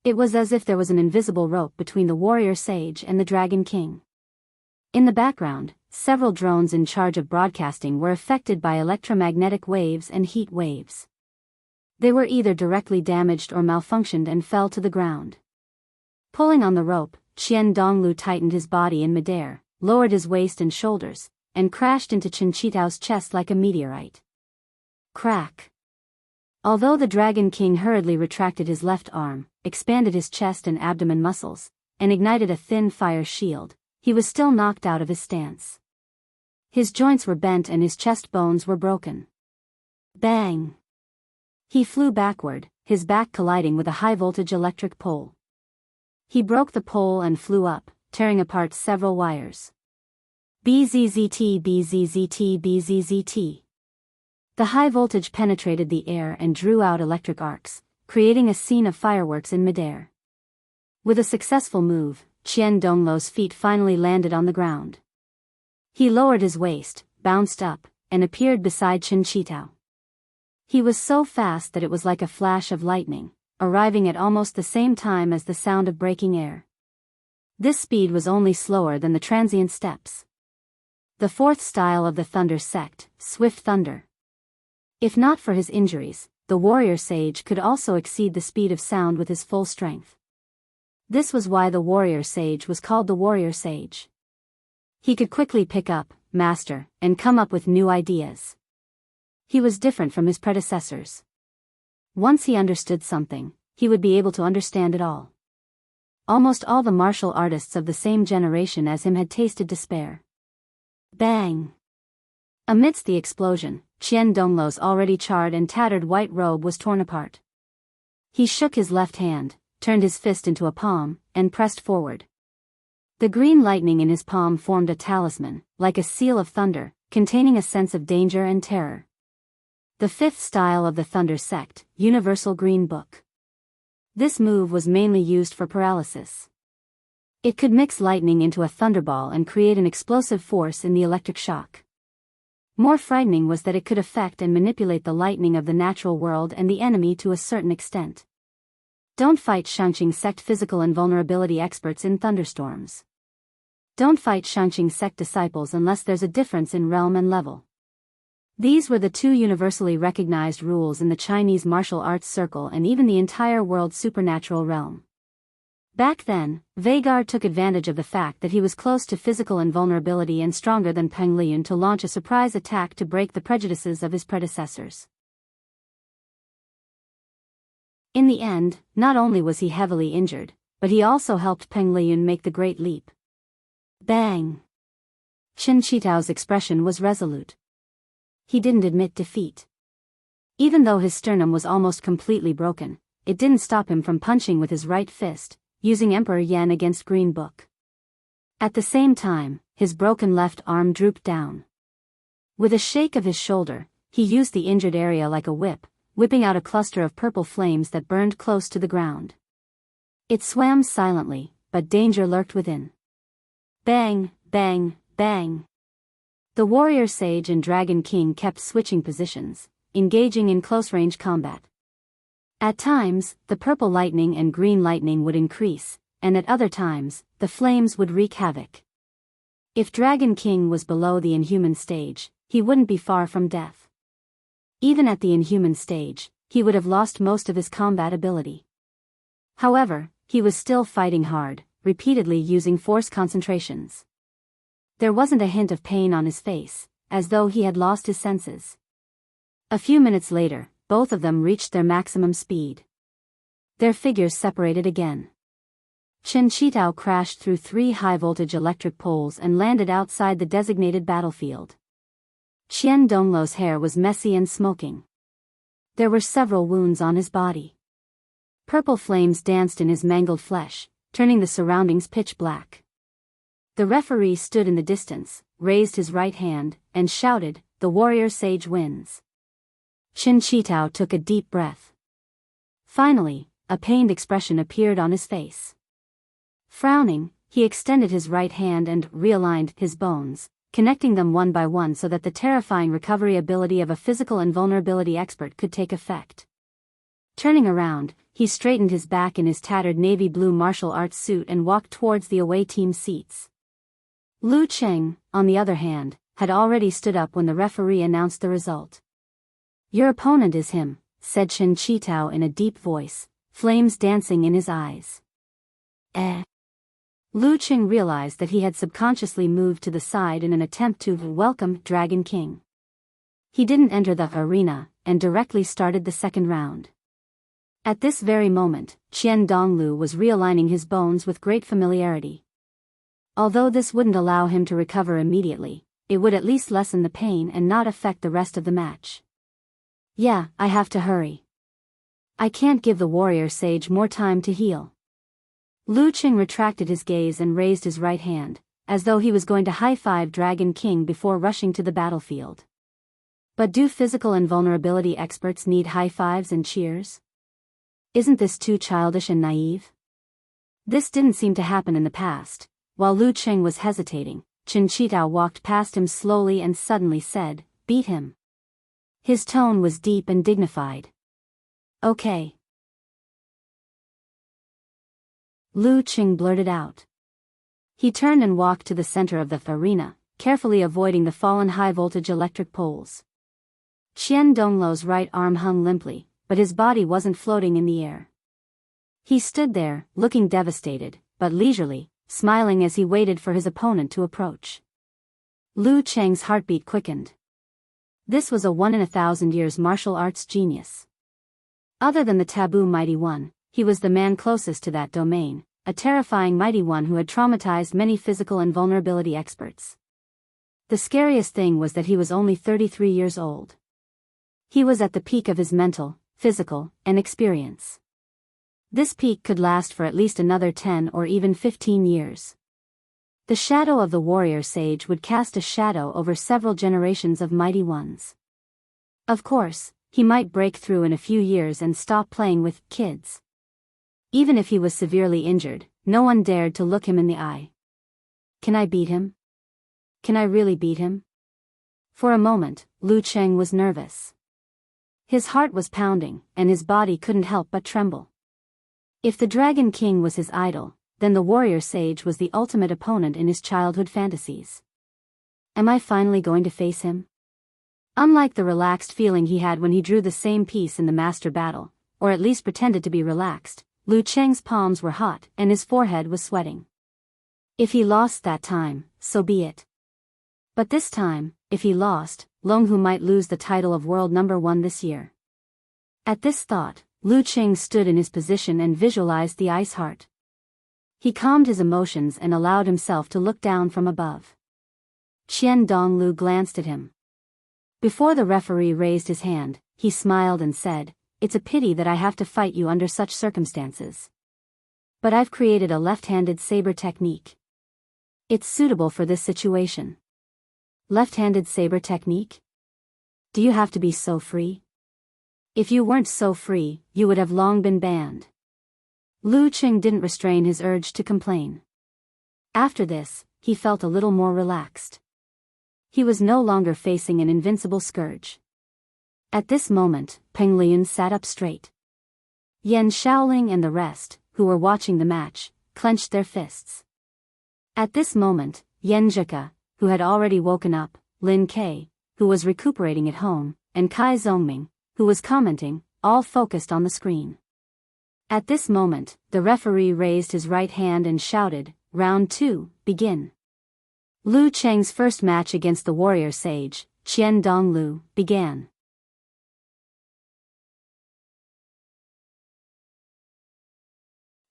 It was as if there was an invisible rope between the warrior sage and the Dragon King. In the background, several drones in charge of broadcasting were affected by electromagnetic waves and heat waves. They were either directly damaged or malfunctioned and fell to the ground. Pulling on the rope, Qian Donglu tightened his body in midair, lowered his waist and shoulders, and crashed into Chinchitao's chest like a meteorite. Crack! Although the Dragon King hurriedly retracted his left arm, expanded his chest and abdomen muscles, and ignited a thin fire shield, he was still knocked out of his stance. His joints were bent and his chest bones were broken. Bang! He flew backward, his back colliding with a high-voltage electric pole. He broke the pole and flew up, tearing apart several wires. BZZT BZZT BZZT. The high voltage penetrated the air and drew out electric arcs, creating a scene of fireworks in midair. With a successful move, Qian Donglu's feet finally landed on the ground. He lowered his waist, bounced up, and appeared beside Chinchitao. He was so fast that it was like a flash of lightning, arriving at almost the same time as the sound of breaking air. This speed was only slower than the transient steps. The fourth style of the thunder sect, swift thunder. If not for his injuries, the warrior sage could also exceed the speed of sound with his full strength. This was why the warrior sage was called the warrior sage. He could quickly pick up, master, and come up with new ideas. He was different from his predecessors. Once he understood something, he would be able to understand it all. Almost all the martial artists of the same generation as him had tasted despair. Bang! Amidst the explosion, Qian Donglu's already charred and tattered white robe was torn apart. He shook his left hand, turned his fist into a palm, and pressed forward. The green lightning in his palm formed a talisman, like a seal of thunder, containing a sense of danger and terror. The fifth style of the Thunder sect, Universal Green Book. This move was mainly used for paralysis. It could mix lightning into a thunderball and create an explosive force in the electric shock. More frightening was that it could affect and manipulate the lightning of the natural world and the enemy to a certain extent. Don't fight Shangqing sect physical invulnerability experts in thunderstorms. Don't fight Shangqing sect disciples unless there's a difference in realm and level. These were the two universally recognized rules in the Chinese martial arts circle and even the entire world's supernatural realm. Back then, Vagar took advantage of the fact that he was close to physical invulnerability and stronger than Peng Liyun to launch a surprise attack to break the prejudices of his predecessors. In the end, not only was he heavily injured, but he also helped Peng Liyun make the great leap. Bang! Qin Chitao's expression was resolute. He didn't admit defeat. Even though his sternum was almost completely broken, it didn't stop him from punching with his right fist, using Emperor Yan against Green Book. At the same time, his broken left arm drooped down. With a shake of his shoulder, he used the injured area like a whip, whipping out a cluster of purple flames that burned close to the ground. It swam silently, but danger lurked within. Bang, bang, bang. The warrior sage and dragon king kept switching positions, engaging in close-range combat. At times, the purple lightning and green lightning would increase, and at other times, the flames would wreak havoc. If Dragon King was below the inhuman stage, he wouldn't be far from death. Even at the inhuman stage, he would have lost most of his combat ability. However, he was still fighting hard, repeatedly using force concentrations. There wasn't a hint of pain on his face, as though he had lost his senses. A few minutes later, both of them reached their maximum speed. Their figures separated again. Qin Chitao crashed through 3 high-voltage electric poles and landed outside the designated battlefield. Qian Donglu's hair was messy and smoking. There were several wounds on his body. Purple flames danced in his mangled flesh, turning the surroundings pitch black. The referee stood in the distance, raised his right hand, and shouted, "The warrior sage wins." Qin Chitao took a deep breath. Finally, a pained expression appeared on his face. Frowning, he extended his right hand and realigned his bones, connecting them one by one so that the terrifying recovery ability of a physical invulnerability expert could take effect. Turning around, he straightened his back in his tattered navy blue martial arts suit and walked towards the away team seats. Lu Cheng, on the other hand, had already stood up when the referee announced the result. "Your opponent is him," said Qin Chitao in a deep voice, flames dancing in his eyes. Lu Cheng realized that he had subconsciously moved to the side in an attempt to welcome Dragon King. He didn't enter the arena, and directly started the second round. At this very moment, Qian Donglu was realigning his bones with great familiarity. Although this wouldn't allow him to recover immediately, it would at least lessen the pain and not affect the rest of the match. "Yeah, I have to hurry. I can't give the warrior sage more time to heal." Lu Cheng retracted his gaze and raised his right hand, as though he was going to high-five Dragon King before rushing to the battlefield. But do physical invulnerability experts need high-fives and cheers? Isn't this too childish and naive? This didn't seem to happen in the past. While Lu Cheng was hesitating, Qin Chitao walked past him slowly and suddenly said, "Beat him." His tone was deep and dignified. "Okay." Lu Cheng blurted out. He turned and walked to the center of the arena, carefully avoiding the fallen high-voltage electric poles. Qian Donglu's right arm hung limply, but his body wasn't floating in the air. He stood there, looking devastated, but leisurely, smiling as he waited for his opponent to approach. Lu Cheng's heartbeat quickened. This was a 1 in 1,000 years martial arts genius. Other than the taboo Mighty One, he was the man closest to that domain, a terrifying Mighty One who had traumatized many physical and vulnerability experts. The scariest thing was that he was only 33 years old. He was at the peak of his mental, physical, and experience. This peak could last for at least another 10 or even 15 years. The shadow of the warrior sage would cast a shadow over several generations of mighty ones. Of course, he might break through in a few years and stop playing with kids. Even if he was severely injured, no one dared to look him in the eye. Can I beat him? Can I really beat him? For a moment, Lu Cheng was nervous. His heart was pounding, and his body couldn't help but tremble. If the Dragon King was his idol, then the warrior sage was the ultimate opponent in his childhood fantasies. Am I finally going to face him? Unlike the relaxed feeling he had when he drew the same piece in the master battle, or at least pretended to be relaxed, Lu Cheng's palms were hot and his forehead was sweating. If he lost that time, so be it. But this time, if he lost, Long Hu might lose the title of world number 1 this year. At this thought, Lu Cheng stood in his position and visualized the ice heart. He calmed his emotions and allowed himself to look down from above. Qian Donglu glanced at him. Before the referee raised his hand, he smiled and said, "It's a pity that I have to fight you under such circumstances. But I've created a left-handed saber technique. It's suitable for this situation." Left-handed saber technique? Do you have to be so free? If you weren't so free, you would have long been banned. Lu Cheng didn't restrain his urge to complain. After this, he felt a little more relaxed. He was no longer facing an invincible scourge. At this moment, Peng Lian sat up straight. Yan Shaoling and the rest, who were watching the match, clenched their fists. At this moment, Yan Zhika, who had already woken up, Lin Kei, who was recuperating at home, and Kai Zhongming, who was commenting, all focused on the screen. At this moment, the referee raised his right hand and shouted, "Round 2, begin." Lu Cheng's first match against the warrior sage, Qian Donglu, began.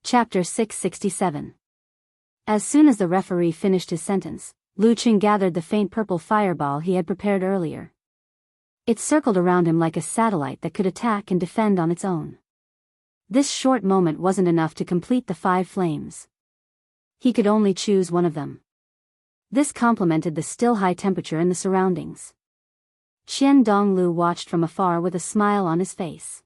Chapter 667. As soon as the referee finished his sentence, Lu Cheng gathered the faint purple fireball he had prepared earlier. It circled around him like a satellite that could attack and defend on its own. This short moment wasn't enough to complete the 5 flames. He could only choose one of them. This complemented the still high temperature in the surroundings. Qian Donglu watched from afar with a smile on his face.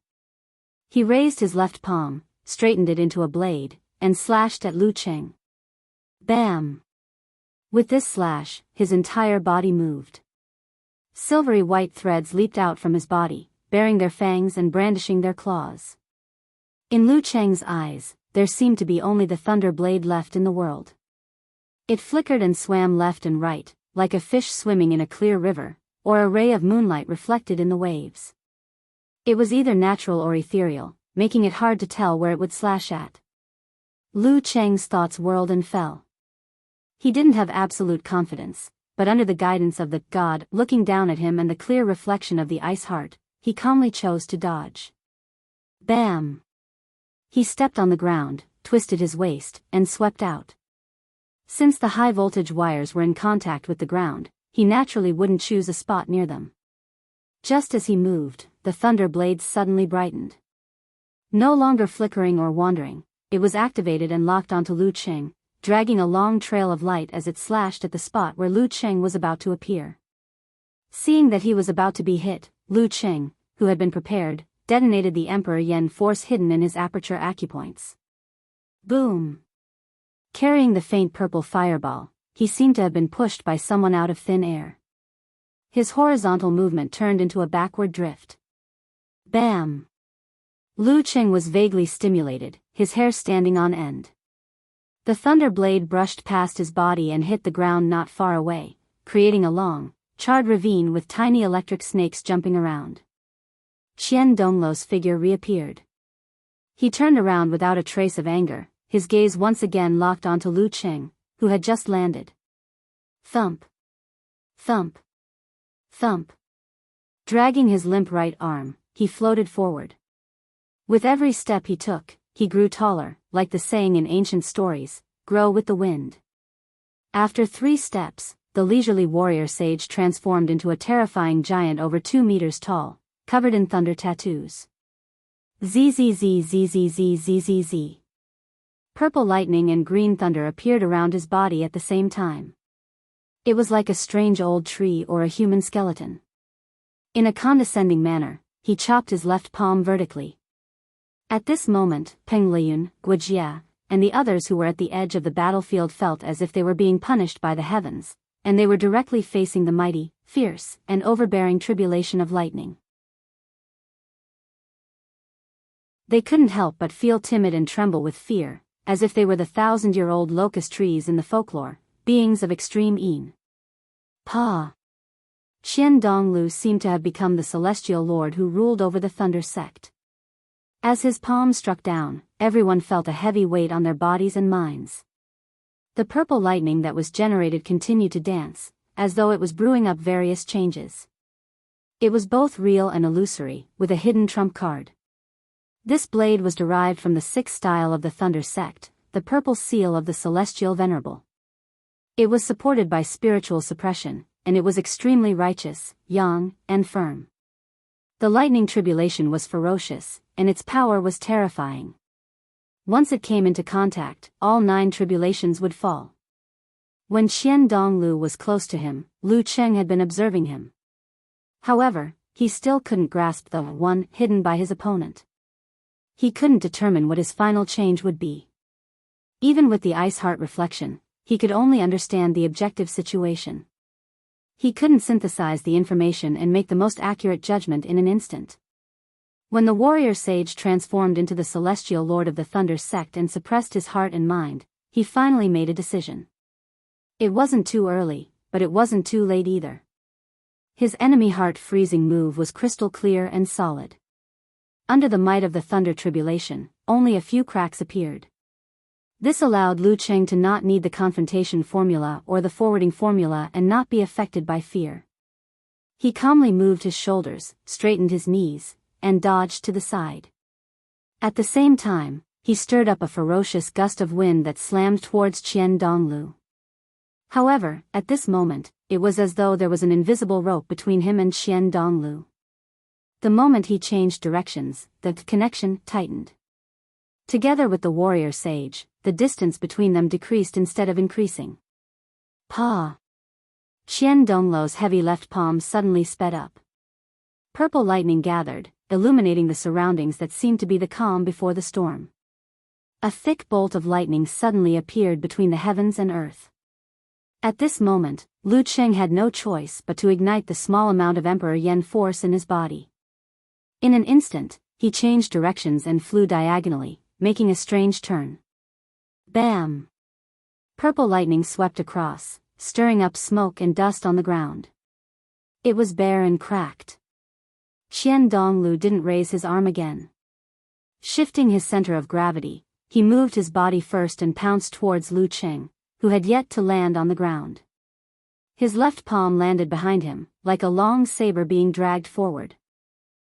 He raised his left palm, straightened it into a blade, and slashed at Lu Cheng. Bam! With this slash, his entire body moved. Silvery white threads leaped out from his body, baring their fangs and brandishing their claws. In Lu Cheng's eyes, there seemed to be only the thunder blade left in the world. It flickered and swam left and right, like a fish swimming in a clear river, or a ray of moonlight reflected in the waves. It was either natural or ethereal, making it hard to tell where it would slash at. Lu Cheng's thoughts whirled and fell. He didn't have absolute confidence, but under the guidance of the god looking down at him and the clear reflection of the ice heart, he calmly chose to dodge. Bam! He stepped on the ground, twisted his waist, and swept out. Since the high-voltage wires were in contact with the ground, he naturally wouldn't choose a spot near them. Just as he moved, the thunder blades suddenly brightened. No longer flickering or wandering, it was activated and locked onto Lu Cheng, dragging a long trail of light as it slashed at the spot where Lu Cheng was about to appear. Seeing that he was about to be hit, Lu Cheng, who had been prepared, detonated the Emperor Yen force hidden in his aperture acupoints. Boom! Carrying the faint purple fireball, he seemed to have been pushed by someone out of thin air. His horizontal movement turned into a backward drift. Bam! Lu Cheng was vaguely stimulated, his hair standing on end. The thunder blade brushed past his body and hit the ground not far away, creating a long, charred ravine with tiny electric snakes jumping around. Qian Donglu's figure reappeared. He turned around without a trace of anger, his gaze once again locked onto Lu Cheng, who had just landed. Thump! Thump. Thump. Dragging his limp right arm, he floated forward. With every step he took, he grew taller, like the saying in ancient stories, grow with the wind. After 3 steps, the leisurely warrior sage transformed into a terrifying giant over 2 meters tall, covered in thunder tattoos. Zzz. Purple lightning and green thunder appeared around his body at the same time. It was like a strange old tree or a human skeleton. In a condescending manner, he chopped his left palm vertically. At this moment, Peng Liyun, Guojia, and the others who were at the edge of the battlefield felt as if they were being punished by the heavens, and they were directly facing the mighty, fierce, and overbearing tribulation of lightning. They couldn't help but feel timid and tremble with fear, as if they were the 1,000-year-old locust trees in the folklore, beings of extreme een. Pa. Qian Donglu seemed to have become the celestial lord who ruled over the Thunder sect. As his palm struck down, everyone felt a heavy weight on their bodies and minds. The purple lightning that was generated continued to dance, as though it was brewing up various changes. It was both real and illusory, with a hidden trump card. This blade was derived from the 6th style of the Thunder sect, the purple seal of the celestial venerable. It was supported by spiritual suppression, and it was extremely righteous, young, and firm. The lightning tribulation was ferocious, and its power was terrifying. Once it came into contact, all 9 tribulations would fall. When Qian Donglu was close to him, Lu Cheng had been observing him. However, he still couldn't grasp the one hidden by his opponent. He couldn't determine what his final change would be. Even with the ice heart reflection, he could only understand the objective situation. He couldn't synthesize the information and make the most accurate judgment in an instant. When the warrior sage transformed into the celestial lord of the Thunder sect and suppressed his heart and mind, he finally made a decision. It wasn't too early, but it wasn't too late either. His enemy heart-freezing move was crystal clear and solid. Under the might of the thunder tribulation, only a few cracks appeared. This allowed Lu Cheng to not need the confrontation formula or the forwarding formula and not be affected by fear. He calmly moved his shoulders, straightened his knees, and dodged to the side. At the same time, he stirred up a ferocious gust of wind that slammed towards Qian Donglu. However, at this moment, it was as though there was an invisible rope between him and Qian Donglu. The moment he changed directions, the connection tightened. Together with the warrior sage, the distance between them decreased instead of increasing. Pa! Qian Donglu's heavy left palm suddenly sped up. Purple lightning gathered, illuminating the surroundings that seemed to be the calm before the storm. A thick bolt of lightning suddenly appeared between the heavens and earth. At this moment, Lu Cheng had no choice but to ignite the small amount of Emperor Yen force in his body. In an instant, he changed directions and flew diagonally, making a strange turn. Bam! Purple lightning swept across, stirring up smoke and dust on the ground. It was bare and cracked. Qian Donglu didn't raise his arm again. Shifting his center of gravity, he moved his body first and pounced towards Lu Cheng, who had yet to land on the ground. His left palm landed behind him, like a long saber being dragged forward.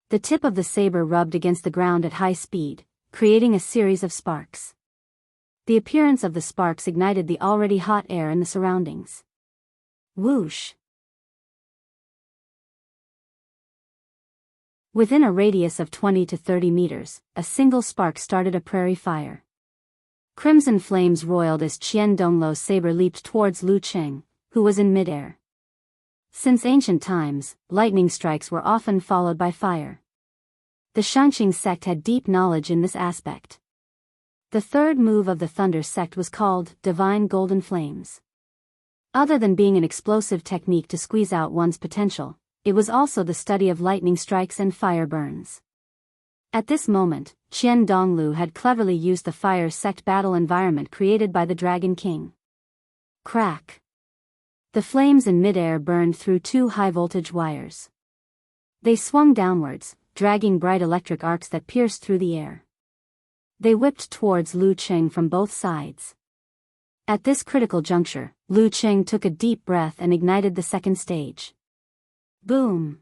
The tip of the saber rubbed against the ground at high speed, creating a series of sparks. The appearance of the sparks ignited the already hot air in the surroundings. Whoosh! Within a radius of 20 to 30 meters, a single spark started a prairie fire. Crimson flames roiled as Qian Donglu's saber leaped towards Lu Cheng, who was in midair. Since ancient times, lightning strikes were often followed by fire. The Shangqing sect had deep knowledge in this aspect. The third move of the Thunder sect was called Divine Golden Flames. Other than being an explosive technique to squeeze out one's potential, it was also the study of lightning strikes and fire burns. At this moment, Qian Donglu had cleverly used the fire sect battle environment created by the Dragon King. Crack! The flames in midair burned through 2 high-voltage wires. They swung downwards, dragging bright electric arcs that pierced through the air. They whipped towards Lu Cheng from both sides. At this critical juncture, Lu Cheng took a deep breath and ignited the second stage. Boom!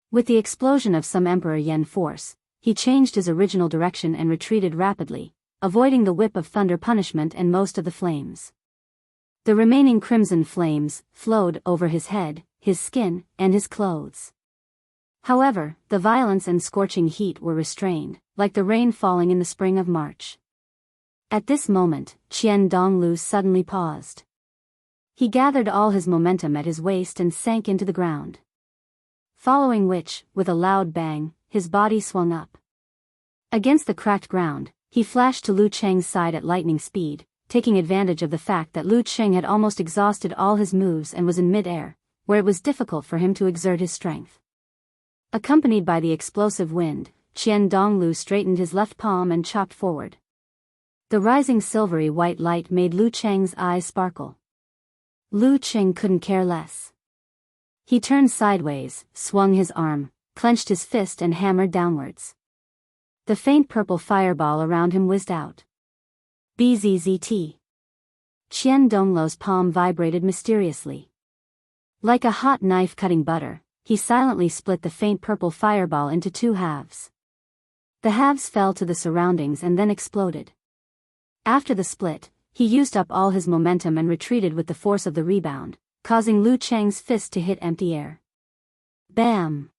With the explosion of some Emperor Yen force, he changed his original direction and retreated rapidly, avoiding the whip of thunder punishment and most of the flames. The remaining crimson flames flowed over his head, his skin, and his clothes. However, the violence and scorching heat were restrained, like the rain falling in the spring of March. At this moment, Qian Donglu suddenly paused. He gathered all his momentum at his waist and sank into the ground. Following which, with a loud bang, his body swung up. Against the cracked ground, he flashed to Lu Cheng's side at lightning speed, taking advantage of the fact that Lu Cheng had almost exhausted all his moves and was in mid-air, where it was difficult for him to exert his strength. Accompanied by the explosive wind, Qian Donglu straightened his left palm and chopped forward. The rising silvery white light made Lu Cheng's eyes sparkle. Lu Cheng couldn't care less. He turned sideways, swung his arm, clenched his fist and hammered downwards. The faint purple fireball around him whizzed out. Bzzzt. Qian Donglu's palm vibrated mysteriously. Like a hot knife cutting butter, he silently split the faint purple fireball into two halves. The halves fell to the surroundings and then exploded. After the split, he used up all his momentum and retreated with the force of the rebound, causing Lu Cheng's fist to hit empty air. Bam!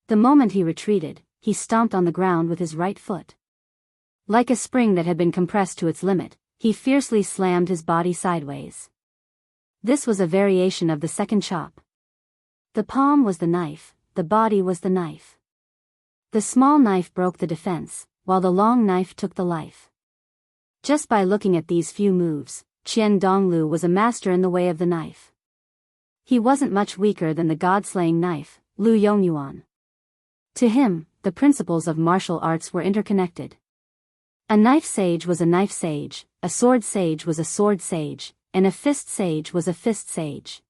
The moment he retreated, he stomped on the ground with his right foot. Like a spring that had been compressed to its limit, he fiercely slammed his body sideways. This was a variation of the second chop. The palm was the knife, the body was the knife. The small knife broke the defense, while the long knife took the life. Just by looking at these few moves, Qian Donglu was a master in the way of the knife. He wasn't much weaker than the god-slaying knife, Lu Yongyuan. To him, the principles of martial arts were interconnected. A knife sage was a knife sage, a sword sage was a sword sage, and a fist sage was a fist sage.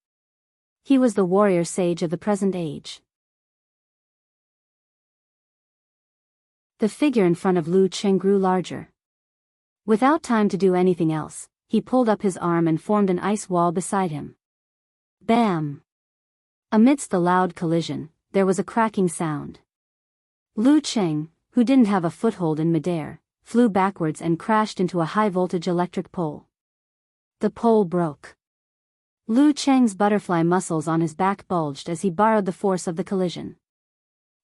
He was the warrior sage of the present age. The figure in front of Lu Cheng grew larger. Without time to do anything else, he pulled up his arm and formed an ice wall beside him. Bam! Amidst the loud collision, there was a cracking sound. Lu Cheng, who didn't have a foothold in midair, flew backwards and crashed into a high-voltage electric pole. The pole broke. Lu Cheng's butterfly muscles on his back bulged as he borrowed the force of the collision.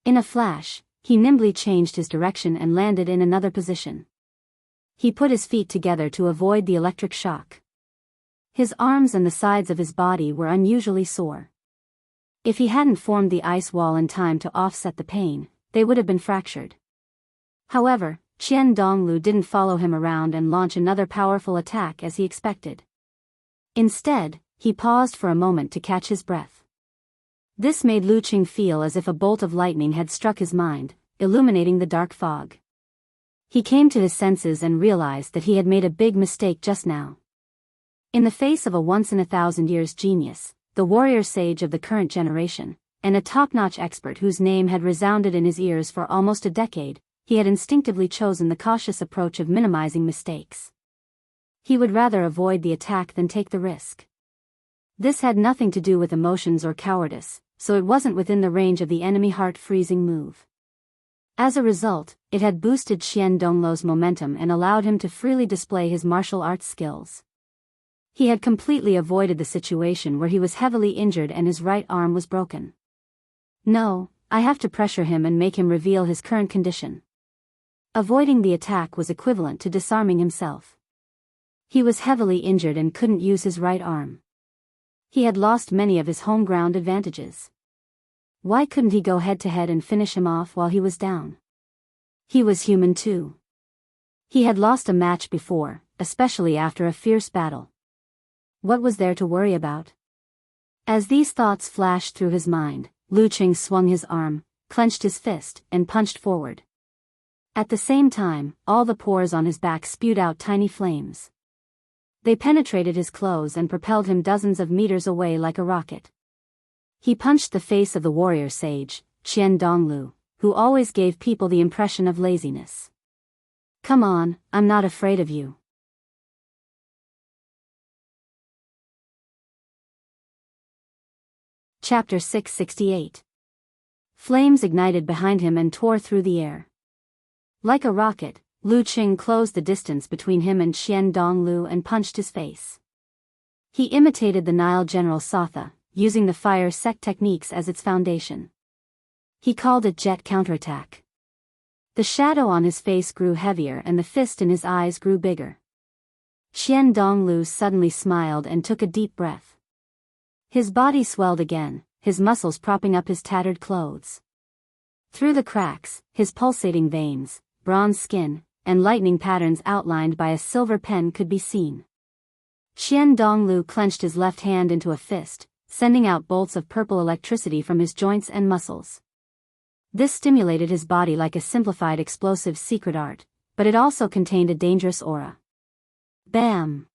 In a flash, he nimbly changed his direction and landed in another position. He put his feet together to avoid the electric shock. His arms and the sides of his body were unusually sore. If he hadn't formed the ice wall in time to offset the pain, they would have been fractured. However, Qian Donglu didn't follow him around and launch another powerful attack as he expected. Instead, he paused for a moment to catch his breath. This made Lu Cheng feel as if a bolt of lightning had struck his mind, illuminating the dark fog. He came to his senses and realized that he had made a big mistake just now. In the face of a once-in-a-thousand-years genius, the warrior sage of the current generation, and a top-notch expert whose name had resounded in his ears for almost a decade, he had instinctively chosen the cautious approach of minimizing mistakes. He would rather avoid the attack than take the risk. This had nothing to do with emotions or cowardice, so it wasn't within the range of the enemy heart-freezing move. As a result, it had boosted Qian Donglu's momentum and allowed him to freely display his martial arts skills. He had completely avoided the situation where he was heavily injured and his right arm was broken. No, I have to pressure him and make him reveal his current condition. Avoiding the attack was equivalent to disarming himself. He was heavily injured and couldn't use his right arm. He had lost many of his home ground advantages. Why couldn't he go head-to-head and finish him off while he was down? He was human too. He had lost a match before, especially after a fierce battle. What was there to worry about? As these thoughts flashed through his mind, Lu Cheng swung his arm, clenched his fist, and punched forward. At the same time, all the pores on his back spewed out tiny flames. They penetrated his clothes and propelled him dozens of meters away like a rocket. He punched the face of the warrior sage, Qian Donglu, who always gave people the impression of laziness. Come on, I'm not afraid of you. Chapter 668. Flames ignited behind him and tore through the air. Like a rocket, Lu Qing closed the distance between him and Qian Donglu and punched his face. He imitated the Nile general Satha, using the fire sect techniques as its foundation. He called it jet counterattack. The shadow on his face grew heavier and the fist in his eyes grew bigger. Qian Donglu suddenly smiled and took a deep breath. His body swelled again, his muscles propping up his tattered clothes. Through the cracks, his pulsating veins, bronze skin, and lightning patterns outlined by a silver pen could be seen. Qian Donglu clenched his left hand into a fist, sending out bolts of purple electricity from his joints and muscles. This stimulated his body like a simplified explosive secret art, but it also contained a dangerous aura. Bam!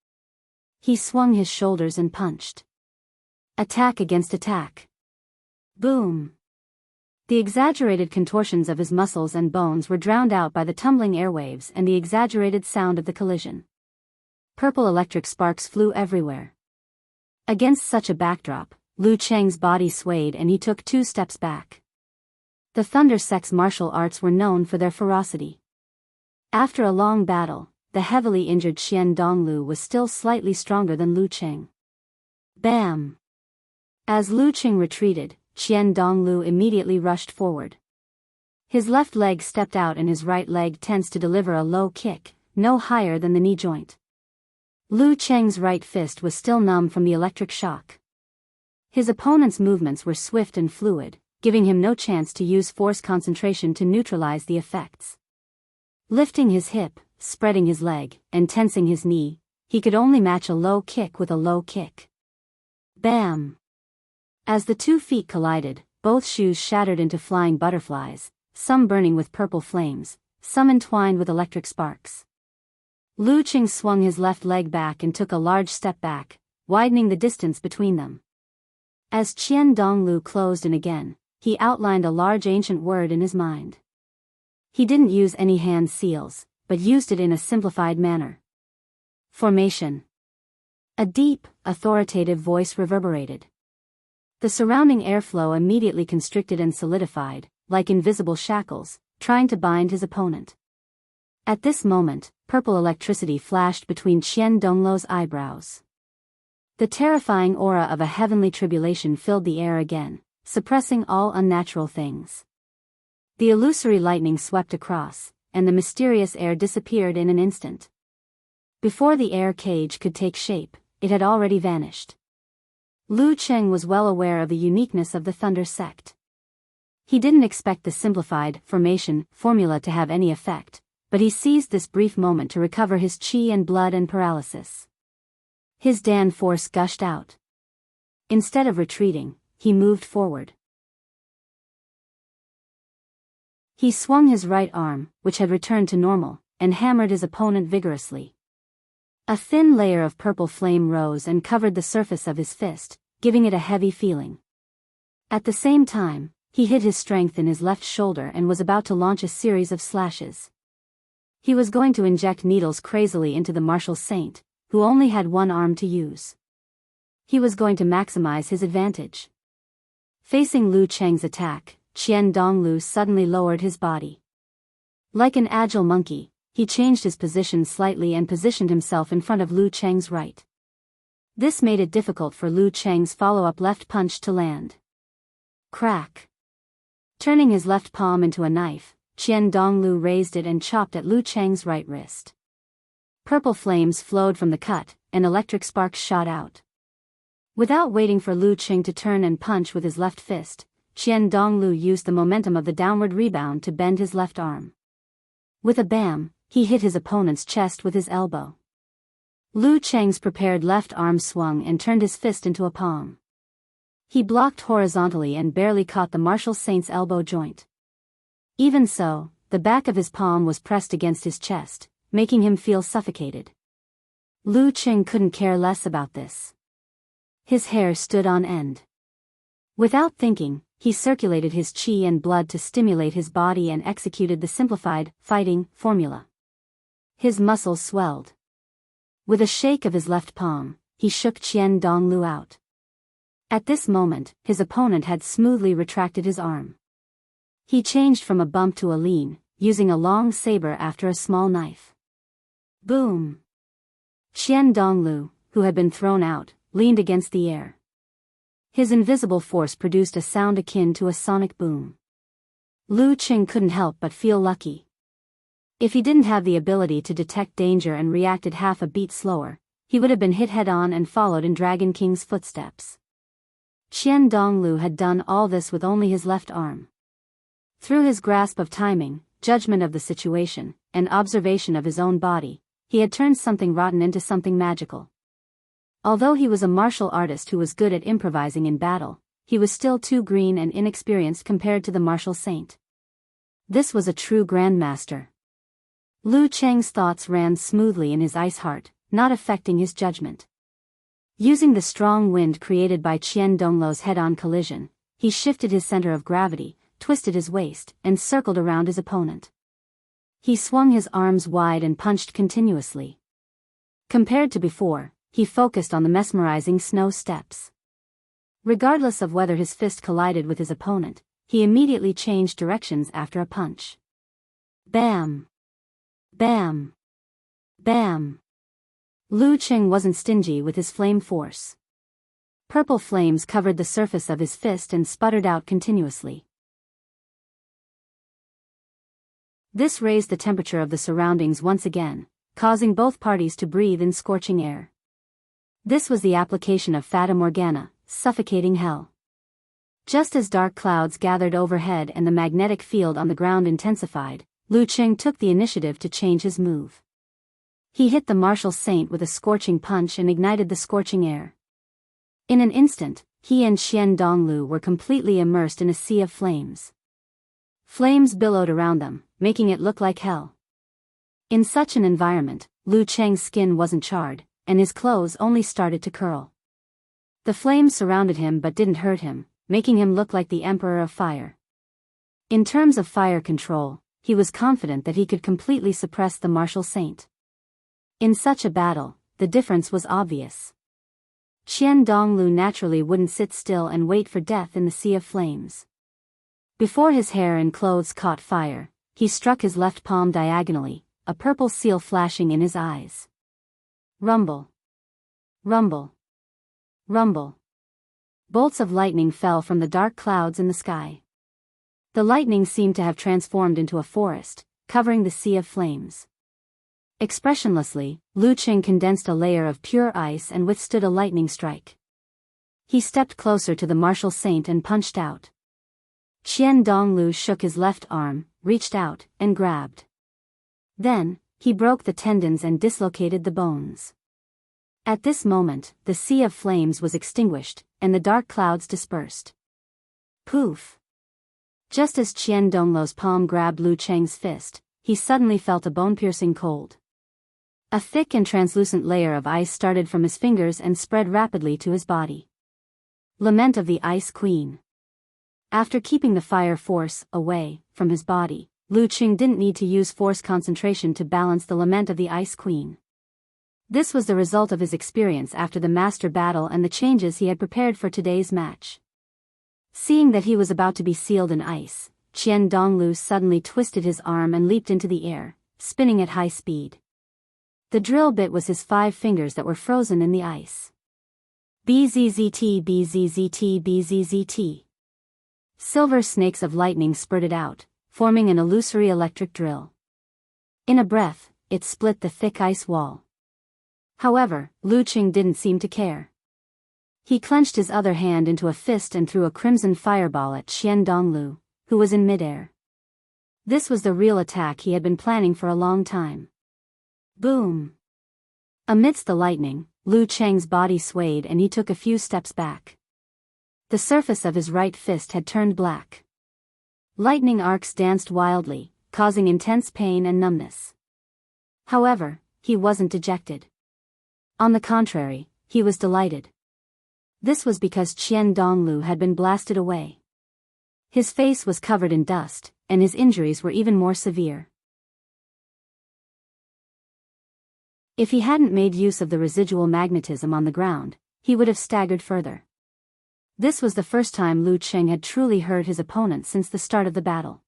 He swung his shoulders and punched. Attack against attack. Boom! The exaggerated contortions of his muscles and bones were drowned out by the tumbling airwaves and the exaggerated sound of the collision. Purple electric sparks flew everywhere. Against such a backdrop, Lu Cheng's body swayed and he took 2 steps back. The Thunder Sect's martial arts were known for their ferocity. After a long battle, the heavily injured Qian Donglu was still slightly stronger than Lu Cheng. Bam! As Lu Cheng retreated, Qian Donglu immediately rushed forward. His left leg stepped out and his right leg tensed to deliver a low kick, no higher than the knee joint. Lu Cheng's right fist was still numb from the electric shock. His opponent's movements were swift and fluid, giving him no chance to use force concentration to neutralize the effects. Lifting his hip, spreading his leg, and tensing his knee, he could only match a low kick with a low kick. Bam! As the 2 feet collided, both shoes shattered into flying butterflies, some burning with purple flames, some entwined with electric sparks. Lu Qing swung his left leg back and took a large step back, widening the distance between them. As Qian Donglu closed in again, he outlined a large ancient word in his mind. He didn't use any hand seals, but used it in a simplified manner. Formation. A deep, authoritative voice reverberated. The surrounding airflow immediately constricted and solidified, like invisible shackles, trying to bind his opponent. At this moment, purple electricity flashed between Qian Donglu's eyebrows. The terrifying aura of a heavenly tribulation filled the air again, suppressing all unnatural things. The illusory lightning swept across, and the mysterious air disappeared in an instant. Before the air cage could take shape, it had already vanished. Lu Cheng was well aware of the uniqueness of the Thunder Sect. He didn't expect the simplified formation formula to have any effect, but he seized this brief moment to recover his qi and blood and paralysis. His Dan force gushed out. Instead of retreating, he moved forward. He swung his right arm, which had returned to normal, and hammered his opponent vigorously. A thin layer of purple flame rose and covered the surface of his fist, giving it a heavy feeling. At the same time, he hid his strength in his left shoulder and was about to launch a series of slashes. He was going to inject needles crazily into the martial saint, who only had one arm to use. He was going to maximize his advantage. Facing Lu Cheng's attack, Qian Donglu suddenly lowered his body. Like an agile monkey, he changed his position slightly and positioned himself in front of Lu Cheng's right. This made it difficult for Lu Cheng's follow-up left punch to land. Crack! Turning his left palm into a knife, Qian Donglu raised it and chopped at Lu Cheng's right wrist. Purple flames flowed from the cut, and electric sparks shot out. Without waiting for Lu Cheng to turn and punch with his left fist, Qian Donglu used the momentum of the downward rebound to bend his left arm. With a bam, he hit his opponent's chest with his elbow. Lu Cheng's prepared left arm swung and turned his fist into a palm. He blocked horizontally and barely caught the martial saint's elbow joint. Even so, the back of his palm was pressed against his chest, making him feel suffocated. Lu Cheng couldn't care less about this. His hair stood on end. Without thinking, he circulated his qi and blood to stimulate his body and executed the simplified, fighting, formula. His muscles swelled. With a shake of his left palm, he shook Qian Donglu out. At this moment, his opponent had smoothly retracted his arm. He changed from a bump to a lean, using a long saber after a small knife. Boom! Qian Donglu, who had been thrown out, leaned against the air. His invisible force produced a sound akin to a sonic boom. Lu Qing couldn't help but feel lucky. If he didn't have the ability to detect danger and reacted half a beat slower, he would have been hit head-on and followed in Dragon King's footsteps. Qian Donglu had done all this with only his left arm. Through his grasp of timing, judgment of the situation, and observation of his own body, he had turned something rotten into something magical. Although he was a martial artist who was good at improvising in battle, he was still too green and inexperienced compared to the martial saint. This was a true grandmaster. Lu Cheng's thoughts ran smoothly in his ice heart, not affecting his judgment. Using the strong wind created by Qian Donglu's head-on collision, he shifted his center of gravity, twisted his waist, and circled around his opponent. He swung his arms wide and punched continuously. Compared to before, he focused on the mesmerizing snow steps. Regardless of whether his fist collided with his opponent, he immediately changed directions after a punch. Bam! Bam! Bam! Lu Qing wasn't stingy with his flame force. Purple flames covered the surface of his fist and sputtered out continuously. This raised the temperature of the surroundings once again, causing both parties to breathe in scorching air. This was the application of Fata Morgana, suffocating hell. Just as dark clouds gathered overhead and the magnetic field on the ground intensified, Lu Qing took the initiative to change his move. He hit the martial saint with a scorching punch and ignited the scorching air. In an instant, he and Qian Donglu were completely immersed in a sea of flames. Flames billowed around them, making it look like hell. In such an environment, Lu Cheng's skin wasn't charred, and his clothes only started to curl. The flames surrounded him but didn't hurt him, making him look like the Emperor of Fire. In terms of fire control, he was confident that he could completely suppress the martial saint. In such a battle, the difference was obvious. Qian Donglu naturally wouldn't sit still and wait for death in the sea of flames. Before his hair and clothes caught fire, he struck his left palm diagonally, a purple seal flashing in his eyes. Rumble. Rumble. Rumble. Bolts of lightning fell from the dark clouds in the sky. The lightning seemed to have transformed into a forest, covering the sea of flames. Expressionlessly, Lu Qing condensed a layer of pure ice and withstood a lightning strike. He stepped closer to the martial saint and punched out. Qian Donglu shook his left arm, reached out, and grabbed. Then, he broke the tendons and dislocated the bones. At this moment, the sea of flames was extinguished, and the dark clouds dispersed. Poof! Just as Qian Donglu's palm grabbed Lu Cheng's fist, he suddenly felt a bone-piercing cold. A thick and translucent layer of ice started from his fingers and spread rapidly to his body. Lament of the Ice Queen. After keeping the fire force away from his body, Lu Qing didn't need to use force concentration to balance the Lament of the Ice Queen. This was the result of his experience after the master battle and the changes he had prepared for today's match. Seeing that he was about to be sealed in ice, Qian Donglu suddenly twisted his arm and leaped into the air, spinning at high speed. The drill bit was his 5 fingers that were frozen in the ice. Bzzzt bzzzt bzzzt. Silver snakes of lightning spurted out, forming an illusory electric drill. In a breath, it split the thick ice wall. However, Lu Qing didn't seem to care. He clenched his other hand into a fist and threw a crimson fireball at Qian Donglu, who was in midair. This was the real attack he had been planning for a long time. Boom! Amidst the lightning, Lu Cheng's body swayed and he took a few steps back. The surface of his right fist had turned black. Lightning arcs danced wildly, causing intense pain and numbness. However, he wasn't dejected. On the contrary, he was delighted. This was because Qian Donglu had been blasted away. His face was covered in dust, and his injuries were even more severe. If he hadn't made use of the residual magnetism on the ground, he would have staggered further. This was the first time Lu Cheng had truly hurt his opponent since the start of the battle.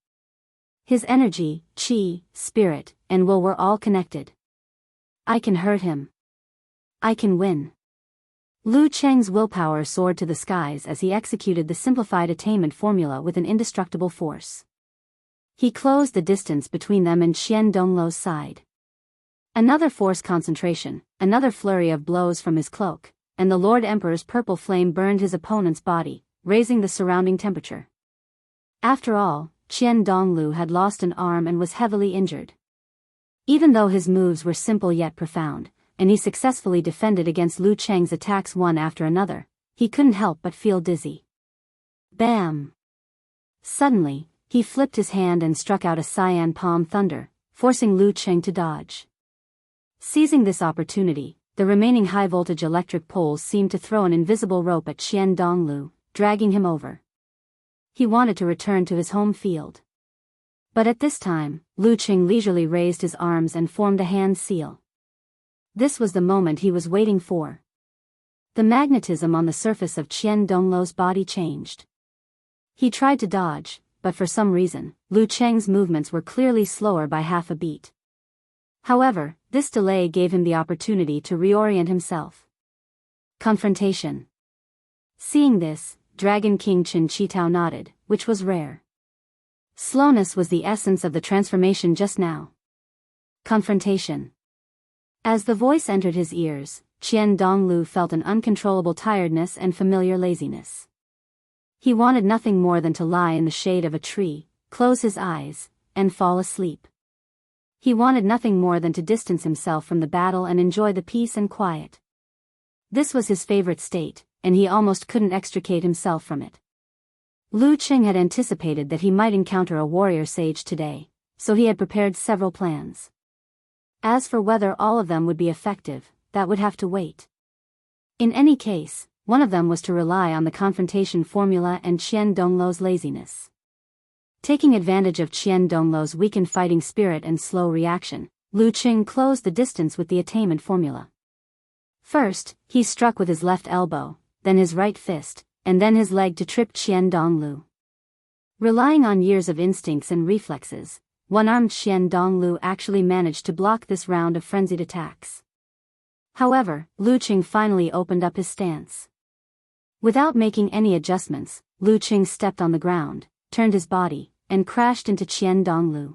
His energy, chi, spirit, and will were all connected. I can hurt him. I can win. Lu Cheng's willpower soared to the skies as he executed the simplified attainment formula with an indestructible force. He closed the distance between them and Qian Donglu's side. Another force concentration, another flurry of blows from his cloak, and the Lord Emperor's purple flame burned his opponent's body, raising the surrounding temperature. After all, Qian Donglu had lost an arm and was heavily injured. Even though his moves were simple yet profound, and he successfully defended against Lu Cheng's attacks one after another, he couldn't help but feel dizzy. Bam! Suddenly, he flipped his hand and struck out a cyan palm thunder, forcing Lu Cheng to dodge. Seizing this opportunity, the remaining high-voltage electric poles seemed to throw an invisible rope at Qian Donglu, dragging him over. He wanted to return to his home field. But at this time, Lu Cheng leisurely raised his arms and formed a hand seal. This was the moment he was waiting for. The magnetism on the surface of Qian Donglu's body changed. He tried to dodge, but for some reason, Lu Cheng's movements were clearly slower by half a beat. However, this delay gave him the opportunity to reorient himself. Confrontation. Seeing this, Dragon King Chen Qitao nodded, which was rare. Slowness was the essence of the transformation just now. Confrontation. As the voice entered his ears, Qian Donglu felt an uncontrollable tiredness and familiar laziness. He wanted nothing more than to lie in the shade of a tree, close his eyes, and fall asleep. He wanted nothing more than to distance himself from the battle and enjoy the peace and quiet. This was his favorite state, and he almost couldn't extricate himself from it. Lu Cheng had anticipated that he might encounter a warrior sage today, so he had prepared several plans. As for whether all of them would be effective, that would have to wait. In any case, one of them was to rely on the confrontation formula and Qian Donglu's laziness. Taking advantage of Qian Donglu's weakened fighting spirit and slow reaction, Lu Cheng closed the distance with the attainment formula. First, he struck with his left elbow, then his right fist, and then his leg to trip Qian Donglu. Relying on years of instincts and reflexes, one-armed Qian Donglu actually managed to block this round of frenzied attacks. However, Lu Cheng finally opened up his stance. Without making any adjustments, Lu Cheng stepped on the ground, turned his body, and crashed into Qian Donglu.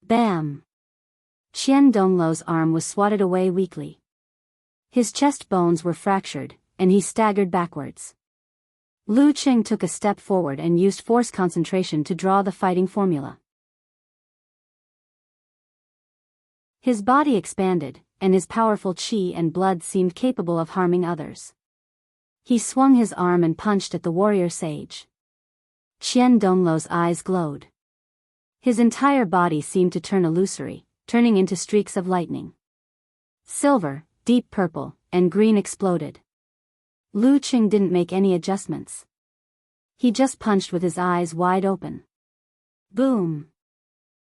Bam! Qian Donglu's arm was swatted away weakly. His chest bones were fractured, and he staggered backwards. Lu Cheng took a step forward and used force concentration to draw the fighting formula. His body expanded, and his powerful chi and blood seemed capable of harming others. He swung his arm and punched at the warrior sage. Qian Donglu's eyes glowed. His entire body seemed to turn illusory, turning into streaks of lightning. Silver, deep purple, and green exploded. Lu Cheng didn't make any adjustments. He just punched with his eyes wide open. Boom!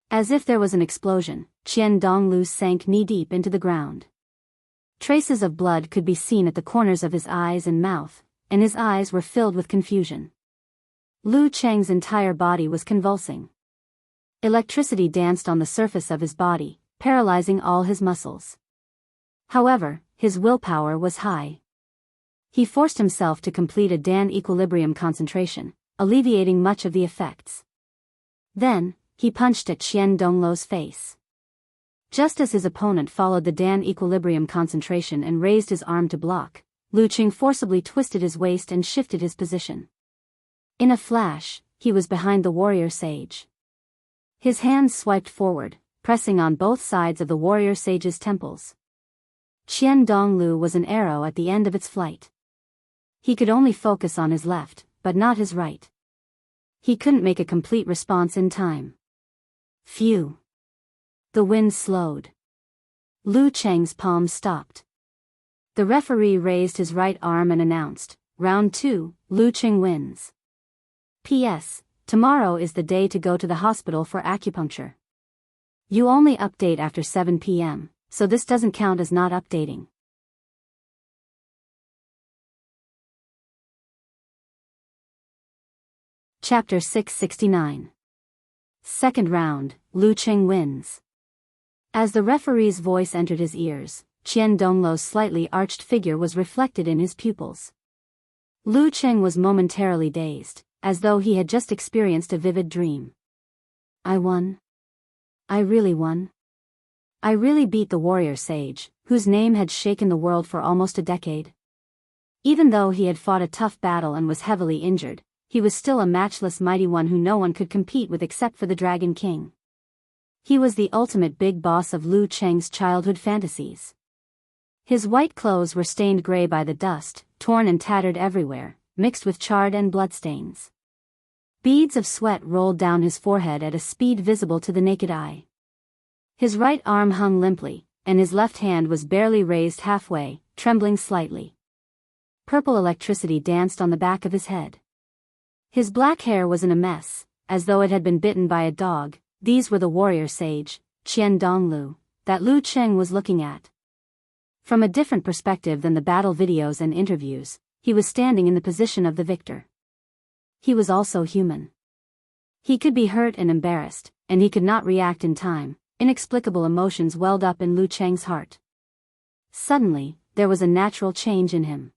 As if there was an explosion, Qian Donglu sank knee-deep into the ground. Traces of blood could be seen at the corners of his eyes and mouth, and his eyes were filled with confusion. Lu Cheng's entire body was convulsing. Electricity danced on the surface of his body, paralyzing all his muscles. However, his willpower was high. He forced himself to complete a Dan equilibrium concentration, alleviating much of the effects. Then, he punched at Qian Donglu's face. Just as his opponent followed the Dan equilibrium concentration and raised his arm to block, Lu Cheng forcibly twisted his waist and shifted his position. In a flash, he was behind the warrior sage. His hands swiped forward, pressing on both sides of the warrior sage's temples. Qian Donglu was an arrow at the end of its flight. He could only focus on his left, but not his right. He couldn't make a complete response in time. Phew! The wind slowed. Lu Cheng's palm stopped. The referee raised his right arm and announced, "Round 2, Lu Cheng wins." P.S. Tomorrow is the day to go to the hospital for acupuncture. You only update after 7 p.m., so this doesn't count as not updating. Chapter 669. Second round, Lu Qing wins. As the referee's voice entered his ears, Qian Donglu's slightly arched figure was reflected in his pupils. Lu Qing was momentarily dazed, as though he had just experienced a vivid dream. I won. I really won. I really beat the warrior sage, whose name had shaken the world for almost a decade. Even though he had fought a tough battle and was heavily injured, he was still a matchless mighty one who no one could compete with except for the Dragon King. He was the ultimate big boss of Lu Qing's childhood fantasies. His white clothes were stained gray by the dust, torn and tattered everywhere, mixed with charred and bloodstains. Beads of sweat rolled down his forehead at a speed visible to the naked eye. His right arm hung limply, and his left hand was barely raised halfway, trembling slightly. Purple electricity danced on the back of his head. His black hair was in a mess, as though it had been bitten by a dog. These were the warrior sage, Qian Donglu, that Lu Qing was looking at. From a different perspective than the battle videos and interviews, he was standing in the position of the victor. He was also human. He could be hurt and embarrassed, and he could not react in time. Inexplicable emotions welled up in Lu Qing's heart. Suddenly, there was a natural change in him.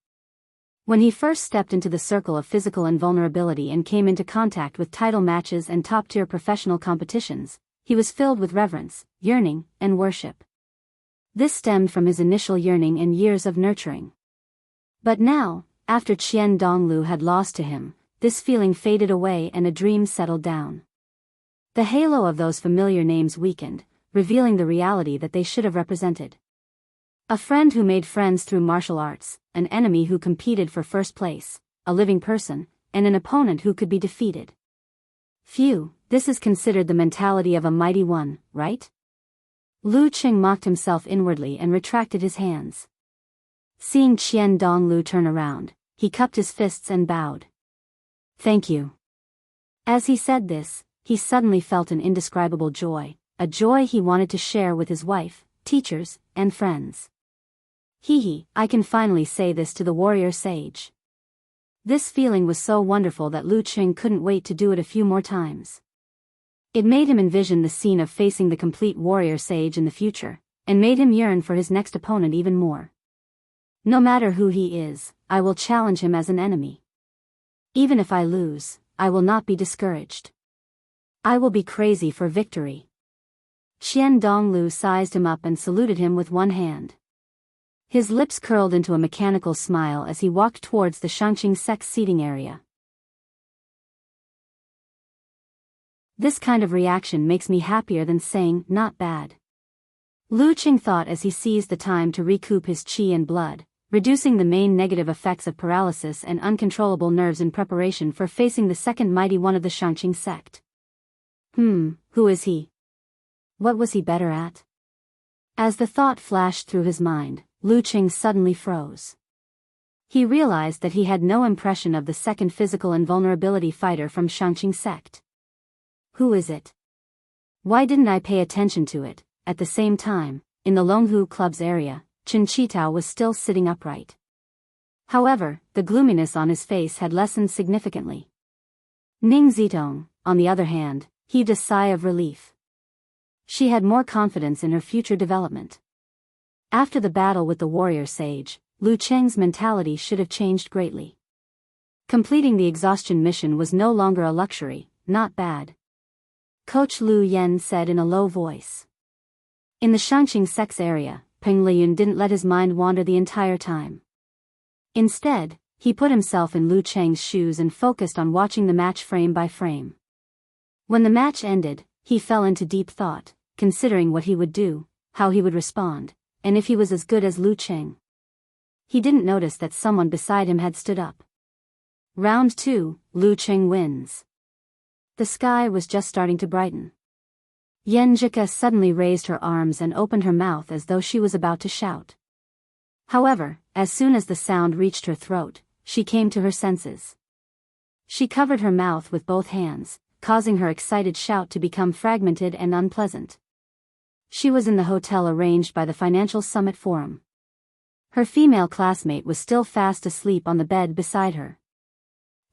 When he first stepped into the circle of physical invulnerability and came into contact with title matches and top-tier professional competitions, he was filled with reverence, yearning, and worship. This stemmed from his initial yearning and years of nurturing. But now, after Qian Donglu had lost to him, this feeling faded away and a dream settled down. The halo of those familiar names weakened, revealing the reality that they should have represented. A friend who made friends through martial arts, an enemy who competed for first place, a living person, and an opponent who could be defeated. Phew, this is considered the mentality of a mighty one, right? Lu Qing mocked himself inwardly and retracted his hands. Seeing Qian Donglu turn around, he cupped his fists and bowed. Thank you. As he said this, he suddenly felt an indescribable joy, a joy he wanted to share with his wife, teachers, and friends. I can finally say this to the warrior sage. This feeling was so wonderful that Lu Qing couldn't wait to do it a few more times. It made him envision the scene of facing the complete warrior sage in the future, and made him yearn for his next opponent even more. No matter who he is, I will challenge him as an enemy. Even if I lose, I will not be discouraged. I will be crazy for victory. Qian Donglu sized him up and saluted him with one hand. His lips curled into a mechanical smile as he walked towards the Shangqing sect's seating area. This kind of reaction makes me happier than saying, not bad. Lu Qing thought as he seized the time to recoup his qi and blood, reducing the main negative effects of paralysis and uncontrollable nerves in preparation for facing the second mighty one of the Shangqing sect. Who is he? What was he better at? As the thought flashed through his mind, Lu Qing suddenly froze. He realized that he had no impression of the second physical invulnerability fighter from Shangqing sect. Who is it? Why didn't I pay attention to it? At the same time, in the Longhu Club's area, Chen Qitao was still sitting upright. However, the gloominess on his face had lessened significantly. Ning Zitong, on the other hand, heaved a sigh of relief. She had more confidence in her future development. After the battle with the warrior sage, Lu Qing's mentality should have changed greatly. Completing the exhaustion mission was no longer a luxury. Not bad. Coach Lu Yan said in a low voice. In the Shangqing sect's area, Peng Liyun didn't let his mind wander the entire time. Instead, he put himself in Lu Qing's shoes and focused on watching the match frame by frame. When the match ended, he fell into deep thought, considering what he would do, how he would respond, and if he was as good as Lu Qing. He didn't notice that someone beside him had stood up. Round 2, Lu Qing wins. The sky was just starting to brighten. Yan Zhika suddenly raised her arms and opened her mouth as though she was about to shout. However, as soon as the sound reached her throat, she came to her senses. She covered her mouth with both hands, causing her excited shout to become fragmented and unpleasant. She was in the hotel arranged by the Financial Summit Forum. Her female classmate was still fast asleep on the bed beside her.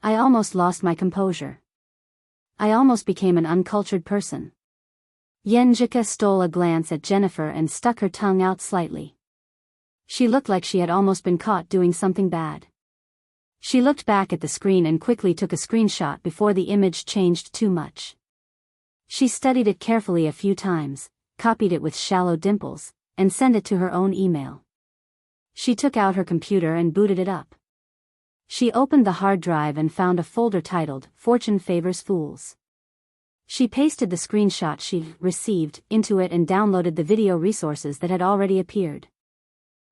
I almost lost my composure. I almost became an uncultured person. Yenjika stole a glance at Jennifer and stuck her tongue out slightly. She looked like she had almost been caught doing something bad. She looked back at the screen and quickly took a screenshot before the image changed too much. She studied it carefully a few times, copied it with shallow dimples, and sent it to her own email. She took out her computer and booted it up. She opened the hard drive and found a folder titled Fortune Favors Fools. She pasted the screenshot she received into it and downloaded the video resources that had already appeared.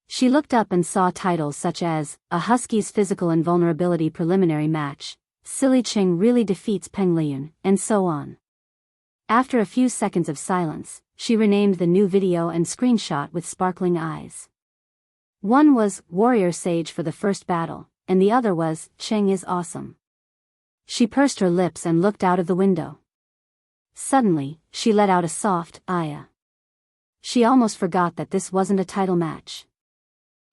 She looked up and saw titles such as, A Husky's Physical Invulnerability Preliminary Match, Silly Ching Really Defeats Peng Liyun, and so on. After a few seconds of silence, she renamed the new video and screenshot with sparkling eyes. One was, Warrior Sage for the First Battle, and the other was, Cheng is Awesome. She pursed her lips and looked out of the window. Suddenly, she let out a soft, "Aya." She almost forgot that this wasn't a title match.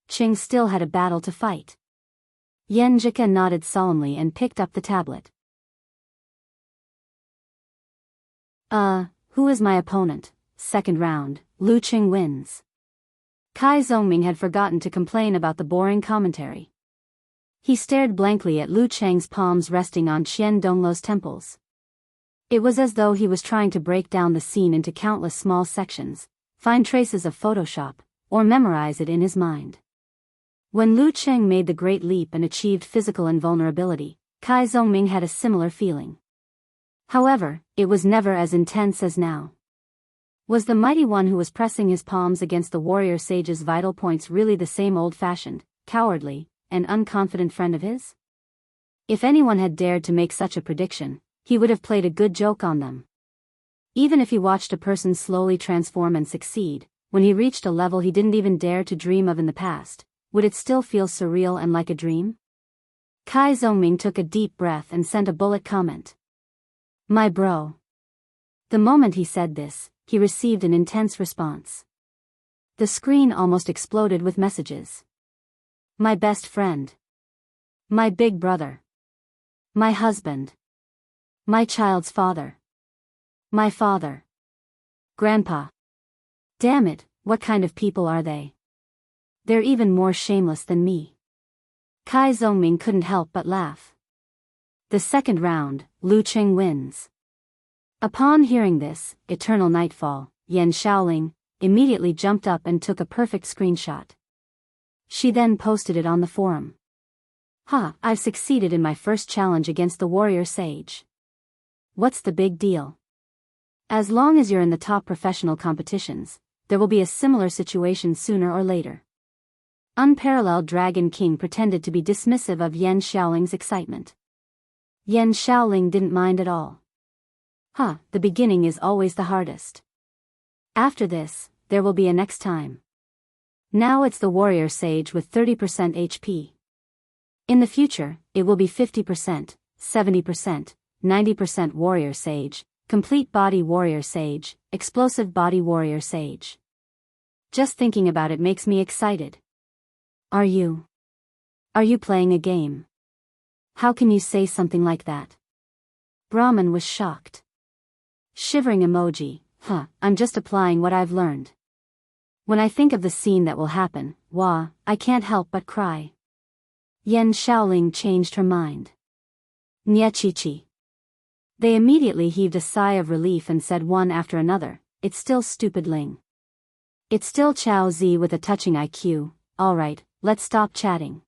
Cheng still had a battle to fight. Yenjika nodded solemnly and picked up the tablet. Who is my opponent? Second round, Lu Qing wins. Kai Zhongming had forgotten to complain about the boring commentary. He stared blankly at Lu Cheng's palms resting on Qian Dongluo's temples. It was as though he was trying to break down the scene into countless small sections, find traces of Photoshop, or memorize it in his mind. When Lu Cheng made the great leap and achieved physical invulnerability, Kai Zhongming had a similar feeling. However, it was never as intense as now. Was the mighty one who was pressing his palms against the warrior sage's vital points really the same old-fashioned, cowardly, and unconfident friend of his? If anyone had dared to make such a prediction, he would have played a good joke on them. Even if he watched a person slowly transform and succeed, when he reached a level he didn't even dare to dream of in the past, would it still feel surreal and like a dream? Kai Zhongming took a deep breath and sent a bullet comment. My bro. The moment he said this, he received an intense response. The screen almost exploded with messages. My best friend. My big brother. My husband. My child's father. My father. Grandpa. Damn it, what kind of people are they? They're even more shameless than me. Kai Zhongming couldn't help but laugh. The second round, Lu Qing wins. Upon hearing this, eternal nightfall, Yan Shaoling immediately jumped up and took a perfect screenshot. She then posted it on the forum. I've succeeded in my first challenge against the warrior sage. What's the big deal? As long as you're in the top professional competitions, there will be a similar situation sooner or later. Unparalleled Dragon King pretended to be dismissive of Yan Shaoling's excitement. Yan Shaoling didn't mind at all. The beginning is always the hardest. After this, there will be a next time. Now it's the warrior sage with 30% HP. In the future, it will be 50%, 70%, 90% warrior sage, complete body warrior sage, explosive body warrior sage. Just thinking about it makes me excited. Are you? Are you playing a game? How can you say something like that? Brahman was shocked. Shivering emoji, I'm just applying what I've learned. When I think of the scene that will happen, I can't help but cry. Yan Shaoling changed her mind. Nyechichi. They immediately heaved a sigh of relief and said one after another, it's still stupid Ling. It's still Chao Zi with a touching IQ, alright, let's stop chatting.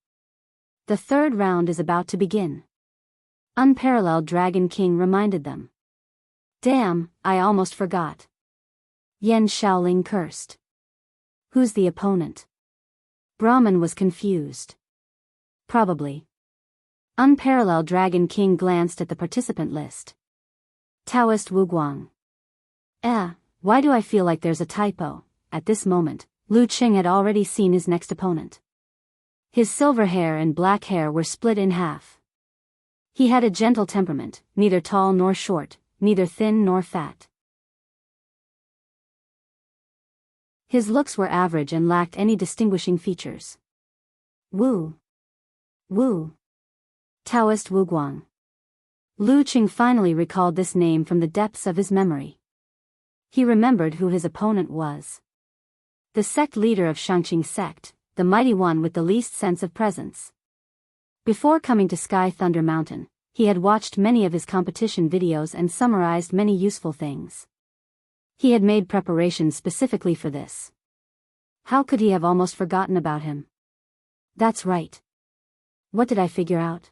The third round is about to begin. Unparalleled Dragon King reminded them. Damn, I almost forgot. Yan Shaoling cursed. Who's the opponent? Brahman was confused. Probably. Unparalleled Dragon King glanced at the participant list. Taoist Wu Guang. Why do I feel like there's a typo? At this moment, Lu Qing had already seen his next opponent. His silver hair and black hair were split in half. He had a gentle temperament, neither tall nor short, neither thin nor fat. His looks were average and lacked any distinguishing features. Wu. Taoist Wu Guang. Lu Qing finally recalled this name from the depths of his memory. He remembered who his opponent was. The sect leader of Shangqing sect, the mighty one with the least sense of presence. Before coming to Sky Thunder Mountain, he had watched many of his competition videos and summarized many useful things. He had made preparations specifically for this. How could he have almost forgotten about him? That's right. What did I figure out?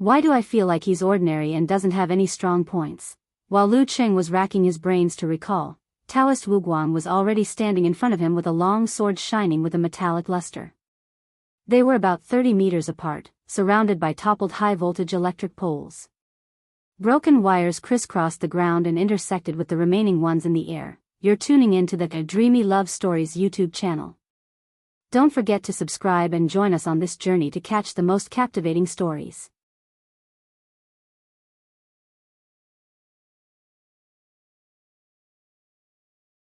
Why do I feel like he's ordinary and doesn't have any strong points? While Lu Qing was racking his brains to recall, Taoist Wu Guang was already standing in front of him with a long sword shining with a metallic luster. They were about 30 meters apart, surrounded by toppled high-voltage electric poles. Broken wires crisscrossed the ground and intersected with the remaining ones in the air. You're tuning in to the Dreamy Love Stories YouTube channel. Don't forget to subscribe and join us on this journey to catch the most captivating stories.